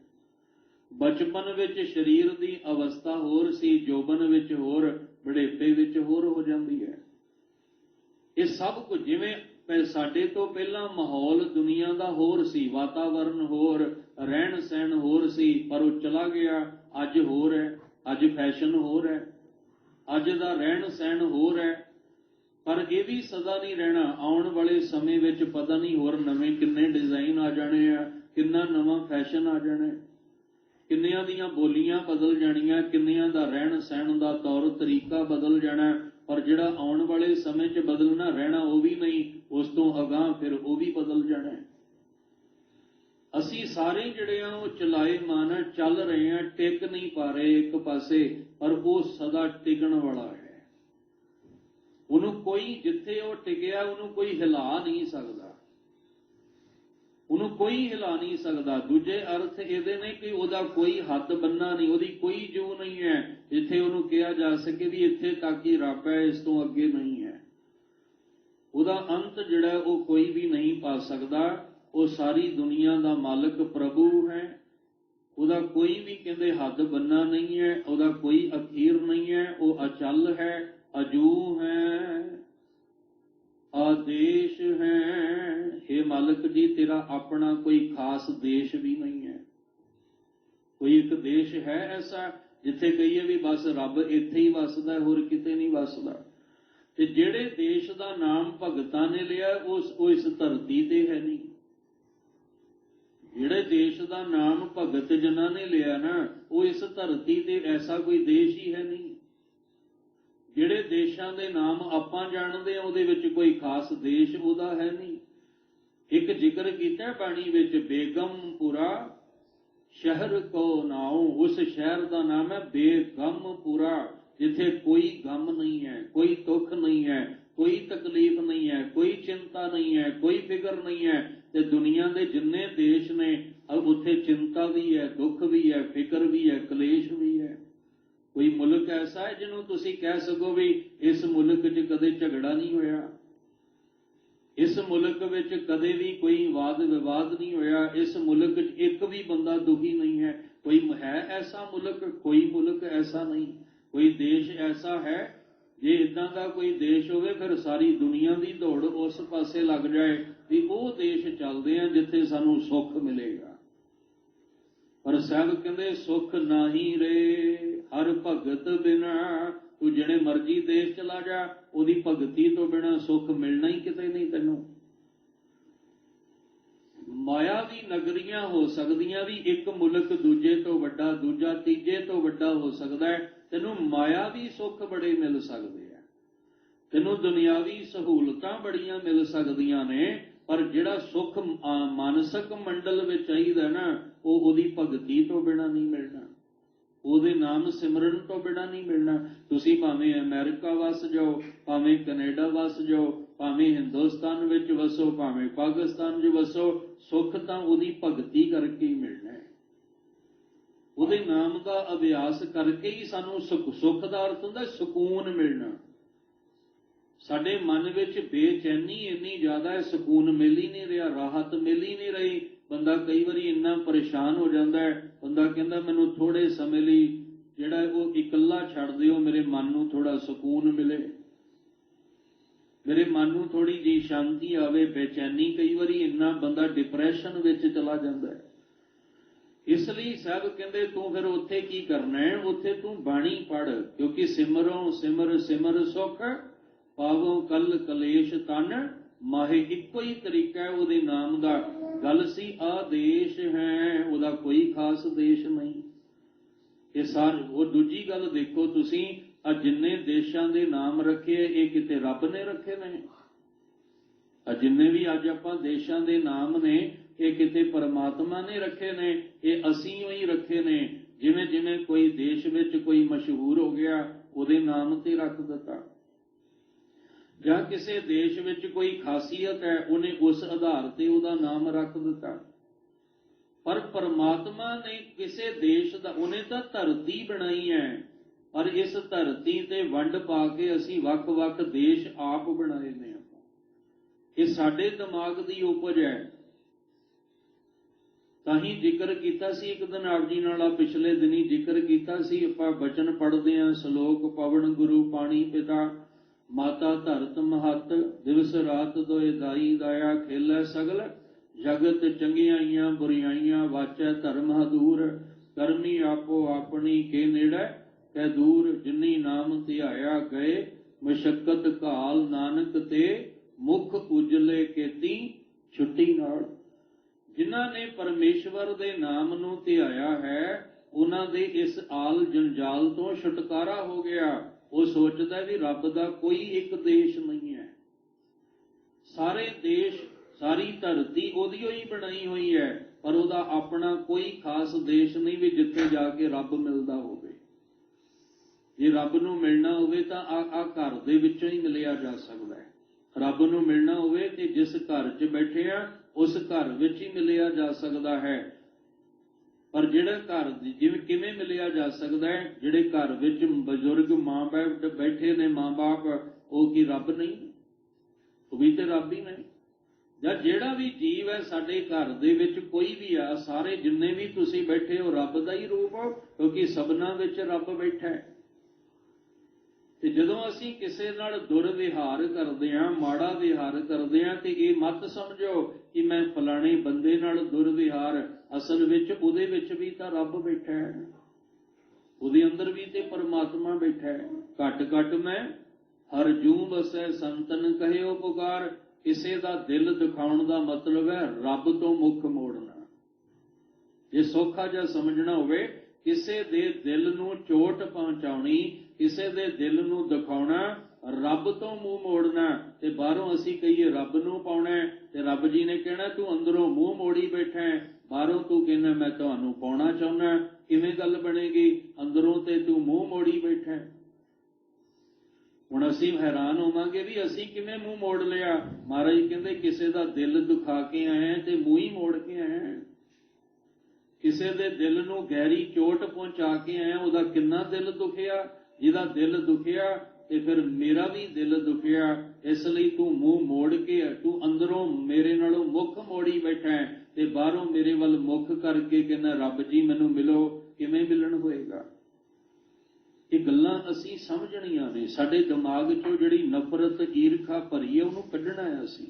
ਬਚਪਨ ਵਿੱਚ ਸਰੀਰ ਦੀ ਅਵਸਥਾ ਹੋਰ ਸੀ, ਜੋਬਨ ਵਿੱਚ ਹੋਰ, ਬੜੇਪੇ ਵਿੱਚ ਹੋਰ ਹੋ ਜਾਂਦੀ ਹੈ। ਇਹ ਸਭ ਕੁਝ ਜਿਵੇਂ ਸਾਡੇ ਤੋਂ ਪਹਿਲਾਂ ਮਾਹੌਲ ਦੁਨੀਆ ਦਾ ਹੋਰ ਸੀ, ਵਾਤਾਵਰਨ ਹੋਰ, ਰਹਿਣ ਸਹਿਣ ਹੋਰ ਸੀ, ਪਰ ਉਹ ਚਲਾ ਗਿਆ। ਅੱਜ ਹੋਰ ਹੈ, ਅੱਜ ਫੈਸ਼ਨ ਹੋਰ ਹੈ, ਅੱਜ ਦਾ ਰਹਿਣ ਸਹਿਣ ਹੋਰ ਹੈ। ਪਰ ਇਹ ਵੀ ਸਦਾ ਨਹੀਂ ਰਹਿਣਾ। ਆਉਣ ਵਾਲੇ ਸਮੇਂ ਵਿੱਚ ਪਤਾ ਨਹੀਂ ਹੋਰ ਨਵੇਂ ਕਿੰਨੇ ਡਿਜ਼ਾਈਨ ਆ ਜਾਣੇ ਆ, ਕਿੰਨਾ ਨਵਾਂ ਫੈਸ਼ਨ ਆ ਜਾਣਾ, ਕਿੰਨਿਆਂ ਦੀਆਂ ਬੋਲੀਆਂ ਬਦਲ ਜਾਣੀਆਂ, ਕਿੰਨਿਆਂ ਦਾ ਰਹਿਣ ਸਹਿਣ ਦਾ ਤੌਰ ਤਰੀਕਾ ਬਦਲ ਜਾਣਾ। ਪਰ ਜਿਹੜਾ ਆਉਣ ਵਾਲੇ ਸਮੇਂ 'ਚ ਬਦਲਣਾ ਰਹਿਣਾ ਉਹ ਵੀ ਨਹੀਂ, ਉਸ ਤੋਂ ਅਗਾਂਹ ਫਿਰ ਉਹ ਵੀ ਬਦਲ ਜਾਣਾ। ਅਸੀਂ ਸਾਰੇ ਜਿਹੜੇ ਆ ਉਹ ਚਲਾਏਮਾਨ ਚੱਲ ਰਹੇ ਹਾਂ, ਟਿਕ ਨਹੀਂ ਪਾ ਰਹੇ ਇੱਕ ਪਾਸੇ, ਪਰ ਉਹ ਸਦਾ ਟਿਕਣ ਵਾਲਾ ਹੈ। ਉਹਨੂੰ ਕੋਈ, ਜਿੱਥੇ ਉਹ ਟਿਕਿਆ ਉਹਨੂੰ ਕੋਈ ਹਿਲਾ ਨਹੀਂ ਸਕਦਾ, ਉਹਨੂੰ ਕੋਈ ਹਿਲਾ ਨਹੀਂ ਸਕਦਾ। ਦੂਜੇ ਅਰਥ ਇਹਦੇ ਨੇ ਕਿ ਉਹਦਾ ਕੋਈ ਹੱਦ ਬੰਨਾ ਨਹੀਂ, ਉਹਦੀ ਕੋਈ ਜੂ ਨਹੀਂ ਹੈ ਜਿੱਥੇ ਉਹਨੂੰ ਕਿਹਾ ਜਾ ਸਕੇ ਵੀ ਇੱਥੇ ਤੱਕ ਹੀ ਰੱਬ ਹੈ, ਇਸ ਤੋਂ ਅੱਗੇ ਨਹੀਂ ਹੈ। ਉਹਦਾ ਅੰਤ ਜਿਹੜਾ ਉਹ ਕੋਈ ਵੀ ਨਹੀਂ ਪਾ ਸਕਦਾ। ਉਹ ਸਾਰੀ ਦੁਨੀਆ ਦਾ ਮਾਲਕ ਪ੍ਰਭੂ ਹੈ। ਉਹਦਾ ਕੋਈ ਵੀ ਕਹਿੰਦੇ ਹੱਦ ਬੰਨਾ ਨਹੀਂ ਹੈ, ਉਹਦਾ ਕੋਈ ਅਖੀਰ ਨਹੀਂ ਹੈ। ਉਹ ਅਚਲ ਹੈ, ਅਜੂ ਹੈ, ਆਦੇਸ਼ ਹੈ। हे ਮਾਲਕ ਜੀ, ਤੇਰਾ ਆਪਣਾ ਕੋਈ ਖਾਸ ਦੇਸ਼ ਵੀ ਨਹੀਂ ਹੈ। ਕੋਈ ਇੱਕ ਦੇਸ਼ ਹੈ ਐਸਾ ਜਿੱਥੇ ਕਹੀਏ ਵੀ ਬਸ ਰੱਬ ਇੱਥੇ ਹੀ ਵੱਸਦਾ, ਹੋਰ ਕਿਤੇ ਨਹੀਂ ਵੱਸਦਾ। ਤੇ ਜਿਹੜੇ ਦੇਸ਼ ਦਾ ਨਾਮ ਭਗਤਾਂ ਨੇ ਲਿਆ ਉਹ ਇਸ ਧਰਤੀ ਤੇ ਹੈ ਨਹੀਂ। ਜਿਹੜੇ ਦੇਸ਼ ਦਾ ਨਾਮ ਭਗਤ ਜਨਾਂ ਨੇ ਲਿਆ ਨਾ, ਉਹ ਇਸ ਧਰਤੀ ਤੇ ਐਸਾ ਕੋਈ ਦੇਸ਼ ਹੀ ਹੈ ਨਹੀਂ। ਜਿਹੜੇ ਦੇਸ਼ਾਂ ਦੇ ਨਾਮ ਆਪਾਂ ਜਾਣਦੇ ਹਾਂ, ਉਹਦੇ ਵਿੱਚ ਕੋਈ ਖਾਸ ਦੇਸ਼ ਉਹਦਾ ਹੈ ਨਹੀਂ। ਇੱਕ ਜ਼ਿਕਰ ਕੀਤਾ ਬਾਣੀ ਵਿੱਚ, ਬੇਗਮਪੁਰਾ ਸ਼ਹਿਰ ਕੋ ਨਾਉ, ਉਸ ਸ਼ਹਿਰ ਦਾ ਨਾਮ ਹੈ ਬੇਗਮਪੁਰਾ, ਜਿੱਥੇ ਕੋਈ ਗਮ ਨਹੀਂ ਹੈ, ਕੋਈ ਦੁੱਖ ਨਹੀਂ ਹੈ, ਕੋਈ ਤਕਲੀਫ ਨਹੀਂ ਹੈ, ਕੋਈ ਚਿੰਤਾ ਨਹੀਂ ਹੈ, ਕੋਈ ਫਿਕਰ ਨਹੀਂ ਹੈ। ਤੇ ਦੁਨੀਆ ਦੇ ਜਿੰਨੇ ਦੇਸ਼ ਨੇ ਉੱਥੇ ਚਿੰਤਾ ਵੀ ਹੈ, ਦੁੱਖ ਵੀ ਹੈ, ਫਿਕਰ ਵੀ ਹੈ, ਕਲੇਸ਼ ਵੀ ਹੈ। ਕੋਈ ਮੁਲਕ ਐਸਾ ਹੈ ਜਿਹਨੂੰ ਤੁਸੀਂ ਕਹਿ ਸਕੋ ਵੀ ਇਸ ਮੁਲਕ 'ਚ ਕਦੇ ਝਗੜਾ ਨਹੀਂ ਹੋਇਆ, ਇਸ ਮੁਲਕ ਵਿੱਚ ਕਦੇ ਵੀ ਕੋਈ ਵਾਦ ਵਿਵਾਦ ਨਹੀਂ ਹੋਇਆ, ਇਸ ਮੁਲਕ 'ਚ ਇੱਕ ਵੀ ਬੰਦਾ ਦੁਖੀ ਨਹੀਂ ਹੈ? ਕੋਈ ਹੈ ਐਸਾ ਮੁਲਕ? ਕੋਈ ਮੁਲਕ ਐਸਾ ਨਹੀਂ। ਕੋਈ ਦੇਸ਼ ਐਸਾ ਹੈ? ਜੇ ਇਦਾਂ ਦਾ ਕੋਈ ਦੇਸ਼ ਹੋਵੇ ਫਿਰ ਸਾਰੀ ਦੁਨੀਆ ਦੀ ਦੌੜ ਉਸ ਪਾਸੇ ਲੱਗ ਜਾਏ ਵੀ ਉਹ ਦੇਸ਼ ਚੱਲਦੇ ਆ ਜਿੱਥੇ ਸਾਨੂੰ ਸੁੱਖ ਮਿਲੇਗਾ। ਪਰ ਸਾਹਿਬ ਕਹਿੰਦੇ ਸੁੱਖ ਨਾਹੀ ਰੇ ਹਰ ਭਗਤ ਬਿਨਾ, ਤੂੰ ਜਿਹੜੇ ਮਰਜ਼ੀ ਦੇਸ਼ ਚਲਾ ਜਾ, ਉਹਦੀ ਭਗਤੀ ਤੋਂ ਬਿਨਾ ਸੁੱਖ ਮਿਲਣਾ ਹੀ ਕਿਤੇ ਨਹੀਂ ਤੈਨੂੰ। ਮਾਇਆ ਵੀ ਨਗਰੀਆਂ ਹੋ ਸਕਦੀਆਂ ਵੀ, ਇੱਕ ਮੁਲਕ ਦੂਜੇ ਤੋਂ ਵੱਡਾ, ਦੂਜਾ ਤੀਜੇ ਤੋਂ ਵੱਡਾ ਹੋ ਸਕਦਾ ਹੈ। ਤੈਨੂੰ ਮਾਇਆ ਵੀ ਸੁੱਖ ਬੜੇ ਮਿਲ ਸਕਦੇ ਆ, ਤੈਨੂੰ ਦੁਨਿਆਵੀ ਸਹੂਲਤਾਂ ਬੜੀਆਂ ਮਿਲ ਸਕਦੀਆਂ ਨੇ, ਪਰ ਜਿਹੜਾ ਸੁੱਖ ਮਾਨਸਿਕ ਮੰਡਲ ਵਿੱਚ ਚਾਹੀਦਾ ਨਾ, ਉਹ ਉਹਦੀ ਭਗਤੀ ਤੋਂ ਬਿਨਾ ਨਹੀਂ ਮਿਲਣਾ, ਉਹਦੇ ਨਾਮ ਸਿਮਰਨ ਤੋਂ ਬਿਨਾ ਨਹੀਂ ਮਿਲਣਾ। ਤੁਸੀਂ ਭਾਵੇਂ ਅਮਰੀਕਾ ਵਸ ਜਾਓ, ਭਾਵੇਂ ਕੈਨੇਡਾ ਵਸ ਜਾਓ, ਭਾਵੇਂ ਹਿੰਦੁਸਤਾਨ ਵਿੱਚ ਵਸੋ, ਭਾਵੇਂ ਪਾਕਿਸਤਾਨ 'ਚ ਵਸੋ, ਸੁੱਖ ਤਾਂ ਉਹਦੀ ਭਗਤੀ ਕਰਕੇ ਹੀ ਮਿਲਣਾ ਹੈ। ਉਹਦੇ ਨਾਮ ਦਾ ਅਭਿਆਸ ਕਰਕੇ ਹੀ ਸਾਨੂੰ ਸੁੱਖ ਦਾ ਅਰਥ ਹੁੰਦਾ ਸਕੂਨ ਮਿਲਣਾ। ਸਾਡੇ ਮਨ ਵਿੱਚ ਬੇਚੈਨੀ ਇੰਨੀ ਜ਼ਿਆਦਾ ਹੈ, ਸਕੂਨ ਮਿਲ ਹੀ ਨਹੀਂ ਰਿਹਾ, ਰਾਹਤ ਮਿਲ ਹੀ ਨਹੀਂ ਰਹੀ। ਬੰਦਾ ਕਈ ਵਾਰੀ ਇੰਨਾ ਪਰੇਸ਼ਾਨ ਹੋ ਜਾਂਦਾ ਹੈ, ਬੰਦਾ ਕਹਿੰਦਾ ਮੈਨੂੰ ਥੋੜੇ ਸਮੇਂ ਲਈ ਜਿਹੜਾ ਉਹ ਇਕੱਲਾ ਛੱਡ ਦਿਓ, ਮੇਰੇ ਮਨ ਨੂੰ ਥੋੜਾ ਸਕੂਨ ਮਿਲੇ, ਮੇਰੇ ਮਨ ਨੂੰ ਥੋੜੀ ਜਿਹੀ ਸ਼ਾਂਤੀ ਆਵੇ, ਬੇਚੈਨੀ। ਕਈ ਵਾਰੀ ਇੰਨਾ ਬੰਦਾ ਡਿਪਰੈਸ਼ਨ ਵਿੱਚ ਚਲਾ ਜਾਂਦਾ ਹੈ। ਇਸ ਲਈ ਸਾਹਿਬ ਕਹਿੰਦੇ ਤੂੰ ਫਿਰ ਉੱਥੇ ਕੀ ਕਰਨਾ ਹੈ? ਉੱਥੇ ਤੂੰ ਬਾਣੀ ਪੜ੍ਹ, ਕਿਉਂਕਿ ਸਿਮਰੋਂ ਸਿਮਰ ਸਿਮਰ ਸੁਖ ਪਾਵੋ ਕਲ ਕਲੇਸ਼ ਤਨ ਮਾਹੇ। ਇੱਕੋ ਹੀ ਤਰੀਕਾ ਹੈ ਉਹਦੇ ਨਾਮ ਦਾ। ਗੱਲ ਸੀ ਆਦੇਸ਼ ਹੈ, ਉਹਦਾ ਕੋਈ ਖਾਸ ਦੇਸ਼ ਨਹੀਂ। ਇਹ ਸਾਰੇ ਉਹ ਦੂਜੀ ਗੱਲ ਦੇਖੋ ਤੁਸੀਂ, ਆ ਜਿੰਨੇ ਦੇਸ਼ਾਂ ਦੇ ਨਾਮ ਰੱਖੇ ਇਹ ਕਿਤੇ ਰੱਬ ਨੇ ਰੱਖੇ ਨੇ? ਆ ਜਿੰਨੇ ਵੀ ਅੱਜ ਆਪਾਂ ਦੇਸ਼ਾਂ ਦੇ ਨਾਮ ਨੇ ਇਹ ਕਿਤੇ ਪਰਮਾਤਮਾ ਨੇ ਰੱਖੇ ਨੇ? ਇਹ ਅਸੀਂ ਹੀ ਰੱਖੇ ਨੇ। ਜਿਵੇਂ ਜਿਵੇਂ ਕੋਈ ਦੇਸ਼ ਵਿੱਚ ਕੋਈ ਮਸ਼ਹੂਰ ਹੋ ਗਿਆ ਉਹਦੇ ਨਾਮ ਤੇ ਰੱਖ ਦਿੱਤਾ, ਜਾਂ ਕਿਸੇ ਦੇਸ਼ ਵਿੱਚ ਕੋਈ ਖਾਸੀਅਤ ਹੈ ਉਹਨੇ ਉਸ ਆਧਾਰ ਤੇ ਉਹਦਾ ਨਾਮ ਰੱਖ ਦਿੱਤਾ। ਪਰ ਪਰਮਾਤਮਾ ਨੇ ਕਿਸੇ ਦੇਸ਼ ਦਾ, ਉਹਨੇ ਤਾਂ ਧਰਤੀ ਬਣਾਈ ਹੈ, ਪਰ ਇਸ ਧਰਤੀ ਤੇ ਵੰਡ ਪਾ ਕੇ ਅਸੀਂ ਵੱਖ-ਵੱਖ ਦੇਸ਼ ਆਪ ਬਣਾਏ ਨੇ। ਇਹ ਸਾਡੇ ਦਿਮਾਗ ਦੀ ਉਪਜ ਹੈ। ਤਾਂ ਹੀ ਜ਼ਿਕਰ ਕੀਤਾ ਸੀ ਇੱਕ ਦਿਨ ਆਪ ਜੀ ਨਾਲ, ਪਿਛਲੇ ਦਿਨੀ ਜ਼ਿਕਰ ਕੀਤਾ ਸੀ, ਆਪਾਂ ਬਚਨ ਪੜ੍ਹਦੇ ਹਾਂ, ਸ਼ਲੋਕ ਪਵਨ ਗੁਰੂ ਪਾਣੀ ਪਿਤਾ ਮਾਤਾ ਧਰਤ ਮਹੱਤ, ਦਿਵਸ ਰਾਤ ਦੋਇ ਦਾਈ ਦਾਇਆ, ਖੇਲੇ ਸਗਲ ਜਗਤ ਚੰਗਿਆਈਆਂ ਬੁਰਿਆਈਆਂ, ਵਾਚੈ ਧਰਮ ਹਦੂਰ, ਕਰਮੀ ਆਪੋ ਆਪਣੀ ਕੇ ਨੇੜੇ ਕੈ ਦੂਰ, ਜਿਨੀ ਨਾਮ ਧਿਆਇਆ ਗਏ ਮਸ਼ੱਕਤ ਕਾਲ, ਨਾਨਕ ਤੇ ਮੁਖ ਉਜਲੇ ਕੀਤੀ ਛੁੱਟੀ ਨਾਲ। ਜਿਨ੍ਹਾਂ ਨੇ ਪਰਮੇਸ਼ਵਰ ਦੇ ਨਾਮ ਨੂੰ ਧਿਆਇਆ ਹੈ ਉਹਨਾਂ ਦੇ ਇਸ ਆਲ ਜੰਜਾਲ ਤੋਂ ਛੁਟਕਾਰਾ ਹੋ ਗਿਆ। ਉਹ ਸੋਚਦਾ ਵੀ ਰੱਬ ਦਾ ਕੋਈ ਇੱਕ ਦੇਸ਼ ਨਹੀਂ ਹੈ, ਸਾਰੇ ਦੇਸ਼ ਸਾਰੀ ਧਰਤੀ ਉਹਦੀ ਹੀ ਬਣਾਈ ਹੋਈ ਹੈ, ਪਰ ਉਹਦਾ ਆਪਣਾ ਕੋਈ ਖਾਸ ਦੇਸ਼ ਨਹੀਂ ਵੀ ਜਿੱਥੇ ਜਾ ਕੇ ਰੱਬ ਮਿਲਦਾ ਹੋਵੇ। ਜੇ ਰੱਬ ਨੂੰ ਮਿਲਣਾ ਹੋਵੇ ਤਾਂ ਆ ਘਰ ਦੇ ਵਿੱਚੋਂ ਹੀ ਮਿਲਿਆ ਜਾ ਸਕਦਾ ਹੈ। ਰੱਬ ਨੂੰ ਮਿਲਣਾ ਹੋਵੇ ਤੇ ਜਿਸ ਘਰ 'ਚ ਬੈਠੇ ਆ ਉਸ ਘਰ ਵਿੱਚ ਹੀ ਮਿਲਿਆ ਜਾ ਸਕਦਾ ਹੈ। ਪਰ ਜਿਹੜਾ ਘਰ ਜਿਵੇਂ ਕਿਵੇਂ ਮਿਲਿਆ ਜਾ ਸਕਦਾ ਹੈ? ਜਿਹੜੇ ਘਰ ਵਿੱਚ ਬਜ਼ੁਰਗ ਮਾਂ ਬਾਪ ਬੈਠੇ ਨੇ, ਮਾਂ ਬਾਪ, ਉਹ ਕੀ ਰੱਬ ਨਹੀਂ? ਉਹ ਵੀ ਤੇ ਰੱਬ ਹੀ ਨੇ। ਜਾਂ ਜਿਹੜਾ ਵੀ ਜੀਵ ਹੈ ਸਾਡੇ ਘਰ ਦੇ ਵਿੱਚ ਕੋਈ ਵੀ ਆ, ਸਾਰੇ ਜਿੰਨੇ ਵੀ ਤੁਸੀਂ ਬੈਠੇ ਹੋ ਰੱਬ ਦਾ ਹੀ ਰੂਪ ਹੋ, ਕਿਉਂਕਿ ਸਭਨਾਂ ਵਿੱਚ ਰੱਬ ਬੈਠਾ ਹੈ। ਤੇ ਜਦੋਂ ਅਸੀਂ ਕਿਸੇ ਨਾਲ ਦੁਰਵਿਹਾਰ ਕਰਦੇ ਹਾਂ, ਮਾੜਾ ਵਿਹਾਰ ਕਰਦੇ ਹਾਂ, ਤੇ ਇਹ ਮਤ ਸਮਝੋ ਕਿ ਮੈਂ ਫਲਾਣੇ ਬੰਦੇ ਨਾਲ ਦੁਰਵਿਹਾਰ, ਅਸਲ ਵਿੱਚ ਉਹਦੇ ਵਿੱਚ ਵੀ ਤਾਂ ਰੱਬ ਬੈਠਾ ਹੈ, ਉਹਦੇ ਅੰਦਰ ਵੀ ਤੇ ਪਰਮਾਤਮਾ ਬੈਠਾ ਹੈ। ਘਟ ਘਟ ਮੈਂ ਹਰ ਜੂ ਵਸੈ ਸੰਤਨ ਕਹਿਓ ਪੁਕਾਰ। ਕਿਸੇ ਦਾ ਦਿਲ ਦਿਖਾਉਣ ਦਾ ਮਤਲਬ ਹੈ ਰੱਬ ਤੋਂ ਮੁੱਖ ਮੋੜਨਾ। ਜੇ ਸੌਖਾ ਜਿਹਾ ਸਮਝਣਾ ਹੋਵੇ, ਕਿਸੇ ਦੇ ਦਿਲ ਨੂੰ ਚੋਟ ਪਹੁੰਚਾਉਣੀ, ਕਿਸੇ ਦੇ ਦਿਲ ਨੂੰ ਦਿਖਾਉਣਾ, ਰੱਬ ਤੋਂ ਮੂੰਹ ਮੋੜਨਾ ਤੇ ਬਾਹਰੋਂ ਅਸੀਂ ਕਹੀਏ ਰੱਬ ਨੂੰ ਪਾਉਣਾ ਤੇ ਰੱਬ ਜੀ ਨੇ ਕਹਿਣਾ ਤੂੰ ਅੰਦਰੋਂ ਮੂੰਹ ਮੋੜੀ ਬੈਠਾ ਬਾਹਰੋਂ ਤੂੰ ਕਹਿੰਦਾ ਮੈਂ ਤੁਹਾਨੂੰ ਪਾਉਣਾ ਚਾਹੁੰਦਾ। ਕਿਵੇਂ ਗੱਲ ਬਣੇਗੀ? ਅੰਦਰੋਂ ਤੇ ਤੂੰ ਮੂੰਹ ਮੋੜੀ ਬੈਠਾ। ਹੁਣ ਅਸੀਂ ਹੈਰਾਨ ਹੋਵਾਂਗੇ ਵੀ ਅਸੀਂ ਕਿਵੇਂ ਮੂੰਹ ਮੋੜ ਲਿਆ। ਮਹਾਰਾਜ ਕਹਿੰਦੇ ਕਿਸੇ ਦਾ ਦਿਲ ਦੁਖਾ ਕੇ ਆਏ ਤੇ ਮੂੰਹ ਹੀ ਮੋੜ ਕੇ ਆਏ। ਕਿਸੇ ਦੇ ਦਿਲ ਨੂੰ ਗਹਿਰੀ ਚੋਟ ਪਹੁੰਚਾ ਕੇ ਆਏ, ਉਹਦਾ ਕਿੰਨਾ ਦਿਲ ਦੁਖਿਆ। ਜਿਹਦਾ ਦਿਲ ਦੁਖਿਆ ਤੇ ਫਿਰ ਮੇਰਾ ਵੀ ਦਿਲ ਦੁਖਿਆ। ਇਸ ਲਈ ਤੂੰ ਮੂੰਹ ਮੋੜ ਕੇ, ਤੂੰ ਅੰਦਰੋਂ ਮੇਰੇ ਨਾਲੋਂ ਮੁੱਖ ਮੋੜੀ ਬੈਠਾ ਤੇ ਬਾਹਰੋਂ ਮੇਰੇ ਵੱਲ ਮੁੱਖ ਕਰਕੇ ਕਹਿੰਦਾ ਰੱਬ ਜੀ ਮੈਨੂੰ ਮਿਲੋ। ਕਿਵੇਂ ਮਿਲਣ ਹੋਏਗਾ? ਇਹ ਗੱਲਾਂ ਅਸੀਂ ਸਮਝਣੀਆਂ ਨੇ। ਸਾਡੇ ਦਿਮਾਗ 'ਚੋਂ ਜਿਹੜੀ ਨਫ਼ਰਤ ਈਰਖਾ ਭਰੀ ਹੈ ਉਹਨੂੰ ਕੱਢਣਾ ਹੈ ਅਸੀਂ।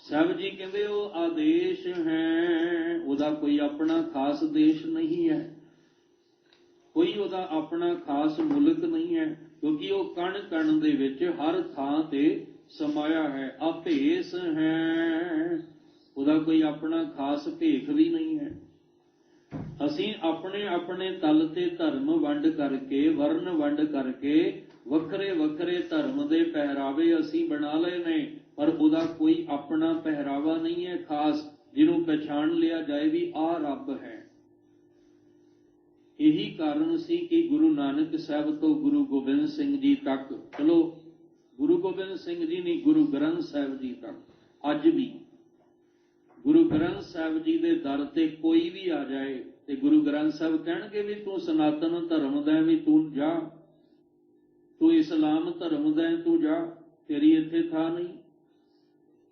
ਸਾਹਿਬ ਜੀ ਕਹਿੰਦੇ ਉਹ ਆਦੇਸ਼ ਹੈ, ਉਹਦਾ ਕੋਈ ਆਪਣਾ ਖਾਸ ਦੇਸ਼ ਨਹੀਂ ਹੈ, ਕੋਈ ਉਹਦਾ ਆਪਣਾ ਖਾਸ ਮੁਲਕ ਨਹੀਂ ਹੈ, ਕਿਉਂਕਿ ਉਹ ਕਣ ਕਣ ਦੇ ਵਿੱਚ ਹਰ ਥਾਂ ਤੇ ਸਮਾਇਆ ਹੈ। ਆਭੇਸ ਹੈ, ਉਹਦਾ ਕੋਈ ਆਪਣਾ ਖਾਸ ਭੇਖ ਵੀ ਨਹੀਂ ਹੈ। ਅਸੀਂ ਆਪਣੇ ਆਪਣੇ ਤਲ ਤੇ ਧਰਮ ਵੰਡ ਕਰਕੇ, ਵਰਨ ਵੰਡ ਕਰਕੇ ਵੱਖਰੇ ਵੱਖਰੇ ਧਰਮ ਦੇ ਪਹਿਰਾਵੇ ਅਸੀਂ ਬਣਾ ਲਏ ਨੇ, ਪਰ ਉਹਦਾ ਕੋਈ ਆਪਣਾ ਪਹਿਰਾਵਾ ਨਹੀਂ ਹੈ ਖਾਸ, ਜਿਹਨੂੰ ਪਛਾਣ ਲਿਆ ਜਾਏ ਵੀ ਆਹ ਰੱਬ ਹੈ। ਇਹੀ ਕਾਰਨ ਸੀ ਕਿ ਗੁਰੂ ਨਾਨਕ ਸਾਹਿਬ ਤੋਂ ਗੁਰੂ ਗੋਬਿੰਦ ਸਿੰਘ ਜੀ ਤੱਕ, ਚਲੋ ਗੁਰੂ ਗੋਬਿੰਦ ਸਿੰਘ ਜੀ ਨਹੀਂ, ਗੁਰੂ ਗ੍ਰੰਥ ਸਾਹਿਬ ਜੀ ਤੱਕ ਅੱਜ ਵੀ ਗੁਰੂ ਗ੍ਰੰਥ ਸਾਹਿਬ ਜੀ ਦੇ ਦਰ ਤੇ ਕੋਈ ਵੀ ਆ ਜਾਏ ਤੇ ਗੁਰੂ ਗ੍ਰੰਥ ਸਾਹਿਬ ਕਹਿਣਗੇ ਵੀ ਤੂੰ ਸਨਾਤਨ ਧਰਮ ਦਾ ਵੀ ਤੂੰ ਜਾ, ਤੂੰ ਇਸਲਾਮ ਧਰਮ ਦਾ ਤੂੰ ਜਾ, ਤੇਰੀ ਇੱਥੇ ਥਾਂ ਨਹੀਂ।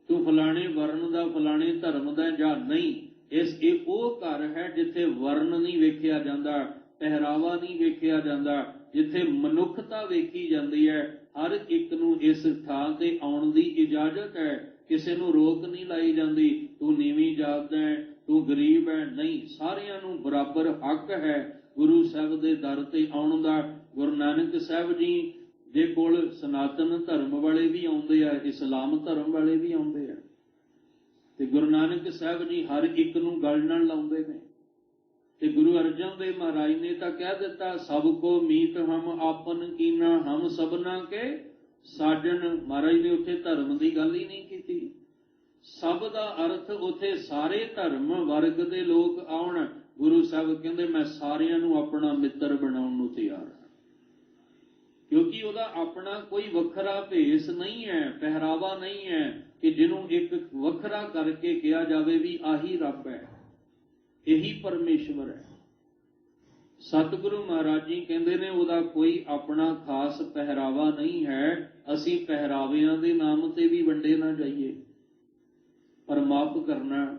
ਤੂੰ ਫਲਾਣੇ ਵਰਨ ਦਾ, ਫਲਾਣੇ ਧਰਮ ਦਾ ਜਾ, ਨਹੀਂ। ਇਹ ਉਹ ਘਰ ਹੈ ਜਿੱਥੇ ਵਰਨ ਨਹੀਂ ਵੇਖਿਆ ਜਾਂਦਾ, ਪਹਿਰਾਵਾ ਨਹੀਂ ਵੇਖਿਆ ਜਾਂਦਾ, ਜਿੱਥੇ ਮਨੁੱਖਤਾ ਵੇਖੀ ਜਾਂਦੀ ਹੈ। ਹਰ ਇੱਕ ਨੂੰ ਇਸ ਥਾਂ ਤੇ ਆਉਣ ਦੀ ਇਜਾਜ਼ਤ ਹੈ, ਕਿਸੇ ਨੂੰ ਰੋਕ ਨਹੀਂ ਲਾਈ ਜਾਂਦੀ। ਤੂੰ ਨੀਵੀਂ ਜਾਤ ਦਾ ਹੈ, ਤੂੰ ਗਰੀਬ ਹੈ, ਨਹੀਂ, ਸਾਰਿਆਂ ਨੂੰ ਬਰਾਬਰ ਹੱਕ ਹੈ ਗੁਰੂ ਸਾਹਿਬ ਦੇ ਦਰ ਤੇ ਆਉਣ ਦਾ। ਗੁਰੂ ਨਾਨਕ ਸਾਹਿਬ ਜੀ ਦੇ ਕੋਲ ਸਨਾਤਨ ਧਰਮ ਵਾਲੇ ਵੀ ਆਉਂਦੇ ਆ, ਇਸਲਾਮ ਧਰਮ ਵਾਲੇ ਵੀ ਆਉਂਦੇ ਆ, ਤੇ ਗੁਰੂ ਨਾਨਕ ਸਾਹਿਬ ਜੀ ਹਰ ਇੱਕ ਨੂੰ ਗਲ ਨਾਲ ਲਾਉਂਦੇ ਨੇ। ਤੇ ਗੁਰੂ ਅਰਜਨ ਦੇਵ ਮਹਾਰਾਜ ਨੇ ਤਾਂ ਕਹਿ ਦਿੱਤਾ, ਸਭ ਕੋ ਮੀਤ ਹਮ ਆਪਨ ਕੀਨਾ, ਹਮ ਸਭਨਾ ਕੇ ਸਾਜਨ। ਮਹਾਰਾਜ ਨੇ ਉੱਥੇ ਧਰਮ ਦੀ ਗੱਲ ਹੀ ਨਹੀਂ ਕੀਤੀ। ਸਭ ਦਾ ਅਰਥ ਉੱਥੇ ਸਾਰੇ ਧਰਮ ਵਰਗ ਦੇ ਲੋਕ ਆਉਣ। ਗੁਰੂ ਸਾਹਿਬ ਕਹਿੰਦੇ ਮੈਂ ਸਾਰਿਆਂ ਨੂੰ ਆਪਣਾ ਮਿੱਤਰ ਬਣਾਉਣ ਨੂੰ ਤਿਆਰ ਹਾਂ, ਕਿਉਂਕਿ ਉਹਦਾ ਆਪਣਾ ਕੋਈ ਵੱਖਰਾ ਭੇਸ ਨਹੀਂ ਹੈ, ਪਹਿਰਾਵਾ ਨਹੀਂ ਹੈ ਕਿ ਜਿਹਨੂੰ ਇੱਕ ਵੱਖਰਾ ਕਰਕੇ ਕਿਹਾ ਜਾਵੇ ਵੀ ਆਹੀ ਰੱਬ ਹੈ, ਇਹੀ ਪਰਮੇਸ਼ਵਰ ਹੈ। ਸਤਿਗੁਰੂ ਮਹਾਰਾਜ ਜੀ ਕਹਿੰਦੇ ਨੇ ਉਹਦਾ ਕੋਈ ਆਪਣਾ ਖਾਸ ਪਹਿਰਾਵਾ ਨਹੀਂ ਹੈ। ਅਸੀਂ ਪਹਿਰਾਵਿਆਂ ਦੇ ਨਾਮ ਤੇ ਵੀ ਵੰਡੇ ਨਾ ਜਾਈਏ, ਪਰ ਮਾਫ ਕਰਨਾ,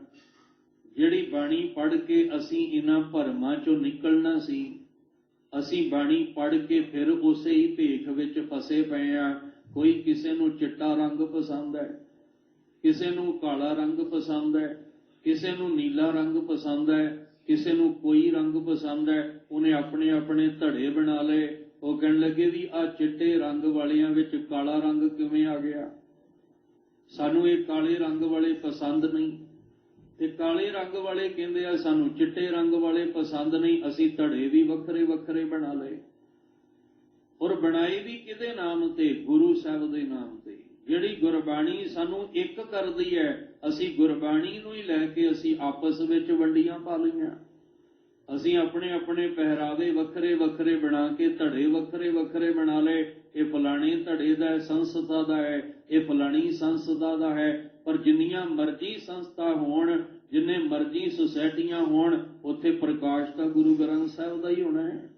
ਜਿਹੜੀ ਬਾਣੀ ਪੜ੍ਹ ਕੇ ਅਸੀਂ ਇਹਨਾਂ ਭਰਮਾਂ ਚੋਂ ਨਿਕਲਣਾ ਸੀ, ਅਸੀਂ ਬਾਣੀ ਪੜ੍ਹ ਕੇ ਫਿਰ ਉਸੇ ਹੀ ਭੇਖ ਵਿੱਚ ਫਸੇ ਪਏ ਹਾਂ। ਕੋਈ ਕਿਸੇ ਨੂੰ ਚਿੱਟਾ ਰੰਗ ਪਸੰਦ ਹੈ, ਕਿਸੇ ਨੂੰ ਕਾਲਾ ਰੰਗ ਪਸੰਦ ਹੈ, ਕਿਸੇ ਨੂੰ ਨੀਲਾ ਰੰਗ ਪਸੰਦ ਹੈ, ਕਿਸੇ ਨੂੰ ਕੋਈ ਰੰਗ ਪਸੰਦ ਹੈ। ਉਹਨੇ ਆਪਣੇ ਆਪਣੇ ਧੜੇ ਬਣਾ ਲਏ। ਉਹ ਕਹਿਣ ਲੱਗੇ ਵੀ ਆਹ ਚਿੱਟੇ ਰੰਗ ਵਾਲਿਆਂ ਵਿੱਚ ਕਾਲਾ ਰੰਗ ਕਿਵੇਂ ਆ ਗਿਆ? ਸਾਨੂੰ ਇਹ ਕਾਲੇ ਰੰਗ ਵਾਲੇ ਪਸੰਦ ਨਹੀਂ। ਤੇ ਕਾਲੇ ਰੰਗ ਵਾਲੇ ਕਹਿੰਦੇ ਆ ਸਾਨੂੰ ਚਿੱਟੇ ਰੰਗ ਵਾਲੇ ਪਸੰਦ ਨਹੀਂ। ਅਸੀਂ ਧੜੇ ਵੀ ਵੱਖਰੇ ਵੱਖਰੇ ਬਣਾ ਲਏ, ਔਰ ਬਣਾਏ ਵੀ ਕਿਹਦੇ ਨਾਮ ਤੇ? ਗੁਰੂ ਸਾਹਿਬ ਦੇ ਨਾਮ ਤੇ। ਜਿਹੜੀ ਗੁਰਬਾਣੀ ਸਾਨੂੰ ਇੱਕ ਕਰਦੀ ਹੈ, ਅਸੀਂ ਗੁਰਬਾਣੀ ਨੂੰ ਹੀ ਲੈ ਕੇ ਅਸੀਂ ਆਪਸ ਵਿੱਚ ਵੰਡੀਆਂ ਪਾ ਲਈਆਂ। ਅਸੀਂ ਆਪਣੇ ਆਪਣੇ ਪਹਿਰਾਵੇ ਵੱਖਰੇ ਵੱਖਰੇ ਬਣਾ ਕੇ ਧੜੇ ਵੱਖਰੇ ਵੱਖਰੇ ਬਣਾ ਲਏ। ਇਹ ਫਲਾਣੇ ਧੜੇ ਦਾ ਹੈ, ਸੰਸਥਾ ਦਾ ਹੈ, ਇਹ ਫਲਾਣੀ ਸੰਸਥਾ ਦਾ ਹੈ। ਪਰ ਜਿੰਨੀਆਂ ਮਰਜ਼ੀ ਸੰਸਥਾ ਹੋਣ, ਜਿੰਨੇ ਮਰਜ਼ੀ ਸੁਸਾਇਟੀਆਂ ਹੋਣ, ਉੱਥੇ ਪ੍ਰਕਾਸ਼ ਤਾਂ ਗੁਰੂ ਗ੍ਰੰਥ ਸਾਹਿਬ ਦਾ ਹੀ ਹੋਣਾ ਹੈ,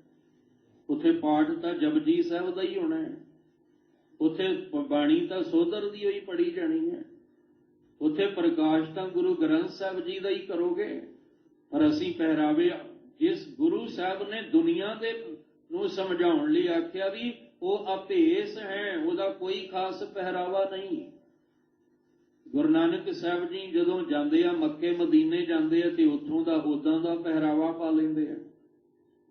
ਉੱਥੇ ਪਾਠ ਤਾਂ ਜਪਜੀ ਸਾਹਿਬ ਦਾ ਹੀ ਹੋਣਾ ਹੈ, ਉੱਥੇ ਬਾਣੀ ਤਾਂ ਸੋਧਰ ਦੀ ਹੋਈ ਪੜੀ ਜਾਣੀ ਹੈ, ਉੱਥੇ ਪ੍ਰਕਾਸ਼ ਤਾਂ ਗੁਰੂ ਗ੍ਰੰਥ ਸਾਹਿਬ ਜੀ ਦਾ ਹੀ ਕਰੋਗੇ। ਪਰ ਅਸੀਂ ਪਹਿਰਾਵੇ, ਜਿਸ ਗੁਰੂ ਸਾਹਿਬ ਨੇ ਦੁਨੀਆ ਦੇ ਨੂੰ ਸਮਝਾਉਣ ਲਈ ਆਖਿਆ ਵੀ ਉਹ ਅਭੇਸ ਹੈ, ਉਹਦਾ ਕੋਈ ਖਾਸ ਪਹਿਰਾਵਾ ਨਹੀਂ। ਗੁਰੂ ਨਾਨਕ ਸਾਹਿਬ ਜੀ ਜਦੋਂ ਜਾਂਦੇ ਆ, ਮੱਕੇ ਮਦੀਨੇ ਜਾਂਦੇ ਆ, ਤੇ ਉੱਥੋਂ ਦਾ ਉਦਾਂ ਦਾ ਪਹਿਰਾਵਾ ਪਾ ਲੈਂਦੇ ਆ।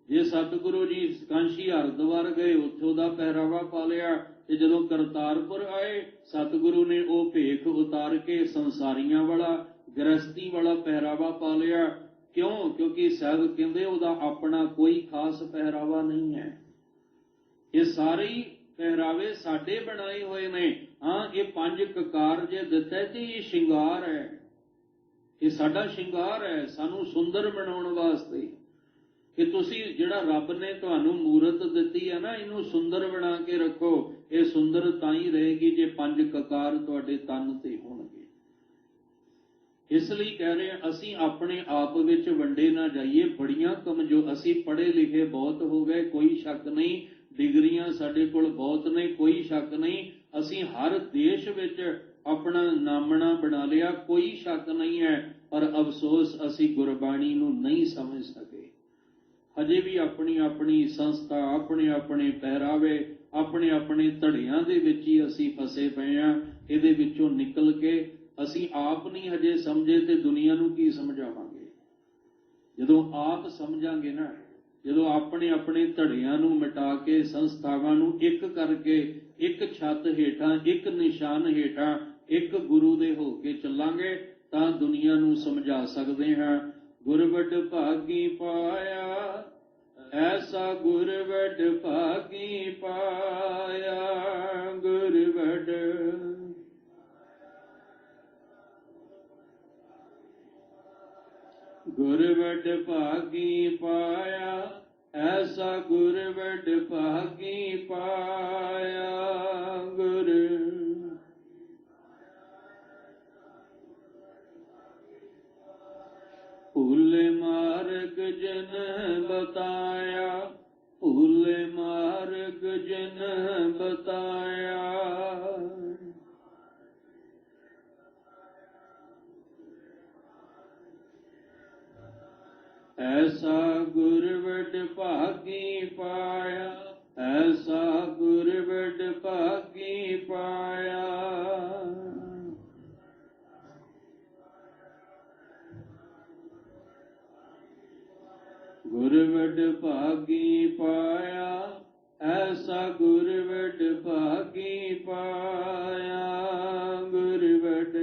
ਜੇ ਸਤਿਗੁਰੂ ਜੀ ਕਾਂਸ਼ੀ ਹਰਿਦੁਆਰ ਗਏ, ਉੱਥੋਂ ਦਾ ਪਹਿਰਾਵਾ ਪਾ ਲਿਆ। ਤੇ ਜਦੋਂ ਕਰਤਾਰਪੁਰ ਆਏ, ਸਤਿਗੁਰੂ ਨੇ ਉਹ ਭੇਖ ਉਤਾਰ ਕੇ ਸੰਸਾਰੀਆਂ ਵਾਲਾ, ਗ੍ਰਸਤੀ ਵਾਲਾ ਪਹਿਰਾਵਾ ਪਾ ਲਿਆ। ਕਿਉਂ? ਕਿਉਂਕਿ ਸਾਹਿਬ ਕਹਿੰਦੇ ਉਹਦਾ ਆਪਣਾ ਕੋਈ ਖਾਸ ਪਹਿਰਾਵਾ ਨਹੀਂ ਹੈ। ਇਹ ਸਾਰੇ ਹੀ ਪਹਿਰਾਵੇ ਸਾਡੇ ਬਣਾਏ ਹੋਏ ਨੇ। ਹਾਂ, ਇਹ 5 ਕਕਾਰ ਜੇ ਦਿੱਤਾ ਤੇ ਇਹ ਸ਼ਿੰਗਾਰ ਹੈ, ਇਹ ਸਾਡਾ ਸ਼ਿੰਗਾਰ ਹੈ ਸਾਨੂੰ ਸੁੰਦਰ ਬਣਾਉਣ ਵਾਸਤੇ। ਕਿ ਤੁਸੀਂ ਜਿਹੜਾ ਰੱਬ ਨੇ ਤੁਹਾਨੂੰ ਮੂਰਤ ਦਿੱਤੀ ਹੈ ਨਾ, ਇਹਨੂੰ ਸੁੰਦਰ ਬਣਾ ਕੇ ਰੱਖੋ। ਇਹ ਸੁੰਦਰ ਤਾਂ ਹੀ ਰਹੇਗੀ ਜੇ 5 ਕਕਾਰ ਤੁਹਾਡੇ ਤਨ ਤੇ ਹੋਣਗੇ। ਇਸ ਲਈ ਕਹਿ ਰਹੇ ਹਾਂ, ਅਸੀਂ ਆਪਣੇ ਆਪ ਵਿੱਚ ਵੰਡੇ ਨਾ ਜਾਈਏ। ਬੜੀਆਂ ਕਮਜ਼ੋਰ, ਅਸੀਂ ਪੜ੍ਹੇ ਲਿਖੇ ਬਹੁਤ ਹੋ ਗਏ, ਕੋਈ ਸ਼ੱਕ ਨਹੀਂ, ਡਿਗਰੀਆਂ ਸਾਡੇ ਕੋਲ ਬਹੁਤ ਨੇ, ਕੋਈ ਸ਼ੱਕ ਨਹੀਂ। ਅਸੀਂ ਹਰ ਦੇਸ਼ ਵਿੱਚ ਆਪਣਾ ਨਾਮਣਾ ਬਣਾ ਲਿਆ, ਕੋਈ ਸ਼ੱਕ ਨਹੀਂ ਹੈ। ਪਰ ਅਫਸੋਸ ਅਸੀਂ ਗੁਰਬਾਣੀ ਨੂੰ ਨਹੀਂ ਸਮਝ ਸਕੇ। ਹਜੇ ਵੀ ਆਪਣੀ ਆਪਣੀ ਸੰਸਥਾ, ਆਪਣੇ ਆਪਣੇ ਪਹਿਰਾਵੇ, ਆਪਣੇ ਆਪਣੇ ਧੜਿਆਂ ਦੇ ਵਿੱਚ ਹੀ ਅਸੀਂ ਫਸੇ ਪਏ ਹਾਂ। ਇਹਦੇ ਵਿੱਚੋਂ ਨਿਕਲ ਕੇ ਅਸੀਂ ਆਪ ਨਹੀਂ ਹਜੇ ਸਮਝੇ ਤੇ ਦੁਨੀਆ ਨੂੰ ਕੀ ਸਮਝਾਵਾਂਗੇ। ਜਦੋਂ ਆਪ ਸਮਝਾਂਗੇ ਨਾ, ਜਦੋਂ ਆਪਣੇ ਆਪਣੇ ਧੜਿਆਂ ਨੂੰ ਮਿਟਾ ਕੇ ਸੰਸਥਾਵਾਂ ਨੂੰ ਇੱਕ ਕਰਕੇ ਇੱਕ ਛੱਤ ਹੇਠਾਂ, ਇੱਕ ਨਿਸ਼ਾਨ ਹੇਠਾਂ, ਇੱਕ ਗੁਰੂ ਦੇ ਹੋ ਕੇ ਚੱਲਾਂਗੇ ਤਾਂ ਦੁਨੀਆ ਨੂੰ ਸਮਝਾ ਸਕਦੇ ਹਾਂ। ਗੁਰਵਡ ਭਾਗੀ ਪਾਇਆ, ਐਸਾ ਗੁਰਵਡ ਭਾਗੀ ਪਾਇਆ। ਗੁਰਵਡ ਗੁਰਵਡ ਭਾਗੀ ਪਾਇਆ, ਐਸਾ ਗੁਰਵਡ ਭਾਗੀ ਪਾਇਆ। ਗੁਰ ਭੂਲੇ ਮਾਰਗ ਜਨ ਬਤਾਇਆ, ਭੂਲੇ ਮਾਰਗ ਜਨ ਬਤਾਇਆ। ਐਸਾ ਗੁਰਵਡ ਭਾਗੀ ਪਾਇਆ, ਐਸਾ ਗੁਰਵਡ ਭਾਗੀ ਪਾਇਆ। ਗੁਰਵਡ ਭਾਗੀ ਪਾਇਆ, ਐਸਾ ਗੁਰਵਡ ਭਾਗੀ ਪਾਇਆ। ਗੁਰਵਡ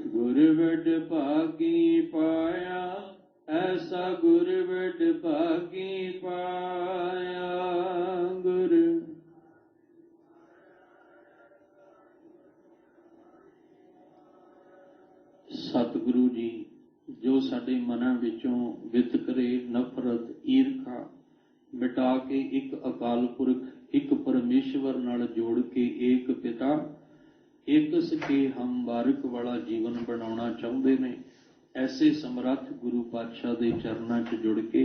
ਗੁਰਵਡ ਭਾਗੀ ਪਾਇਆ, ਐਸਾ ਗੁਰਵਡ ਭਾਗੀ ਪਾਇਆ। ਗੁਰ ਸਤਿਗੁਰੂ ਜੀ ਜੋ ਸਾਡੇ ਮਨਾਂ ਵਿੱਚੋਂ ਵਿਤਕਰੇ, ਨਫ਼ਰਤ, ਈਰਖਾ ਮਿਟਾ ਕੇ ਇੱਕ ਅਕਾਲ ਪੁਰਖ, ਇੱਕ ਪਰਮੇਸ਼ਵਰ ਨਾਲ ਜੋੜ ਕੇ ਏਕ ਪਿਤਾ ਇੱਕ ਸਕੇ ਹਮ ਵਾਰਿਕ ਵਾਲਾ ਜੀਵਨ ਬਣਾਉਣਾ ਚਾਹੁੰਦੇ ਨੇ, ਐਸੇ ਸਮਰੱਥ ਗੁਰੂ ਪਾਤਸ਼ਾਹ ਦੇ ਚਰਨਾਂ 'ਚ ਜੁੜ ਕੇ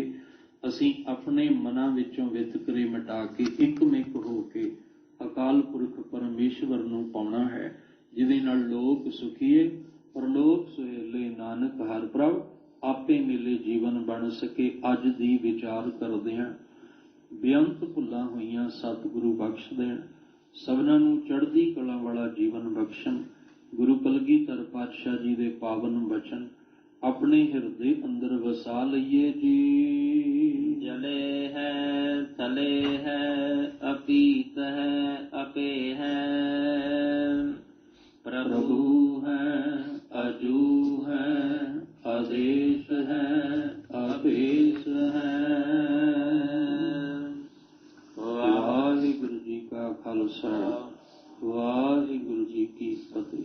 ਅਸੀਂ ਆਪਣੇ ਮਨਾਂ ਵਿੱਚੋਂ ਵਿਤਕਰੇ ਮਿਟਾ ਕੇ ਇੱਕਮਿਕ ਹੋ ਕੇ ਅਕਾਲ ਪੁਰਖ ਪਰਮੇਸ਼ਵਰ ਨੂੰ ਪਾਉਣਾ ਹੈ, ਜਿਹਦੇ ਨਾਲ ਲੋਕ ਸੁਖੀਏ ਪਰਲੋਕ ਸੁਹੇਲੇ ਨਾਨਕ ਹਰਿ ਪ੍ਰਭ ਆਪੇ ਮਿਲੇ ਜੀਵਨ ਬਣ ਸਕੇ। ਅੱਜ ਦੀ ਵਿਚਾਰ ਕਰਦਿਆਂ ਬੇਅੰਤ ਭੁੱਲਾਂ ਹੋਈਆਂ ਸਤਿਗੁਰੂ ਬਖਸ਼ ਦੇਣ, ਸਭਨਾਂ ਨੂੰ ਚੜ੍ਹਦੀ ਕਲਾ ਵਾਲਾ ਜੀਵਨ ਬਖਸ਼ਣ। ਗੁਰੂ ਕਲਗੀਧਰ ਪਾਤਸ਼ਾਹ ਜੀ ਦੇ ਪਾਵਨ ਬਚਨ ਆਪਣੇ ਹਿਰਦੇ ਅੰਦਰ ਵਸਾ ਲਈਏ ਜੀ। ਜਲੇ ਹੈ ਥਲੇ ਹੈ, ਅਪੀਤ ਹੈ ਆਪੇ ਹੈ, ਪ੍ਰਭੂ ਹੈ ਅਜੂ ਹੈ, ਆਦੇਸ਼ ਹੈ ਆਪੇਸ਼ ਹੈ। ਵਾਹਿਗੁਰੂ ਜੀ ਕਾ ਖਾਲਸਾ, ਵਾਹਿਗੁਰੂ ਜੀ ਕੀ ਫਤਿਹ।